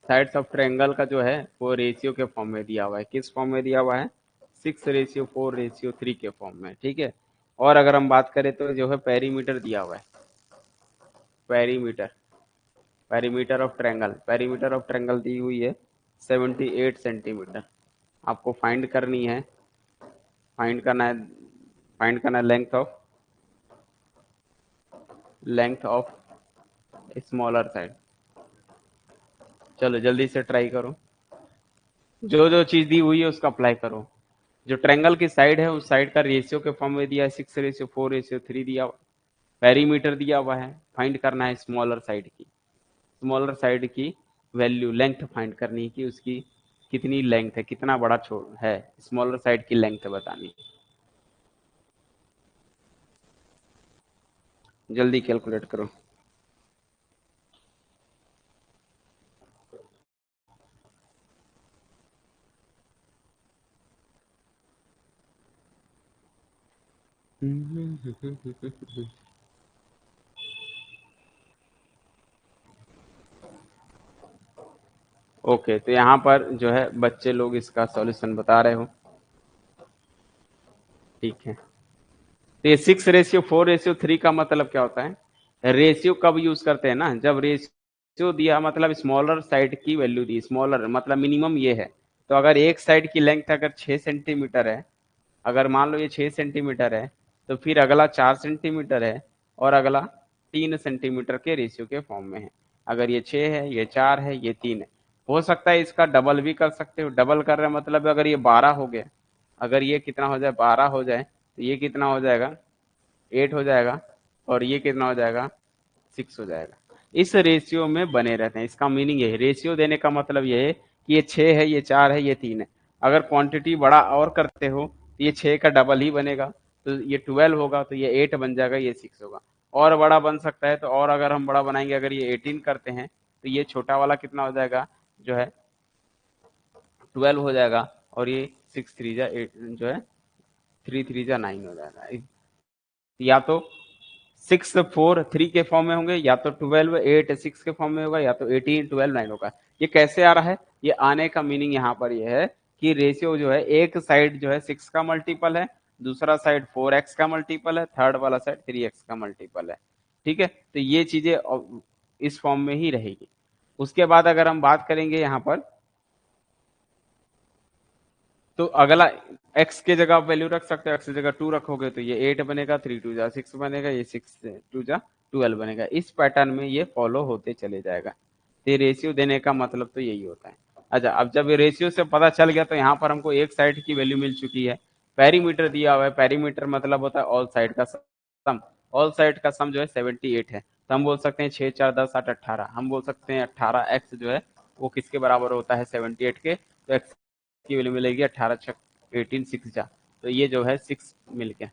sides of triangle का जो है वो रेशियो के फॉर्म में दिया हुआ है, किस फॉर्म में दिया हुआ है 6:4:3 के फॉर्म में। ठीक है, और अगर हम बात करें तो जो है पेरीमीटर दिया हुआ है, perimeter, perimeter of triangle, perimeter of triangle दी हुई है 78 सेंटीमीटर। आपको फाइंड करनी है, फाइंड करना है, फाइंड करना है length of, length of smaller side. चलो जल्दी से ट्राई करो, जो जो चीज दी हुई है उसका अप्लाई करो। जो ट्रेंगल की साइड है उस साइड का रेशियो के फॉर्म में दिया है 6:4:3 दिया हुआ, पेरीमीटर दिया हुआ है, फाइंड करना है स्मॉलर साइड की, स्मॉलर साइड की वैल्यू लेंथ फाइंड करनी है कि उसकी कितनी लेंथ है, कितना बड़ा छोड़ है, स्मॉलर साइड की लेंथ बतानी है। जल्दी कैलकुलेट करो। ओके, तो यहाँ पर जो है बच्चे लोग इसका सॉल्यूशन बता रहे हो। ठीक है, तो ये 6:4:3 का मतलब क्या होता है, रेशियो कब यूज करते हैं ना, जब रेशियो दिया मतलब स्मॉलर साइड की वैल्यू दी, स्मॉलर मतलब मिनिमम ये है, तो अगर एक साइड की लेंथ अगर 6 सेंटीमीटर है, अगर मान लो ये 6 सेंटीमीटर है तो फिर अगला 4 सेंटीमीटर है और अगला 3 सेंटीमीटर के रेशियो के फॉर्म में है। अगर ये 6 है, ये 4 है, ये 3 है, हो सकता है इसका डबल भी कर सकते हो, डबल कर रहे हैं मतलब अगर ये 12 हो गया, अगर ये कितना हो जाए 12 हो जाए तो ये कितना हो जाएगा 8 हो जाएगा और ये कितना हो जाएगा 6 हो जाएगा। इस रेशियो में बने रहते हैं, इसका मीनिंग ये है, रेशियो देने का मतलब ये है कि ये 6 है, ये 4 है, ये 3 है। अगर क्वांटिटी बड़ा और करते हो तो ये 6 का डबल ही बनेगा, तो ये 12 होगा, तो ये 8 बन जाएगा, ये 6 होगा। और बड़ा बन सकता है तो और अगर हम बड़ा बनाएंगे, अगर ये 18 करते हैं तो ये छोटा वाला कितना हो जाएगा जो है 12 हो जाएगा और ये 6 3 जा 8 जो है 3 3 जा 9 हो जाएगा। या तो 6:4:3 के फॉर्म में होंगे, या तो 12:8:6 के फॉर्म में होगा, या तो 18:12:9 होगा। ये कैसे आ रहा है, ये आने का मीनिंग यहाँ पर ये है कि रेशियो जो है एक साइड जो है 6 का मल्टीपल है, दूसरा साइड 4x का मल्टीपल है, थर्ड वाला साइड 3x का मल्टीपल है। ठीक है, तो ये चीजें इस फॉर्म में ही रहेगी। उसके बाद अगर हम बात करेंगे यहाँ पर, तो अगला x के जगह वैल्यू रख सकते हो, x की जगह 2 रखोगे तो ये 8 बनेगा, 3 2 जा 6 बनेगा, ये 6 2 जा 12 बनेगा। इस पैटर्न में ये फॉलो होते चले जाएगा। तो ये रेशियो देने का मतलब तो यही होता है। अच्छा, अब जब ये रेशियो से पता चल गया तो यहाँ पर हमको एक साइड की वैल्यू मिल चुकी है। पेरीमीटर दिया हुआ है, पेरीमीटर मतलब होता है ऑल साइड का सम। ऑल साइड का सम जो है 78 है। तो हम बोल सकते हैं 6 4 10 8 18, हम बोल सकते हैं 18x जो है वो किसके बराबर होता है 78 के। तो x की वैल्यू मिलेगी 18 छक 18 6 जा, तो ये जो है 6 मिल गया।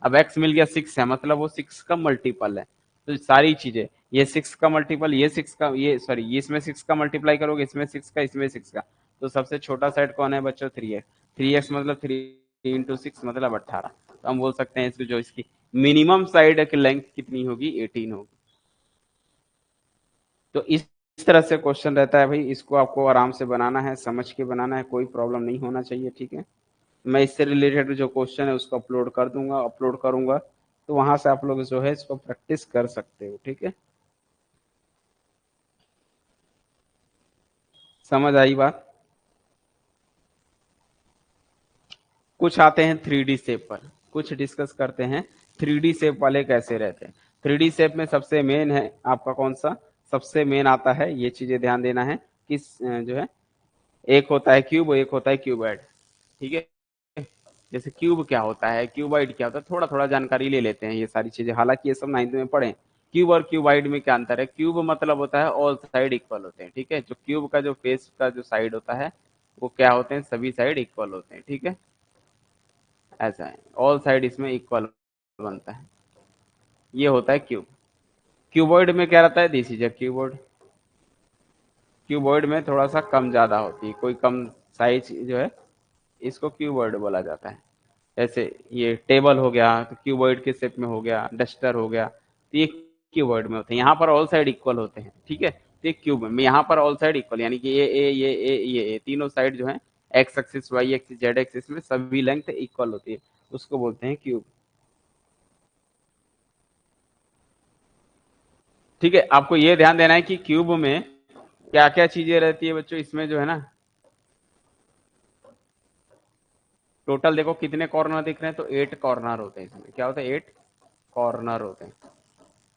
अब x मिल गया 6 है, मतलब वो 6 का मल्टीपल है। तो सारी चीजें, ये 6 का मल्टीपल, ये 6 का, ये सॉरी, ये इसमें 6 का मल्टीप्लाई करोगे, इसमें 6 का, इसमें 6 का, तो सबसे छोटा साइड कौन है बच्चों? 3x। 3x मतलब 3 × 6 मतलब 18। तो हम बोल सकते हैं इसको, जो इसकी मिनिमम साइड की लेंथ कितनी होगी? 18 होगी। तो इस तरह से क्वेश्चन रहता है भाई, इसको आपको आराम से बनाना है, समझ के बनाना है, कोई प्रॉब्लम नहीं होना चाहिए, ठीक है। मैं इससे रिलेटेड जो क्वेश्चन है उसको अपलोड कर दूंगा, अपलोड करूंगा, तो वहां से आप लोग जो है इसको प्रैक्टिस कर सकते हो, ठीक है। समझ आई बात? कुछ आते हैं 3D शेप पर, कुछ डिस्कस करते हैं 3D शेप वाले कैसे रहते हैं। 3D शेप में सबसे मेन है आपका कौन सा? सबसे मेन आता है, ये चीजें ध्यान देना है, किस जो है, एक होता है क्यूब, एक होता है क्यूबॉइड, ठीक है। जैसे क्यूब क्या होता है, क्यूबॉइड क्या होता है, थोड़ा थोड़ा जानकारी ले लेते हैं ये सारी चीजें, हालांकि ये सब 9th में पढ़े। क्यूब और क्यूबॉइड में क्या अंतर है? क्यूब मतलब होता है ऑल साइड इक्वल होते हैं, ठीक है। जो क्यूब का जो फेस का जो साइड होता है वो क्या होते हैं? सभी साइड इक्वल होते हैं, ठीक है। ऐसा है, ऑल साइड इसमें इक्वल बनता है, ये होता है क्यूब। क्यूबॉइड में क्या रहता है? This is a cuboid. Cuboid में थोड़ा सा कम ज्यादा होती है, कोई कम साइज जो है, इसको क्यूबॉइड बोला जाता है। जैसे ये टेबल हो गया तो क्यूबॉइड के शेप में हो गया, डस्टर हो गया, तो ये क्यूबॉइड में होते हैं। यहाँ पर ऑल साइड इक्वल होते हैं, ठीक है। तो ये क्यूब में यहाँ पर ऑल साइड इक्वल, यानी कि ये तीनों साइड जो है, X axis, Y axis, Z axis में सभी लेंथ इक्वल होती है, उसको बोलते हैं क्यूब, ठीक है। आपको ये ध्यान देना है कि क्यूब में क्या क्या चीजें रहती है बच्चों, इसमें जो है ना, टोटल देखो कितने कॉर्नर दिख रहे हैं, तो 8 कॉर्नर होते हैं इसमें। क्या होता है? 8 कॉर्नर होते हैं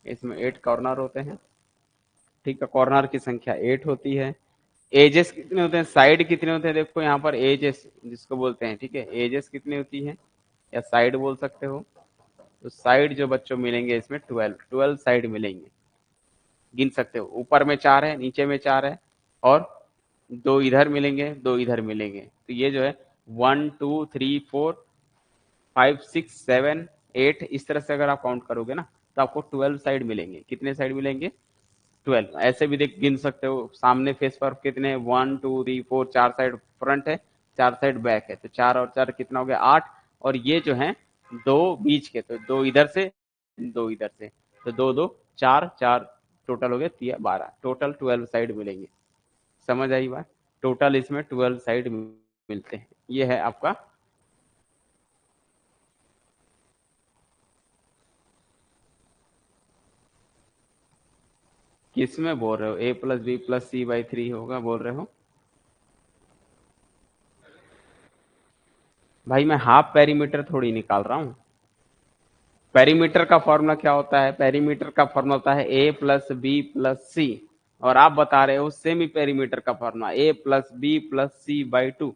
इसमें, 8 कॉर्नर होते हैं, ठीक है। कॉर्नर की संख्या 8 होती है। एजेस कितने होते हैं, साइड कितने होते हैं? देखो यहाँ पर एजेस जिसको बोलते हैं, ठीक है, एजेस कितनी होती है, या साइड बोल सकते हो। तो साइड जो बच्चों मिलेंगे इसमें 12 साइड मिलेंगे, गिन सकते हो। ऊपर में 4 है, नीचे में 4 है, और 2 इधर मिलेंगे, 2 इधर मिलेंगे, तो ये जो है 1 2 3 4 5 6 7 8, इस तरह से अगर आप काउंट करोगे ना तो आपको 12 साइड मिलेंगे। कितने साइड मिलेंगे? 12। ऐसे भी देख गिन सकते हो, सामने फेस पर कितने, 1 2 3 4, 4 साइड फ्रंट है, 4 साइड बैक है, तो 4 और 4 कितना हो गया? 8। और ये जो है दो बीच के, तो 2 इधर से, 2 इधर से, तो 2 2 4 4, टोटल हो गया 12, टोटल 12 साइड मिलेंगे। समझ आई बात? टोटल इसमें 12 साइड मिलते हैं, ये है आपका। किस में बोल रहे हो? a+b+c/3 होगा बोल रहे हो? भाई मैं हाफ पेरीमीटर थोड़ी निकाल रहा हूँ। पेरीमीटर का फॉर्मूला क्या होता है? पेरीमीटर का फॉर्मूला होता है a+b+c, और आप बता रहे हो सेमी पेरीमीटर का फॉर्मूला a+b+c/2।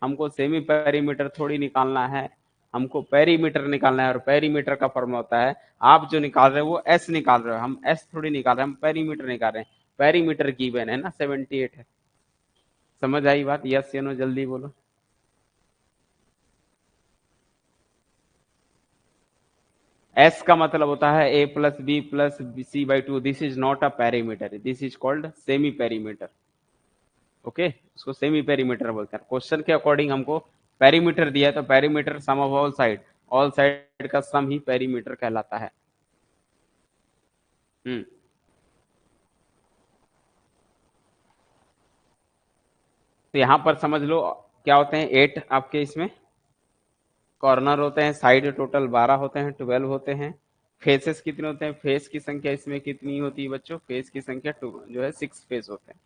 हमको सेमी पेरीमीटर थोड़ी निकालना है, हमको पेरीमीटर निकालना है, और पेरीमीटर का फॉर्मूला होता है, आप जो निकाल रहे हो वो s निकाल रहे हो, हम s थोड़ी निकाल रहे हैं, हम पेरीमीटर निकाल रहे हैं। पेरीमीटर गिवन है ना, 78 है। समझ आई बात? यस या नो, जल्दी बोलो। एस का मतलब होता है a+b+c/2, this is not a perimeter, this is called semi perimeter, okay. उसको सेमी पेरीमीटर बोलते हैं। क्वेश्चन के अकॉर्डिंग हमको पेरीमीटर दिया है, तो perimeter sum of all side का सम ही पेरीमीटर कहलाता है। हम्म। तो यहां पर समझ लो क्या होते हैं, 8 आपके इसमें कॉर्नर होते हैं, साइड टोटल 12 होते हैं, 12 होते हैं। फेसेस कितने होते हैं? फेस की संख्या इसमें कितनी होती है बच्चों? फेस की संख्या 2 जो है 6 फेस होते हैं।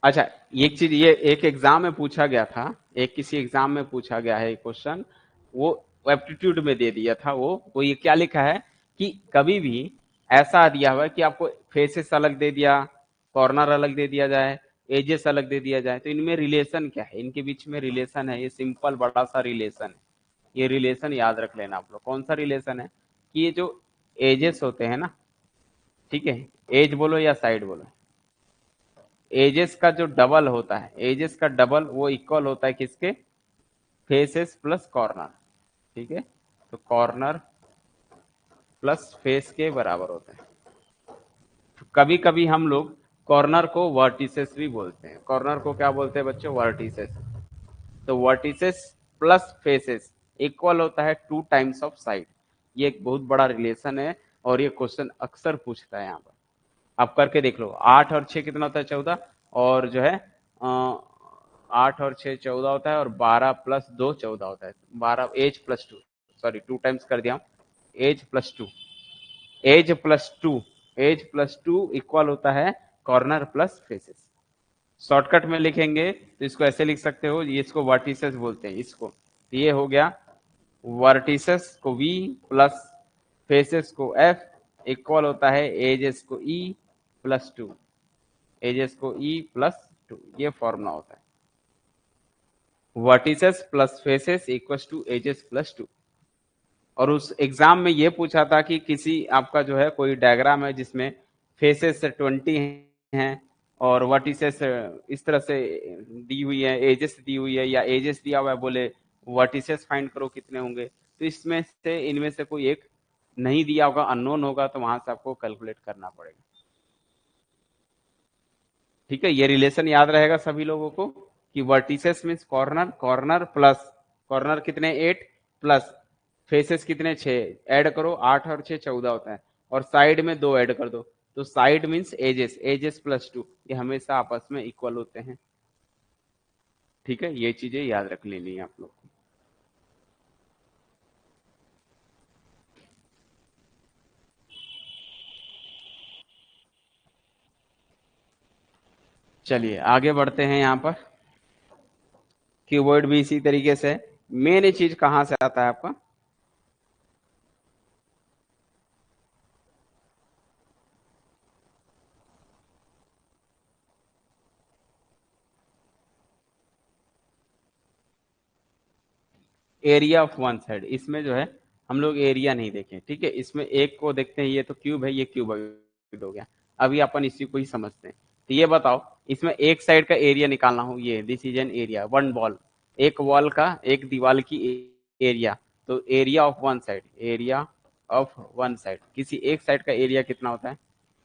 अच्छा, एक चीज, ये एक एग्जाम में पूछा गया था, एक किसी एग्जाम में पूछा गया है क्वेश्चन, वो एप्टीट्यूड में दे दिया था। वो ये क्या लिखा है कि कभी भी ऐसा दिया हुआ है कि आपको फेसेस अलग दे दिया, कॉर्नर अलग दे दिया जाए, एजेस अलग दे दिया जाए, तो इनमें रिलेशन क्या है, इनके बीच में रिलेशन है, ये सिंपल बड़ा सा रिलेशन है। ये रिलेशन याद रख लेना आप लोग। कौन सा रिलेशन है कि ये जो एजेस होते हैं ना, ठीक है, एज बोलो या साइड बोलो, एजेस का जो डबल होता है, एजेस का डबल वो इक्वल होता है किसके, फेसेस प्लस कॉर्नर। ठीक है, तो कॉर्नर प्लस फेस के बराबर होता है। तो कभी कभी हम लोग कॉर्नर को वर्टिसेस भी बोलते हैं। कॉर्नर को क्या बोलते हैं बच्चों, वर्टिसेस। तो वर्टिसेस प्लस फेसेस इक्वल होता है 2 टाइम्स ऑफ साइड। ये एक बहुत बड़ा रिलेशन है और ये क्वेश्चन अक्सर पूछता है यहाँ पर। आप करके देख लो, 8 और 6 कितना होता है, 14, और जो है 8 और 6 14 होता है, और 12 + 2 14 होता है, 12 एज + 2, सॉरी 2 टाइम्स कर दिया हूँ, एज + 2, एज + 2, एज + 2 इक्वल होता है कॉर्नर प्लस फेसेस। शॉर्टकट में लिखेंगे तो इसको ऐसे लिख सकते हो, ये इसको वर्टिसेस बोलते हैं इसको। तो ये हो गया वर्टिसेस को V प्लस फेसेस को F इक्वल होता है एजेस को E + 2, एजेस को E + 2, ये फॉर्मूला होता है। Vertices plus faces equal to edges + 2। और उस एग्जाम में ये पूछा था कि किसी आपका जो है कोई डायग्राम है जिसमें फेसेस 20 हैं और वर्टिसेस इस तरह से दी हुई है, एजेस दी हुई है, या एजेस दिया हुआ है, बोले वर्टिसेस फाइंड करो कितने होंगे, तो इसमें से इनमें से कोई एक नहीं दिया होगा, अननोन होगा, तो वहां से आपको कैलकुलेट करना पड़ेगा। ठीक है, ये रिलेशन याद रहेगा सभी लोगों को कि vertices means corner, corner plus corner कितने 8 प्लस फेसेस कितने 6, ऐड करो 8 और 6 14 होता है, और साइड में 2 ऐड कर दो, तो साइड मीन्स एजेस, एजेस + 2, ये हमेशा आपस में इक्वल होते हैं। ठीक है, ये चीजें याद रख लेनी है आप लोग को। चलिए आगे बढ़ते हैं। यहाँ पर कीवर्ड भी इसी तरीके से। मेन चीज कहां से आता है आपका, एरिया ऑफ वन साइड। इसमें जो है हम लोग एरिया नहीं देखें, ठीक है, इसमें एक को देखते हैं, ये तो क्यूब है, ये क्यूबॉइड हो गया। अभी अपन इसी को ही समझते हैं। तो ये बताओ, इसमें एक साइड का एरिया निकालना हो, ये this is an area, one wall, एक वॉल का, एक दीवार की एरिया। तो area of one side, area of one side, किसी एक साइड का एरिया कितना होता है,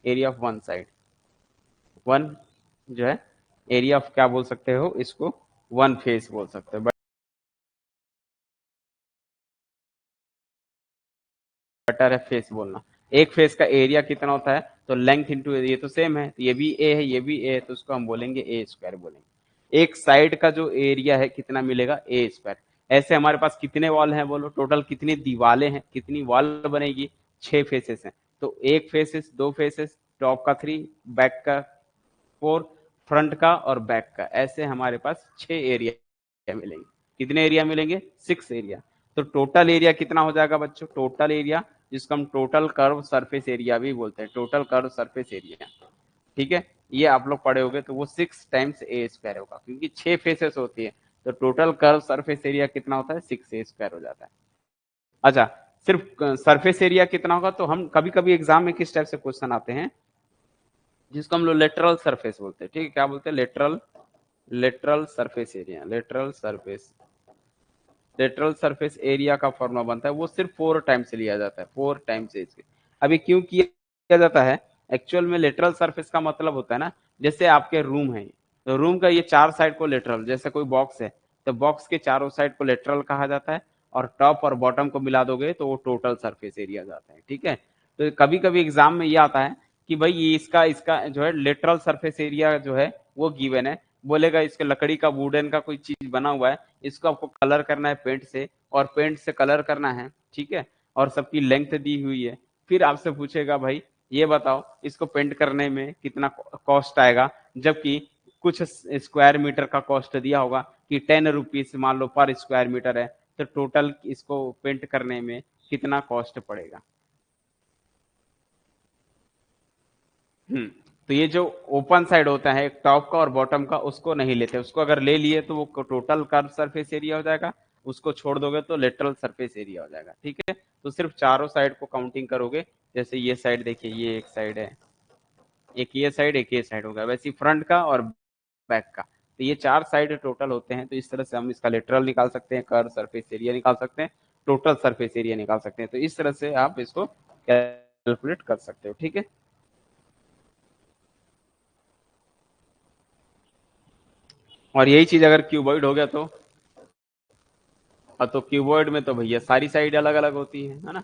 area of one side, one जो है एरिया ऑफ क्या बोल सकते हो इसको, वन फेस बोल सकते हो, बेटर है फेस बोलना। एक फेस का एरिया कितना होता है, तो लेंथ इंटू, ये तो सेम है, तो ये भी ए है, ये भी ए है, तो उसको हम बोलेंगे A² बोलेंगे। एक साइड का जो एरिया है कितना मिलेगा, A²। ऐसे हमारे पास कितने वॉल हैं बोलो, टोटल कितनी दीवारें हैं, कितनी वॉल बनेगी, 6 फेसेस हैं। तो एक फेसेस, 2 फेसेस, टॉप का 3, बैक का 4, फ्रंट का और बैक का, ऐसे हमारे पास 6 एरिया मिलेंगे। कितने एरिया मिलेंगे, 6 एरिया। तो टोटल एरिया कितना हो जाएगा बच्चों, टोटल एरिया, जिसको हम टोटल कर्व सरफेस एरिया भी बोलते हैं, टोटल कर्व सरफेस एरिया। ठीक है, ये आप लोग पढ़े होंगे, तो वो 6 टाइम्स A² होगा, क्योंकि 6 फेसेस होती है, तो टोटल कर्व सरफेस एरिया कितना होता है, 6A² हो जाता है। अच्छा, सिर्फ सरफेस एरिया कितना होगा, तो हम कभी कभी एग्जाम में किस टाइप से क्वेश्चन आते हैं, जिसको हम लोग लेटरल सरफेस बोलते हैं। ठीक है, क्या बोलते हैं, lateral, lateral surface area, lateral surface, lateral surface area का फॉर्मूला बनता है, वो सिर्फ 4 टाइम्स से लिया जाता है, 4 टाइम्स एज के। अभी क्यों किया जाता है, एक्चुअल में लेटरल सरफेस का मतलब होता है ना, जैसे आपके रूम है, तो रूम का ये 4 साइड को लेटरल, जैसे कोई बॉक्स है, तो बॉक्स के चारों साइड को लेटरल कहा जाता है, और टॉप और बॉटम को मिला दोगे तो वो टोटल सरफेस एरिया जाता है। ठीक है, तो कभी कभी एग्जाम में ये आता है कि भाई ये इसका इसका जो है लेटरल सरफेस एरिया जो है वो गिवन है, बोलेगा इसके लकड़ी का, वुडन का कोई चीज बना हुआ है, इसको आपको कलर करना है पेंट से, और पेंट से कलर करना है, ठीक है, और सबकी लेंथ दी हुई है। फिर आपसे पूछेगा भाई ये बताओ इसको पेंट करने में कितना कॉस्ट आएगा, जबकि कुछ स्क्वायर मीटर का कॉस्ट दिया होगा कि 10 रुपीज मान लो पर स्क्वायर मीटर है, तो टोटल इसको पेंट करने में कितना कॉस्ट पड़ेगा। तो ये जो ओपन साइड होता है टॉप का और बॉटम का, उसको नहीं लेते, उसको अगर ले लिए तो वो टोटल कर्व सरफेस एरिया हो जाएगा, उसको छोड़ दोगे तो लेटरल सरफेस एरिया हो जाएगा। ठीक है, तो सिर्फ चारों साइड को काउंटिंग करोगे, जैसे ये साइड देखिए, ये एक साइड है, एक ये साइड होगा, वैसे फ्रंट का और बैक का, तो ये चार साइड टोटल होते हैं। तो इस तरह से हम इसका लेटरल निकाल सकते हैं, कर्व सरफेस एरिया निकाल सकते हैं, टोटल सरफेस एरिया निकाल सकते हैं। तो इस तरह से आप इसको कैलकुलेट कर सकते हो। ठीक है, और यही चीज अगर क्यूबॉइड हो गया तो क्यूबॉइड में तो भैया सारी साइड अलग अलग होती है ना,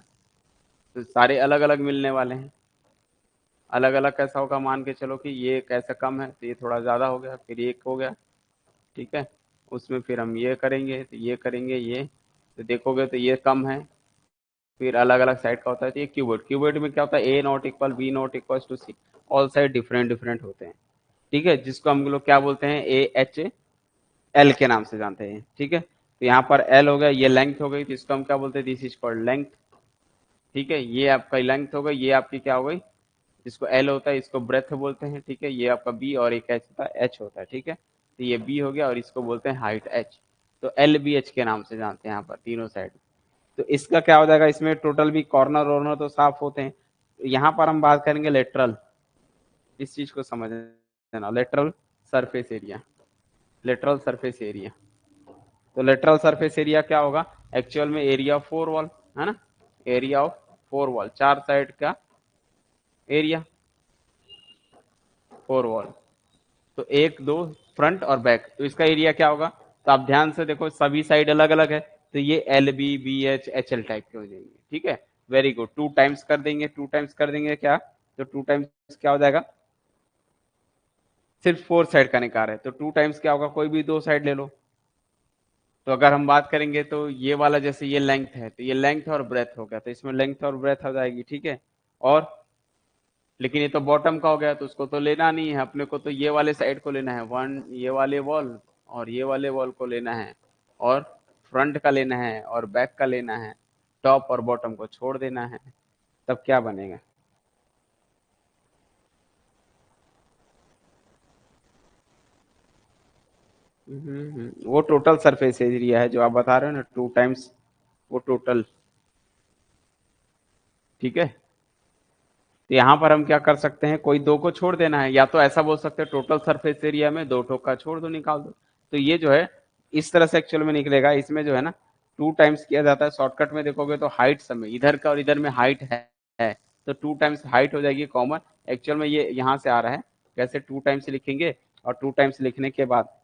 तो सारे अलग अलग मिलने वाले हैं। अलग अलग कैसा होगा, मान के चलो कि ये कैसा कम है तो ये थोड़ा ज्यादा हो गया, फिर एक हो गया। ठीक है, उसमें फिर हम ये करेंगे तो ये करेंगे, ये तो देखोगे तो ये कम है, फिर अलग अलग साइड का होता है। तो ये क्यूबॉइड, क्यूबॉइड में क्या होता है, A not equal B not equal to C, all side different different होते हैं। ठीक है, जिसको हम लोग क्या बोलते हैं, ए एच एल के नाम से जानते हैं। ठीक है, तो यहाँ पर एल हो गया, ये लेंथ हो गई, तो इसको हम क्या बोलते हैं, दिस इज कॉल्ड लेंथ। ठीक है, ये आपका लेंथ हो गई, ये आपकी क्या हो गई, जिसको एल होता है इसको ब्रेथ बोलते हैं। ठीक है, ये आपका बी और एक एच होता है, एच होता है। ठीक है, तो ये बी हो गया और इसको बोलते हैं हाइट एच, तो एल बी एच के नाम से जानते हैं यहाँ पर तीनों साइड। तो इसका क्या हो जाएगा, इसमें टोटल भी कॉर्नर वॉर्नर तो साफ होते हैं। यहाँ पर हम बात करेंगे लेटरल, इस चीज को समझ लेना, lateral surface area, lateral surface area. तो लेटरल सरफेस एरिया क्या होगा, एक्चुअल में एरिया ऑफ फोर वॉल है ना, एरिया ऑफ फोर वॉल, चार साइड का एरिया, फोर वॉल, तो एक दो फ्रंट और बैक, तो इसका एरिया क्या होगा। तो आप ध्यान से देखो, सभी साइड अलग अलग है, तो ये L B B H H L type के हो जाएंगे। ठीक है, वेरी गुड, टू टाइम्स कर देंगे, टू टाइम्स कर देंगे क्या, तो टू टाइम्स क्या हो जाएगा, सिर्फ फोर साइड का निकाल है, तो टू टाइम्स क्या होगा, कोई भी दो साइड ले लो। तो अगर हम बात करेंगे तो ये वाला जैसे ये लेंथ है, तो ये लेंथ और ब्रेथ हो गया, तो इसमें लेंथ और ब्रेथ हो जाएगी। ठीक है, और लेकिन ये तो बॉटम का हो गया, तो उसको तो लेना नहीं है अपने को, तो ये वाले साइड को लेना है, वन ये वाले वॉल और ये वाले वॉल को लेना है, और फ्रंट का लेना है और बैक का लेना है, टॉप और बॉटम को छोड़ देना है। तब क्या बनेगा, वो टोटल सरफेस एरिया है जो आप बता रहे हो ना, टू टाइम्स वो टोटल। ठीक है, तो यहाँ पर हम क्या कर सकते हैं, कोई दो को छोड़ देना है, या तो ऐसा बोल सकते हैं टोटल सरफेस एरिया में दो ठोका छोड़ दो, निकाल दो। तो ये जो है इस तरह से एक्चुअल में निकलेगा, इसमें जो है ना टू टाइम्स किया जाता है, शॉर्टकट में देखोगे तो हाइट समय इधर का और इधर में हाइट है, तो टू टाइम्स हाइट हो जाएगी कॉमन। एक्चुअल में ये यहाँ से आ रहा है, कैसे टू टाइम्स लिखेंगे, और टू टाइम्स लिखने के बाद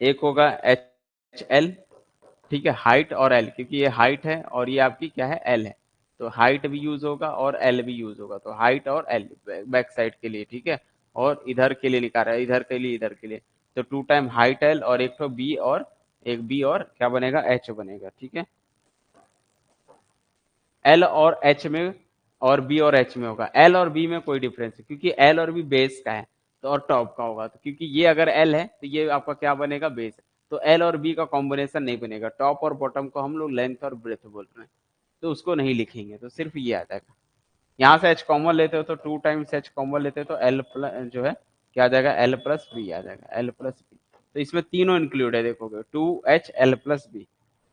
एक होगा एच एल। ठीक है, हाइट और एल, क्योंकि ये हाइट है और ये आपकी क्या है, एल है, तो हाइट भी यूज होगा और एल भी यूज होगा, तो हाइट और एल बैक साइड के लिए। ठीक है, और इधर के लिए लिखा रहा है, इधर के लिए, इधर के लिए, तो टू टाइम हाइट एल और एक तो बी, और एक बी और क्या बनेगा, एच बनेगा। ठीक है, एल और एच में और बी और एच में होगा, एल और बी में कोई डिफरेंस है, क्योंकि एल और बी बेस का है, तो और टॉप का होगा, तो क्योंकि ये अगर एल है तो ये आपका क्या बनेगा, बेस है, तो एल और बी का कॉम्बिनेशन नहीं बनेगा। टॉप और बॉटम को हम लोग लेंथ और ब्रेथ बोल रहे हैं, तो उसको नहीं लिखेंगे, तो सिर्फ ये आ जाएगा। यहाँ से एच कॉमन लेते हो तो टू टाइम्स एच कॉमन लेते हो तो एल प्लस जो है क्या आ जाएगा, एल प्लस बी आ जाएगा, एल प्लस बी। तो इसमें तीनों इंक्लूड है, देखोगे two H L plus B,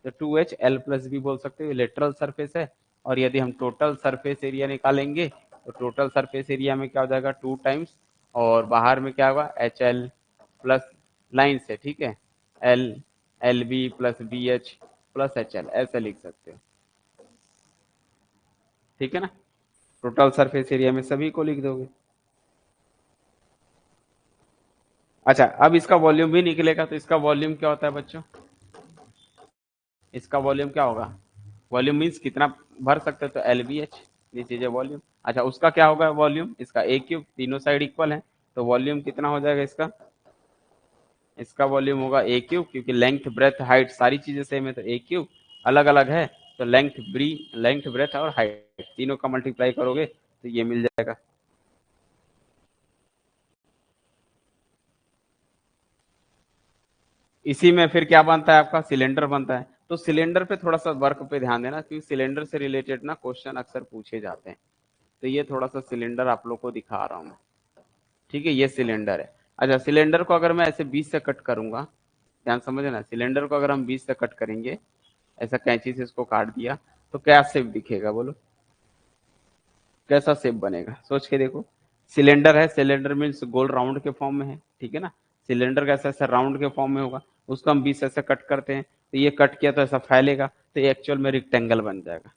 तो two H L plus B बोल सकते हो, लेटरल सरफेस है। और यदि हम टोटल सरफेस एरिया निकालेंगे तो टोटल सरफेस एरिया में क्या हो जाएगा, टू टाइम्स, और बाहर में क्या होगा, एच एल प्लस लाइन से। ठीक है, L L B plus B H plus H L, ऐसे लिख सकते हो। ठीक है ना, टोटल सरफेस एरिया में सभी को लिख दोगे। अच्छा, अब इसका वॉल्यूम भी निकलेगा, तो इसका वॉल्यूम क्या होता है बच्चों, इसका वॉल्यूम क्या होगा, वॉल्यूम मीन्स कितना भर सकते हो, तो L B H, this is a volume. अच्छा, उसका क्या होगा वॉल्यूम, इसका ए क्यूब, तीनों साइड इक्वल है, तो वॉल्यूम कितना हो जाएगा इसका, इसका वॉल्यूम होगा ए क्यूब, क्योंकि लेंथ ब्रेथ हाइट सारी चीजें सेम है, तो ए क्यूब, अलग अलग है तो लेंथ ब्रेथ और हाइट तीनों का मल्टीप्लाई करोगे तो ये मिल जाएगा। इसी में फिर क्या बनता है आपका सिलेंडर बनता है। तो सिलेंडर पे थोड़ा सा वर्क पे ध्यान देना, क्योंकि सिलेंडर से रिलेटेड ना क्वेश्चन अक्सर पूछे जाते हैं। तो ये थोड़ा सा सिलेंडर आप लोग को दिखा रहा हूँ मैं। ठीक है, ये सिलेंडर है। अच्छा, सिलेंडर को अगर मैं ऐसे 20 से कट करूंगा, ध्यान समझना, सिलेंडर को अगर हम 20 से कट करेंगे, ऐसा कैंची से इसको काट दिया, तो क्या शेप दिखेगा बोलो, कैसा शेप बनेगा, सोच के देखो। सिलेंडर है, सिलेंडर मीन्स गोल राउंड के फॉर्म में है, ठीक है ना। सिलेंडर कैसा ऐसा राउंड के फॉर्म में होगा, उसको हम 20 ऐसे कट करते हैं, तो ये कट किया तो ऐसा फैलेगा, तो ये एक्चुअल में रिक्टेंगल बन जाएगा।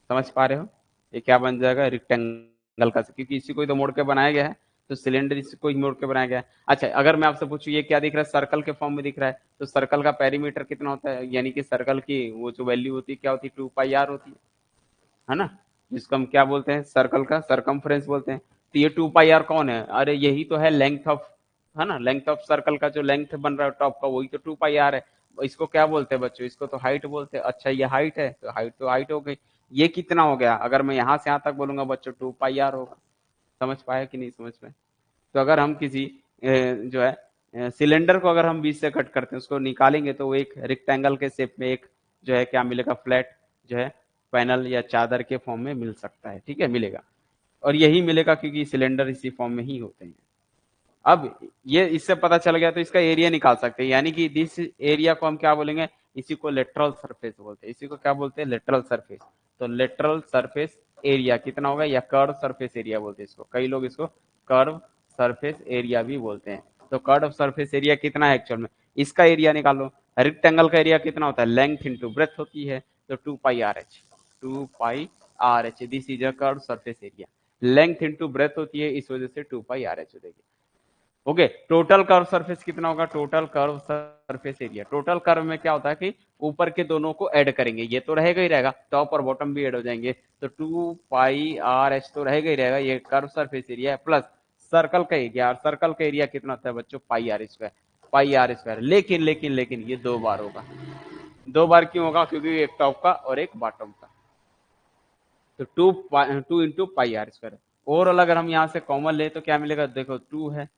समझ पा रहे हो, ये क्या बन जाएगा, रिक्टेंगल का, क्योंकि इसी को ही तो मोड़ के बनाया गया है। तो सिलेंडर इसी को ही मोड़ के बनाया गया है। अच्छा, अगर मैं आपसे पूछूं ये क्या दिख रहा है, सर्कल के फॉर्म में दिख रहा है, तो सर्कल का पेरीमीटर कितना होता है, यानी कि सर्कल की वो जो वैल्यू होती है क्या होती है, 2 पाई आर होती है ना। जिसको हम क्या बोलते हैं, सर्कल का सरकमफ्रेंस बोलते हैं। तो ये 2 पाई आर कौन है, अरे यही तो है लेंथ ऑफ, है ना, लेंथ ऑफ सर्कल का जो लेंथ बन रहा है टॉप का, वही तो 2 पाई आर है। इसको क्या बोलते हैं बच्चों, इसको तो हाइट बोलते हैं। अच्छा, ये हाइट है, तो हाइट हो गई। ये कितना हो गया, अगर मैं यहाँ से यहाँ तक बोलूंगा बच्चों 2 पाई आर होगा। समझ पाए कि नहीं समझ पाए। तो अगर हम किसी जो है सिलेंडर को अगर हम 20 से कट करते हैं, उसको निकालेंगे, तो वो एक रेक्टेंगल के शेप में एक जो है क्या मिलेगा, फ्लैट जो है पैनल या चादर के फॉर्म में मिल सकता है। ठीक है, मिलेगा। और यही मिलेगा क्योंकि सिलेंडर इसी फॉर्म में ही होते हैं। अब ये इससे पता चल गया, तो इसका एरिया निकाल सकते हैं, यानी कि दिस एरिया को हम क्या बोलेंगे, इसी को लेटरल सरफेस बोलते हैं। इसी को क्या बोलते हैं, लेटरल सरफेस। तो लेटरल सरफेस एरिया कितना होगा, या कर्व सरफेस एरिया बोलते हैं इसको, कई लोग इसको कर्व सरफेस एरिया भी बोलते हैं। तो कर्व सरफेस एरिया कितना है एक्चुअल में, इसका एरिया निकालो। रेक्टेंगल का एरिया कितना होता है, लेंथ इंटू ब्रेथ होती है, तो 2 pi R H, 2 pi R H, this is a curve surface area. Length into breadth होती है, इस वजह से 2 पाई आर एच हो जाएगी। ओके, टोटल कर्व सरफेस कितना होगा, total curve surface area. Total curve में क्या होता है कि ऊपर के दोनों को ऐड करेंगे, ये तो रहेगा ही रहेगा, टॉप और बॉटम भी ऐड हो जाएंगे, तो 2 पाई आर एच तो रहेगा ही रहेगा, ये कर्व सरफेस एरिया है, प्लस सर्कल का एरिया। और सर्कल का एरिया कितना होता है बच्चों, pi R square. Pi R square, लेकिन लेकिन लेकिन ये 2 बार होगा। 2 बार क्यों होगा, क्योंकि एक टॉप का और एक बॉटम का। तो 2 into pi R square. Overall अगर हम यहाँ से कॉमन ले तो क्या मिलेगा, देखो 2 है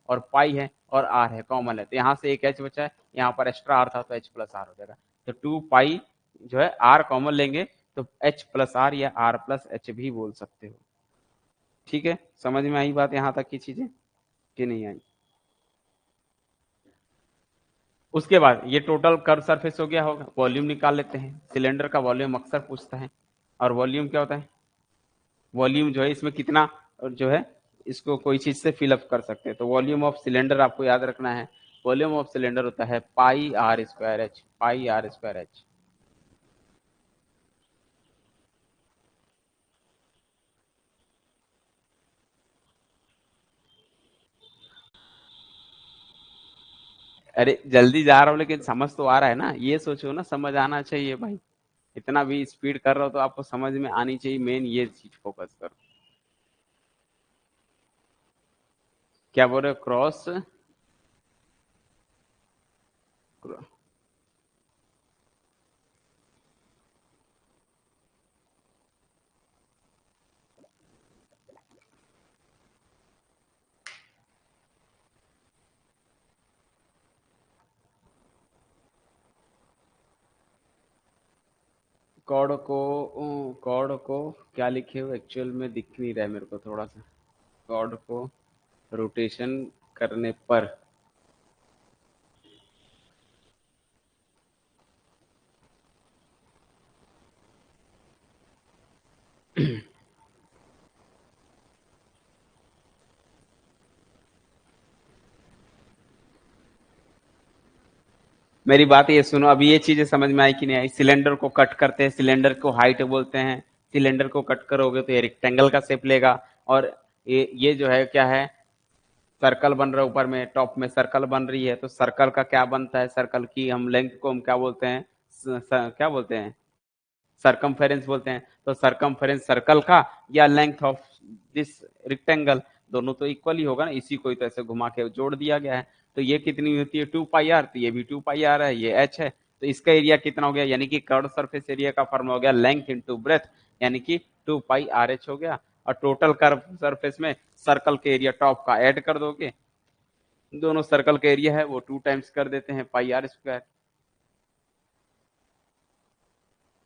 और पाई है और आर है, कॉमन है, तो यहाँ से एक एच बचा है, यहाँ पर एक्स्ट्रा आर था, तो एच प्लस आर हो जाएगा। तो 2 पाई जो है आर कॉमन लेंगे, तो एच प्लस आर या आर प्लस एच भी बोल सकते हो। ठीक है, समझ में आई बात यहाँ तक की चीजें कि नहीं आई। उसके बाद ये टोटल कर्व सरफेस हो गया, होगा वॉल्यूम निकाल लेते हैं। सिलेंडर का वॉल्यूम अक्सर पूछता है, और वॉल्यूम क्या होता है, वॉल्यूम जो है इसमें कितना जो है, इसको कोई चीज से फिलअप कर सकते हैं। तो वॉल्यूम ऑफ सिलेंडर आपको याद रखना है, वॉल्यूम ऑफ सिलेंडर होता है pi R square H, pi R square H. अरे जल्दी जा रहा हूँ लेकिन समझ तो आ रहा है ना, ये सोचो ना, समझ आना चाहिए भाई। इतना भी स्पीड कर रहा हो तो आपको समझ में आनी चाहिए, मेन ये चीज फोकस करो। क्या बोल रहे हो, क्रॉस, कॉर्ड को क्या लिखे हो एक्चुअल में दिख नहीं रहा है मेरे को थोड़ा सा। कॉर्ड को रोटेशन करने पर, मेरी बात ये सुनो, अभी ये चीजें समझ में आई कि नहीं आई। सिलेंडर को कट करते हैं, सिलेंडर को हाइट बोलते हैं, सिलेंडर को कट करोगे तो ये रेक्टेंगल का शेप लेगा। और ये जो है क्या है, सर्कल बन रहा है ऊपर में, टॉप में सर्कल बन रही है, तो सर्कल का क्या बनता है, सर्कल की हम लेंथ को हम क्या बोलते हैं, क्या बोलते हैं, सरकमफेरेंस बोलते हैं। तो सरकमफेरेंस सर्कल का या लेंथ ऑफ दिस रेक्टेंगल, दोनों तो इक्वल ही होगा ना, इसी को ही तो ऐसे घुमा के जोड़ दिया गया है। तो ये कितनी होती है, 2 पाई आर, तो ये भी 2 पाई आर है, ये एच है। तो इसका एरिया कितना हो गया, यानी कि कर्व सरफेस एरिया का फॉर्म हो गया लेंथ इंटू ब्रेथ, यानी कि 2 पाई आर एच हो गया। और टोटल कर्व सरफेस में सर्कल के एरिया टॉप का ऐड कर दोगे, दोनों सर्कल का एरिया है वो 2 टाइम्स कर देते हैं पाई आर स्क्वायर।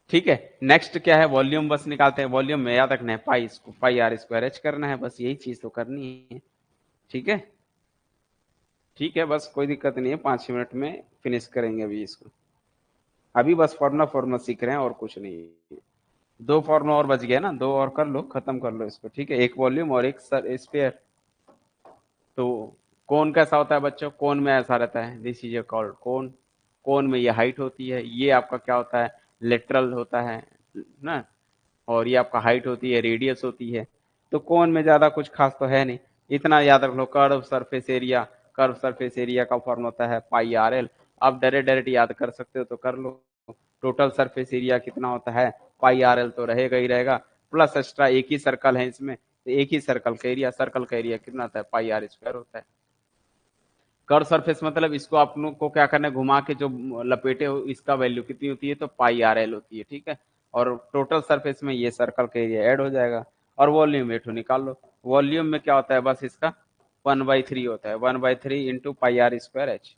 ठीक है, नेक्स्ट क्या है, वॉल्यूम बस निकालते हैं। वॉल्यूम में याद रखना है पाई, इसको पाई आर स्क्वायर एच करना है, बस यही चीज तो करनी है। ठीक है, ठीक है, बस कोई दिक्कत नहीं है, 5 मिनट में फिनिश करेंगे अभी इसको। अभी बस फॉर्मुला फॉर्मुला सीख रहे हैं और कुछ नहीं है। 2 फॉर्मुला और बच गया ना, 2 और कर लो, खत्म कर लो इसको। ठीक है, एक वॉल्यूम और एक स्पेयर। तो कोन कैसा होता है बच्चों, कोन में ऐसा रहता है, दिस इज कॉल्ड कोन। कोन में ये हाइट होती है, ये आपका क्या होता है, लेटरल होता है ना, और ये आपका हाइट होती है, रेडियस होती है। तो कोन में ज्यादा कुछ खास तो है नहीं, इतना याद रख लो। Curve surface area, curve surface area का फॉर्म होता है पाई आर एल। आप डायरेक्ट डायरेक्ट याद कर सकते हो तो कर लो। टोटल सरफेस एरिया कितना होता है, पाई आर एल तो रहेगा ही रहेगा, प्लस एक्स्ट्रा एक ही सर्कल है इसमें, तो एक ही सर्कल का एरिया, सर्कल का एरिया कितना होता है, पाई आर स्क्वायर होता है। कर्व सरफेस मतलब इसको आप लोग को क्या करना है, घुमा के जो लपेटे हो इसका वैल्यू कितनी होती है, तो पाई आर एल होती है। ठीक है, और टोटल सरफेस में ये सर्कल का एरिया ऐड हो जाएगा। और वॉल्यूम एटू निकाल लो। वॉल्यूम में क्या होता है, बस इसका 1/3 होता है, 1/3 into pi R square H.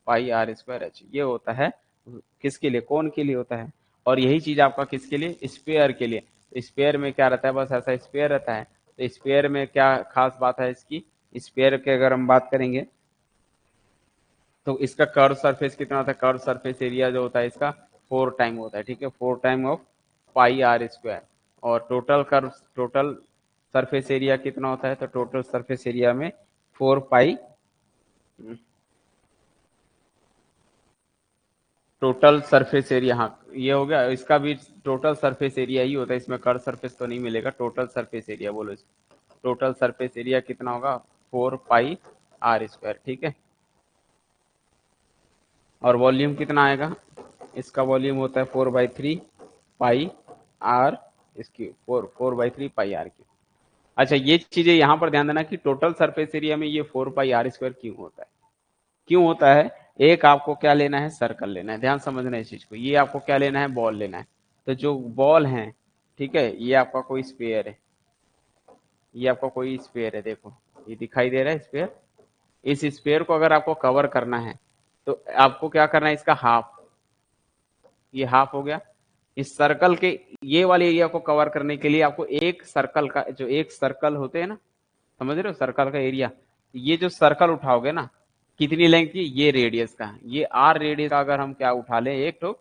Pi R square H ये होता है किसके लिए, कोन के लिए होता है। और यही चीज आपका किसके लिए, स्पेयर के लिए। स्पेयर में क्या रहता है, बस ऐसा स्पेयर रहता है। तो स्पेयर में क्या खास बात है इसकी, स्पेयर के अगर हम बात करेंगे तो इसका कर्व सरफेस कितना होता है, कर्व सरफेस एरिया जो होता है इसका 4 टाइम होता है। ठीक है, 4 time of pi R square. और total curve, total surface area कितना होता है, तो टोटल सरफेस एरिया में 4 पाई, टोटल सरफेस एरिया, हाँ ये हो गया, इसका भी टोटल सरफेस एरिया ही होता है, इसमें कर्व सरफेस तो नहीं मिलेगा। टोटल सरफेस एरिया बोलो इसको, टोटल सरफेस एरिया कितना होगा, 4 पाई आर स्क्वायर। ठीक है, और वॉल्यूम कितना आएगा, इसका वॉल्यूम होता है 4/3 पाई आर इसकी, 4/3 पाई आर की। अच्छा, ये चीजें यहां पर ध्यान देना कि टोटल सरफेस एरिया में ये 4 पाई आर स्क्वायर क्यों होता है, क्यों होता है। एक आपको क्या लेना है, सर्कल लेना है, ध्यान समझना इस चीज को। ये आपको क्या लेना है, बॉल लेना है। तो जो बॉल है, ठीक है, ये आपका कोई स्पेयर है, ये आपका कोई स्पेयर है, देखो ये दिखाई दे रहा है स्पेयर। इस स्पेयर को अगर आपको कवर करना है तो आपको क्या करना है, इसका हाफ, ये हाफ हो गया। इस सर्कल के ये वाले एरिया को कवर करने के लिए आपको एक सर्कल का, जो एक सर्कल होते हैं ना, समझ रहे हो, सर्कल का एरिया, ये जो सर्कल उठाओगे ना, कितनी लेंथ की, ये रेडियस का, ये आर रेडियस का अगर हम क्या उठा लें, एक तो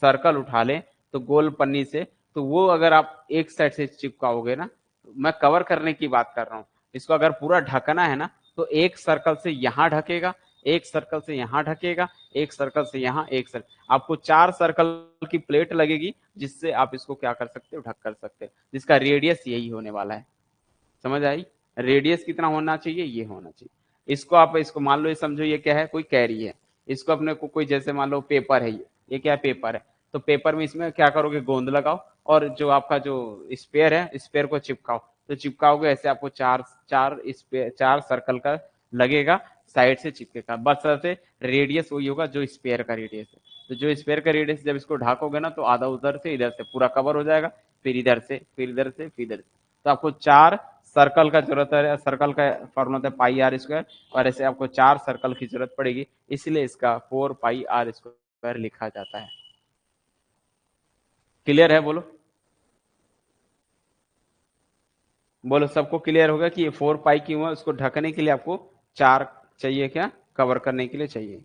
सर्कल उठा लें तो गोल पन्नी से, तो वो अगर आप एक साइड से चिपकाओगे ना, मैं कवर करने की बात कर रहा हूँ, इसको अगर पूरा ढकना है ना, तो एक सर्कल से यहां ढकेगा, एक सर्कल से यहां ढकेगा, एक सर्कल से यहां, एक सर्कल, आपको 4 सर्कल की प्लेट लगेगी, जिससे आप इसको क्या कर सकते हो, ढक कर सकते हो, जिसका रेडियस यही होने वाला है। समझ आई, रेडियस कितना होना चाहिए, ये होना चाहिए। इसको आप, इसको मान लो, ये समझो ये क्या है, कोई कैरी है, इसको अपने को कोई, जैसे मान लो पेपर है, ये क्या है, पेपर है। तो पेपर में इसमें क्या करोगे, गोंद लगाओ, और जो आपका जो स्पेयर है, स्पेयर को चिपकाओ। तो चिपकाओगे ऐसे, आपको चार चार स्पेयर, 4 सर्कल का लगेगा, साइड से चिपकेगा, बस ऐसे रेडियस वही होगा जो स्पेयर का रेडियस है। तो जो स्पेयर का रेडियस, जब इसको ढाकोगे ना, तो आधा उधर से, इधर से पूरा कवर हो जाएगा, फिर इधर से, फिर इधर से, फिर इधर से। तो आपको 4 सर्कल का जरूरत है, सर्कल का फॉर्मूला होता है पाई आर स्क्वायर, और ऐसे आपको 4 सर्कल की जरूरत पड़ेगी, इसलिए इसका 4 पाई आर स्क्वायर लिखा जाता है। क्लियर है, बोलो बोलो, सबको क्लियर होगा कि ये 4 पाई क्यों है, उसको ढकने के लिए आपको 4 चाहिए, क्या कवर करने के लिए चाहिए,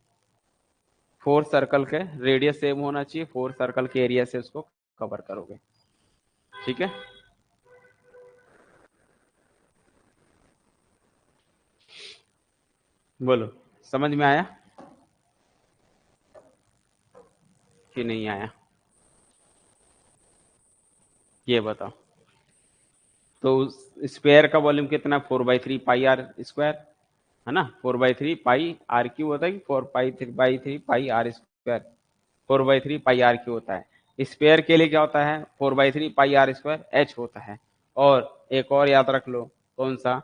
4 सर्कल के रेडियस सेम होना चाहिए, 4 सर्कल के एरिया से उसको कवर करोगे। ठीक है, बोलो समझ में आया कि नहीं आया, ये बताओ। तो स्क्वायर का वॉल्यूम कितना, 4/3 पाई आर स्क्वायर, है ना, 4/3 पाई आर क्यू होता है कि 4/3 pi R square, 4/3 pi R cube होता है। स्क्वायर के लिए क्या होता है, 4/3 पाई आर स्क्वायर एच होता है। और एक और याद रख लो, कौन सा,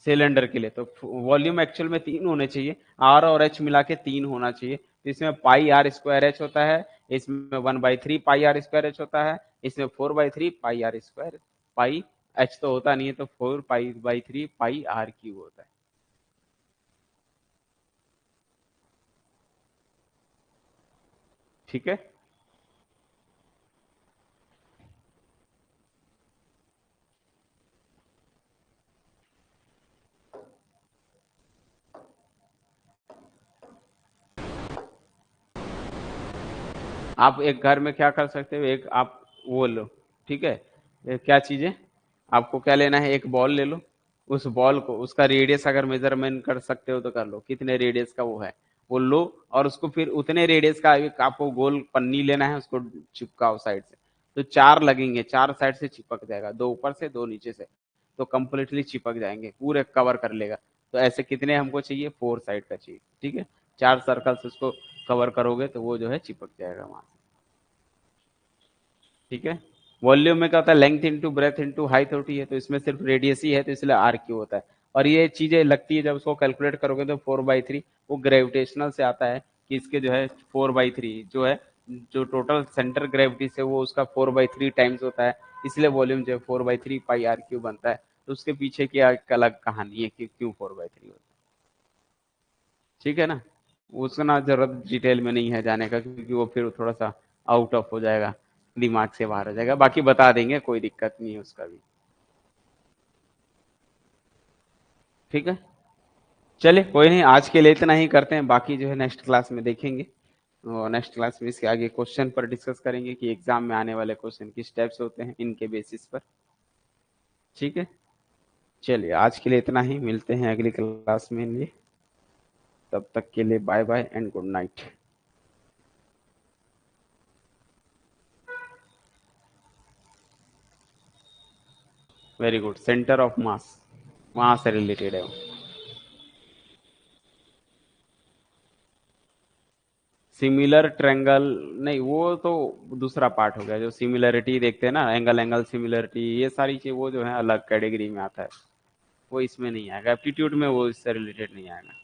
सिलेंडर के लिए तो वॉल्यूम एक्चुअल में 3 होने चाहिए, आर और एच मिला के 3 होना चाहिए। तो इसमें पाई आर स्क्वायर एच होता है, इसमें 1/3 पाई आर स्क्वायर एच होता है, इसमें 4/3 pi R square, pi H तो होता नहीं है, तो 4 pi by 3 pi R cube होता है। ठीक है। आप एक घर में क्या कर सकते हो, एक आप वो लो, ठीक है। क्या चीजें आपको क्या लेना है, एक बॉल ले लो। उस बॉल को, उसका रेडियस अगर मेजरमेंट कर सकते हो तो कर लो, कितने रेडियस का वो है वो लो। और उसको फिर उतने रेडियस का एक आपको गोल पन्नी लेना है, उसको चिपकाओ साइड से। तो चार लगेंगे, चार साइड से चिपक जाएगा, दो ऊपर से दो नीचे से। तो कंप्लीटली चिपक जाएंगे, पूरे कवर कर लेगा। तो ऐसे कितने हमको चाहिए, फोर साइड का चाहिए, ठीक है। चार सर्कल से उसको कवर करोगे तो वो जो है चिपक जाएगा वहां से, ठीक है। वॉल्यूम में क्या होता है, length into breath into height होती है, तो इसमें सिर्फ रेडियस ही है, तो इसलिए आर क्यू होता है। और ये चीजें लगती है जब उसको कैलकुलेट करोगे तो 4/3, वो ग्रेविटेशनल से आता है कि इसके जो है 4/3 जो है, जो टोटल सेंटर ग्रेविटी से वो उसका 4/3 टाइम्स होता है। इसलिए वॉल्यूम जो है 4/3 पाई आर क्यू बनता है। तो उसके पीछे की एक अलग कहानी है कि क्यों 4/3 होता है, ठीक है ना। उसका ना जरूरत डिटेल में नहीं है जाने का, क्योंकि वो फिर थोड़ा सा आउट ऑफ हो जाएगा, दिमाग से बाहर हो जाएगा। बाकी बता देंगे, कोई दिक्कत नहीं है उसका भी, ठीक है। चलिए कोई नहीं, आज के लिए इतना ही करते हैं, बाकी जो है नेक्स्ट क्लास में देखेंगे। और नेक्स्ट क्लास में इसके आगे क्वेश्चन पर डिस्कस करेंगे कि एग्जाम में आने वाले क्वेश्चन किस टाइप से होते हैं, इनके बेसिस पर, ठीक है। चलिए आज के लिए इतना ही, मिलते हैं अगली क्लास में लिए। तब तक के लिए bye bye and good night. Very good, centre of mass, वहां से रिलेटेड है वो। सिमिलर ट्रायंगल, नहीं वो तो दूसरा पार्ट हो गया। जो सिमिलरिटी देखते हैं ना, एंगल एंगल सिमिलरिटी, ये सारी चीज वो जो है अलग कैटेगरी में आता है। वो इसमें नहीं आएगा, एप्टीट्यूड में वो इससे रिलेटेड नहीं आएगा।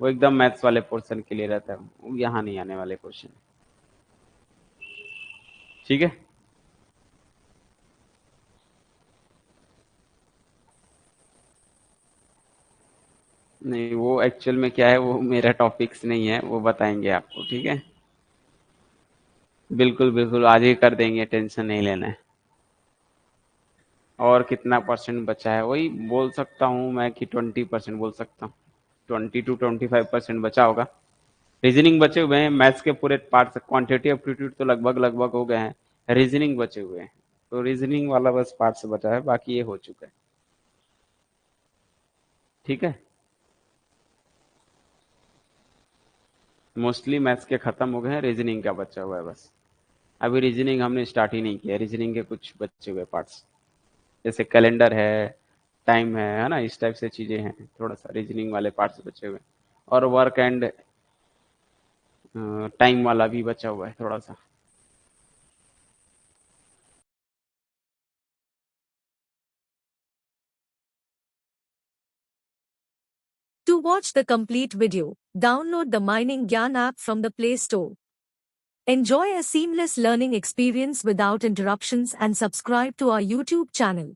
वो एकदम मैथ्स वाले पोर्शन के लिए रहता है, वो यहाँ नहीं आने वाले क्वेश्चन, ठीक है। नहीं वो एक्चुअल में क्या है, वो मेरा टॉपिक्स नहीं है, वो बताएंगे आपको, ठीक है। बिल्कुल बिल्कुल, आज ही कर देंगे, टेंशन नहीं लेना है। और कितना परसेंट बचा है, वही बोल सकता हूँ मैं कि 20% बोल सकता हूँ। 20 to 25% बचा होगा। रीजनिंग बचे हुए हैं, मैथ्स के पूरे पार्ट, क्वांटिटी एप्टीट्यूड तो लगभग लगभग हो गए हैं। रीजनिंग बचे हुए हैं, तो रीजनिंग वाला बस पार्ट से बचा है, बाकी ये हो चुका है, ठीक है। मोस्टली मैथ्स के खत्म हो गए हैं, रीजनिंग का बचा हुआ है बस। अभी रीजनिंग हमने स्टार्ट ही नहीं किया, रीजनिंग के कुछ बचे हुए पार्ट्स, जैसे कैलेंडर है, टाइम है ना, इस टाइप से चीजें हैं, थोड़ा सा रीजनिंग वाले पार्ट्स बचे हुए हैं। और वर्क एंड टाइम वाला भी बचा हुआ है थोड़ा सा। To watch the complete video, download the Mining Gyan app from the Play Store. Enjoy a seamless learning experience without interruptions and subscribe to our YouTube channel.